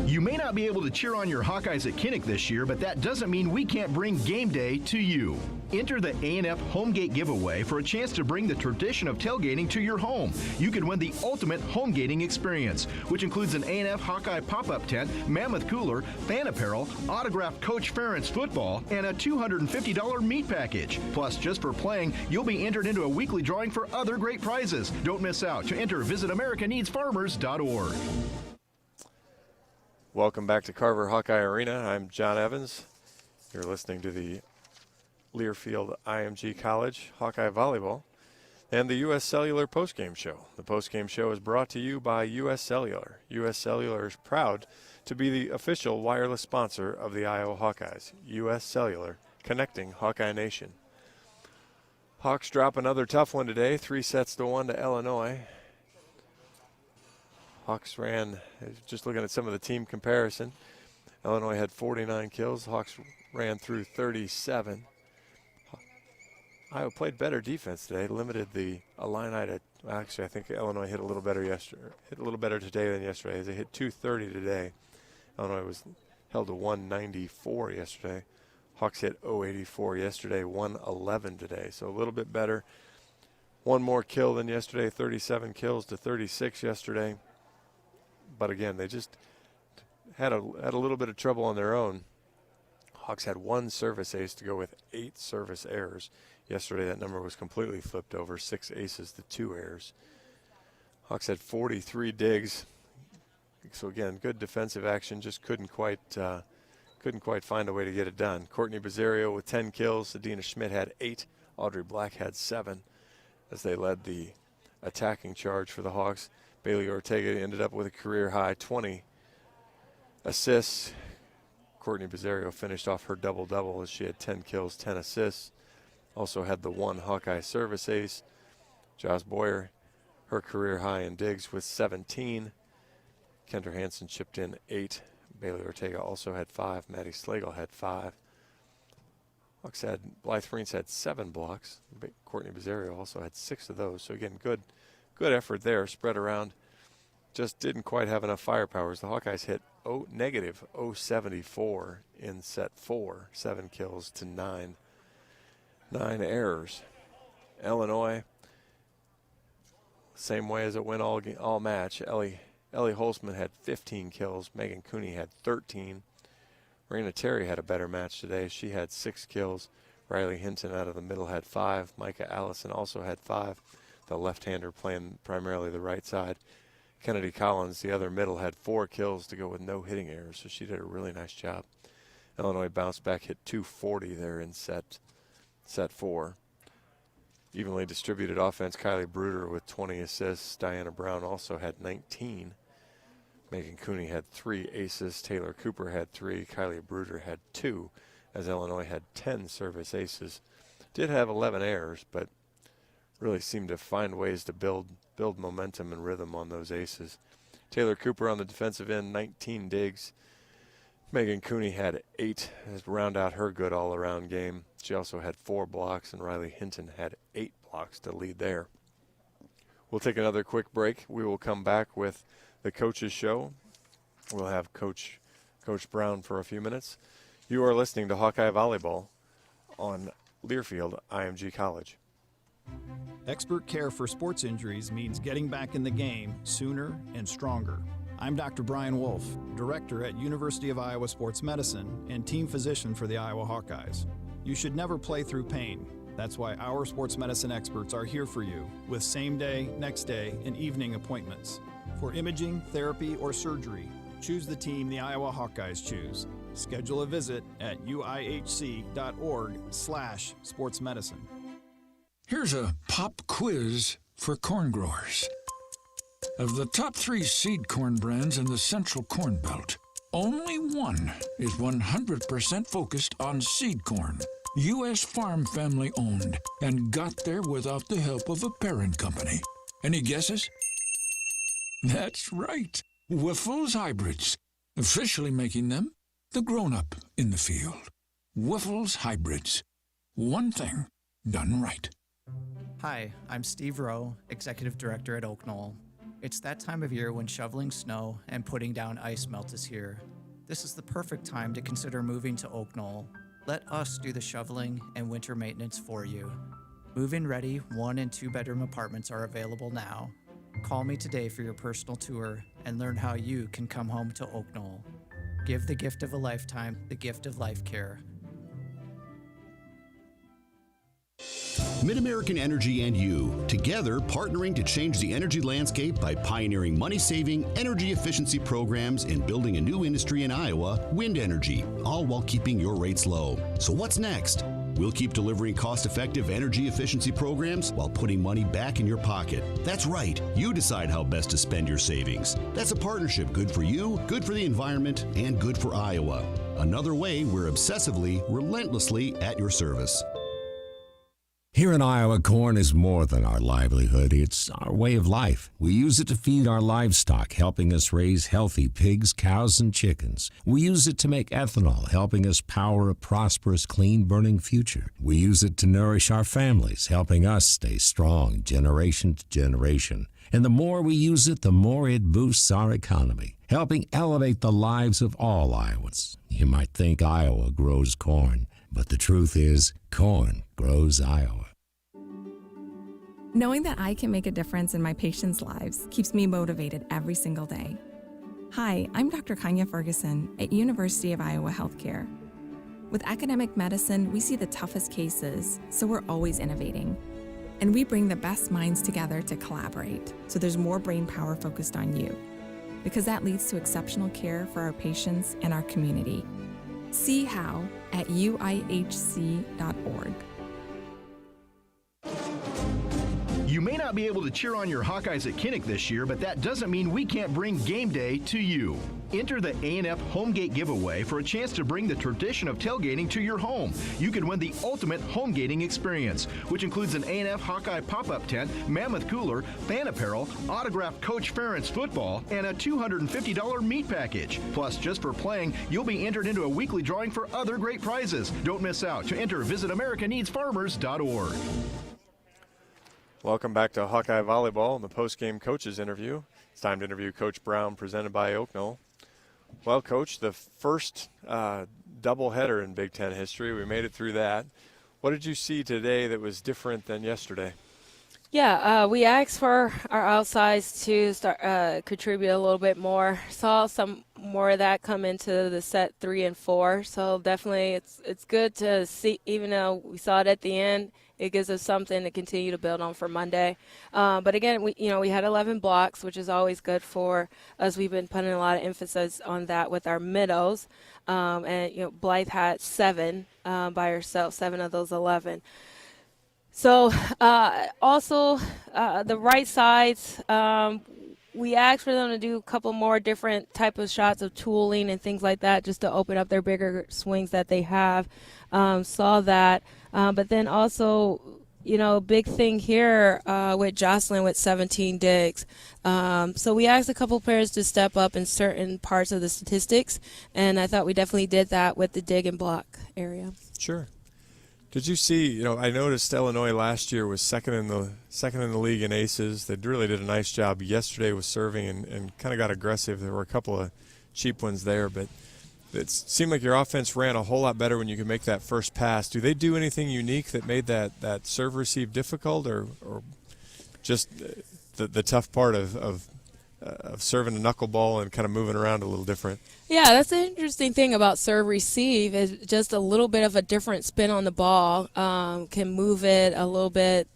You may not be able to cheer on your Hawkeyes at Kinnick this year, but that doesn't mean we can't bring game day to you. Enter the A&F Homegate giveaway for a chance to bring the tradition of tailgating to your home. You could win the ultimate homegating experience, which includes an A&F Hawkeye pop-up tent, mammoth cooler, fan apparel, autographed Coach Ferentz football, and a $250 meat package. Plus, just for playing, you'll be entered into a weekly drawing for other great prizes. Don't miss out. To enter, visit AmericaNeedsFarmers.org. Welcome back to Carver Hawkeye Arena. I'm John Evans. You're listening to the Learfield IMG College Hawkeye Volleyball and the U.S. Cellular Postgame Show. The Postgame Show is brought to you by U.S. Cellular. U.S. Cellular is proud to be the official wireless sponsor of the Iowa Hawkeyes. U.S. Cellular, connecting Hawkeye Nation. Hawks drop another tough one today, 3-1 to Illinois. Hawks ran, just looking at some of the team comparison, Illinois had 49 kills. Hawks ran through 37. Iowa played better defense today, limited the Illini to, actually I think Illinois hit a little better today than yesterday. They hit 230 today. Illinois was held to 194 yesterday. Hawks hit 084 yesterday, 111 today. So a little bit better. One more kill than yesterday, 37 kills to 36 yesterday. But again, they just had a little bit of trouble on their own. Hawks had one service ace to go with 8 service errors. Yesterday that number was completely flipped over, 6 aces to 2 errors. Hawks had 43 digs. So again, good defensive action, just couldn't quite find a way to get it done. Courtney Bizzario with 10 kills. Adina Schmidt had 8. Audrey Black had 7 as they led the attacking charge for the Hawks. Bailey Ortega ended up with a career-high 20 assists. Courtney Bizzario finished off her double-double as she had 10 kills, 10 assists. Also had the 1 Hawkeye service ace. Joss Boyer, her career-high in digs with 17. Kendra Hansen chipped in 8. Bailey Ortega also had 5. Maddie Slagle had 5. Hawks had, Blythe Freens had 7 blocks. Courtney Bizzario also had 6 of those. So again, good effort there, spread around. Just didn't quite have enough firepower. The Hawkeyes hit negative 074 in set 4, 7 kills to 9 errors. Illinois, same way as it went all match. Ellie Holzman had 15 kills. Megan Cooney had 13. Raina Terry had a better match today. She had 6 kills. Riley Hinton out of the middle had 5. Micah Allison also had 5. The left-hander playing primarily the right side. Kennedy Collins, the other middle, had 4 kills to go with no hitting errors, so she did a really nice job. Illinois bounced back, hit 240 there in set 4. Evenly distributed offense, Kylie Bruder with 20 assists. Diana Brown also had 19. Megan Cooney had 3 aces. Taylor Cooper had 3. Kylie Bruder had 2, as Illinois had 10 service aces. Did have 11 errors, but really seemed to find ways to build momentum and rhythm on those aces. Taylor Cooper on the defensive end, 19 digs. Megan Cooney had 8 to round out her good all-around game. She also had 4 blocks, and Riley Hinton had 8 blocks to lead there. We'll take another quick break. We will come back with the coaches show. We'll have Coach Brown for a few minutes. You are listening to Hawkeye Volleyball on Learfield IMG College. Expert care for sports injuries means getting back in the game sooner and stronger. I'm Dr. Brian Wolf, Director at University of Iowa Sports Medicine and Team Physician for the Iowa Hawkeyes. You should never play through pain. That's why our sports medicine experts are here for you with same-day, next-day, and evening appointments. For imaging, therapy, or surgery, choose the team the Iowa Hawkeyes choose. Schedule a visit at uihc.org/sportsmedicine. Here's a pop quiz for corn growers. Of the top 3 seed corn brands in the Central Corn Belt, only one is 100% focused on seed corn. U.S. farm family owned and got there without the help of a parent company. Any guesses? That's right. Wiffles Hybrids, officially making them the grown-up in the field. Wiffles Hybrids. One thing done right. Hi, I'm Steve Rowe, Executive Director at Oak Knoll. It's that time of year when shoveling snow and putting down ice melt is here. This is the perfect time to consider moving to Oak Knoll. Let us do the shoveling and winter maintenance for you. Move-in ready 1 and 2 bedroom apartments are available now. Call me today for your personal tour and learn how you can come home to Oak Knoll. Give the gift of a lifetime, the gift of life care. MidAmerican Energy and you, together partnering to change the energy landscape by pioneering money-saving, energy efficiency programs and building a new industry in Iowa, wind energy, all while keeping your rates low. So what's next? We'll keep delivering cost-effective energy efficiency programs while putting money back in your pocket. That's right. You decide how best to spend your savings. That's a partnership good for you, good for the environment, and good for Iowa. Another way we're obsessively, relentlessly at your service. Here in Iowa, corn is more than our livelihood. It's our way of life. We use it to feed our livestock, helping us raise healthy pigs, cows, and chickens. We use it to make ethanol, helping us power a prosperous, clean-burning future. We use it to nourish our families, helping us stay strong generation to generation. And the more we use it, the more it boosts our economy, helping elevate the lives of all Iowans. You might think Iowa grows corn, but the truth is, corn grows Iowa. Knowing that I can make a difference in my patients' lives keeps me motivated every single day. Hi, I'm Dr. Kanya Ferguson at University of Iowa Healthcare. With academic medicine, we see the toughest cases, so we're always innovating. And we bring the best minds together to collaborate, so there's more brain power focused on you, because that leads to exceptional care for our patients and our community. See how at uihc.org. You may not be able to cheer on your Hawkeyes at Kinnick this year, but that doesn't mean we can't bring game day to you. Enter the A&F Homegate giveaway for a chance to bring the tradition of tailgating to your home. You can win the ultimate homegating experience, which includes an A&F Hawkeye pop-up tent, mammoth cooler, fan apparel, autographed Coach Ferentz football, and a $250 meat package. Plus, just for playing, you'll be entered into a weekly drawing for other great prizes. Don't miss out. To enter, visit AmericaNeedsFarmers.org. Welcome back to Hawkeye Volleyball and the post-game coaches interview. It's time to interview Coach Brown, presented by Oak Knoll. Well, Coach, the first doubleheader in Big Ten history. We made it through that. What did you see today that was different than yesterday? Yeah, we asked for our outsides to start contribute a little bit more. Saw some more of that come into the set 3 and 4. So definitely, it's good to see. Even though we saw it at the end, it gives us something to continue to build on for Monday. But again, we had 11 blocks, which is always good for us. We've been putting a lot of emphasis on that with our middows, and Blythe had 7 by herself, 7 of those 11. So also the right sides, we asked for them to do a couple more different type of shots of tooling and things like that, just to open up their bigger swings that they have. Saw that. But then also, big thing here with Jocelyn with 17 digs. So we asked a couple players to step up in certain parts of the statistics, and I thought we definitely did that with the dig and block area. Sure. Did you see, I noticed Illinois last year was second in the league in aces. They really did a nice job yesterday with serving and kind of got aggressive. There were a couple of cheap ones there, but it seemed like your offense ran a whole lot better when you could make that first pass. Do they do anything unique that made that serve receive difficult, or just the tough part of serving a knuckleball and kind of moving around a little different? Yeah, that's the interesting thing about serve receive is just a little bit of a different spin on the ball. Can move it a little bit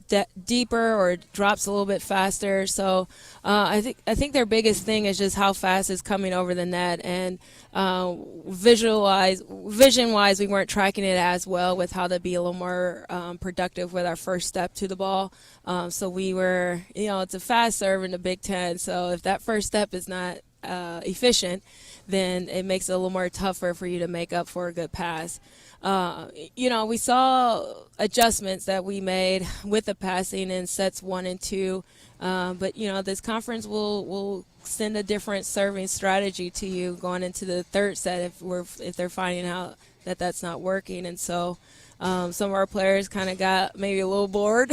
deeper or it drops a little bit faster. So I think their biggest thing is just how fast it's coming over the net. And vision-wise, we weren't tracking it as well with how to be a little more productive with our first step to the ball. So we were, it's a fast serve in the Big Ten. So if that first step is not efficient, then it makes it a little more tougher for you to make up for a good pass. We saw adjustments that we made with the passing in sets 1 and 2. But this conference will send a different serving strategy to you going into the third set if they're finding out that that's not working. And so some of our players kind of got maybe a little bored.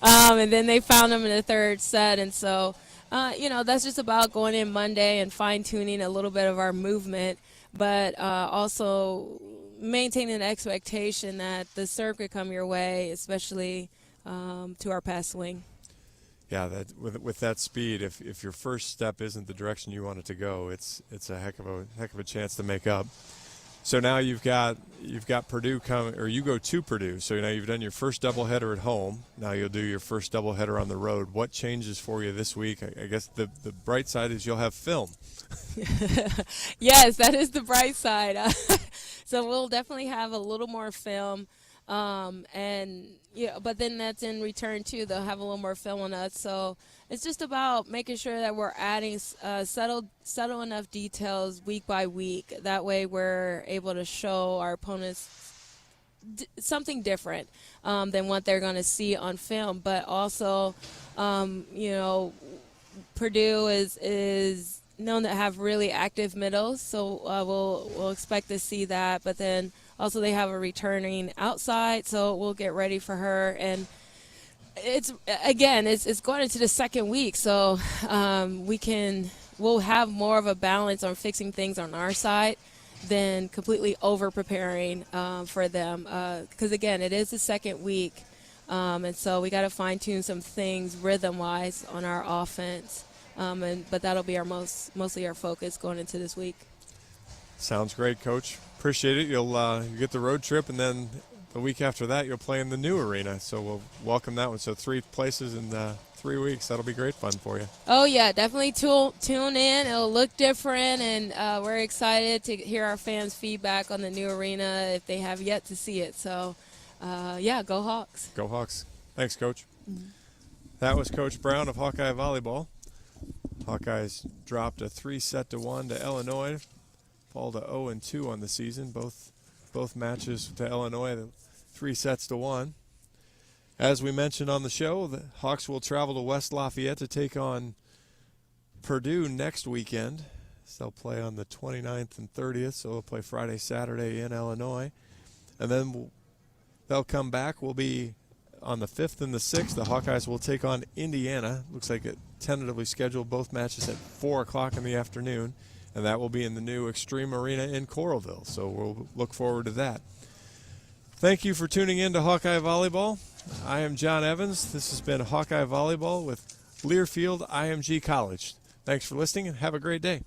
And then they found them in the third set. And so that's just about going in Monday and fine-tuning a little bit of our movement, but also maintaining an expectation that the serve could come your way, especially to our pass swing. Yeah, that with that speed, if your first step isn't the direction you want it to go, it's a heck of a chance to make up. So now you've got Purdue coming, or you go to Purdue. So now you've done your first doubleheader at home. Now you'll do your first doubleheader on the road. What changes for you this week? I guess the bright side is you'll have film. Yes, that is the bright side. So we'll definitely have a little more film. But then that's in return too. They'll have a little more film on us. So it's just about making sure that we're adding subtle enough details week by week. That way we're able to show our opponents something different than what they're going to see on film. But also, Purdue is known to have really active middles, so we'll expect to see that. But then also they have a returning outside, so we'll get ready for her. And it's going into the second week, so we'll have more of a balance on fixing things on our side than completely over preparing for them. Because again, it is the second week, and so we got to fine tune some things rhythm wise on our offense. But that'll be mostly our focus going into this week. Sounds great, Coach. Appreciate it. You'll get the road trip, and then the week after that you'll play in the new arena. So we'll welcome that one. So 3 places in 3 weeks. That'll be great fun for you. Oh yeah, definitely tune in. It'll look different, and we're excited to hear our fans' feedback on the new arena if they have yet to see it. So go Hawks. Go Hawks. Thanks, Coach. Mm-hmm. That was Coach Brown of Hawkeye Volleyball. Hawkeyes dropped a 3-1 to Illinois, fall to 0-2 on the season. Both matches to Illinois, 3-1. As we mentioned on the show, the Hawks will travel to West Lafayette to take on Purdue next weekend. So they'll play on the 29th and 30th, so they'll play Friday, Saturday in Illinois. And then they'll come back. We'll be on the 5th and the 6th. The Hawkeyes will take on Indiana. Looks like it tentatively scheduled both matches at 4 o'clock in the afternoon, and that will be in the new Extreme Arena in Coralville. So we'll look forward to that. Thank you for tuning in to Hawkeye Volleyball. I am John Evans. This has been Hawkeye Volleyball with Learfield IMG College. Thanks for listening and have a great day.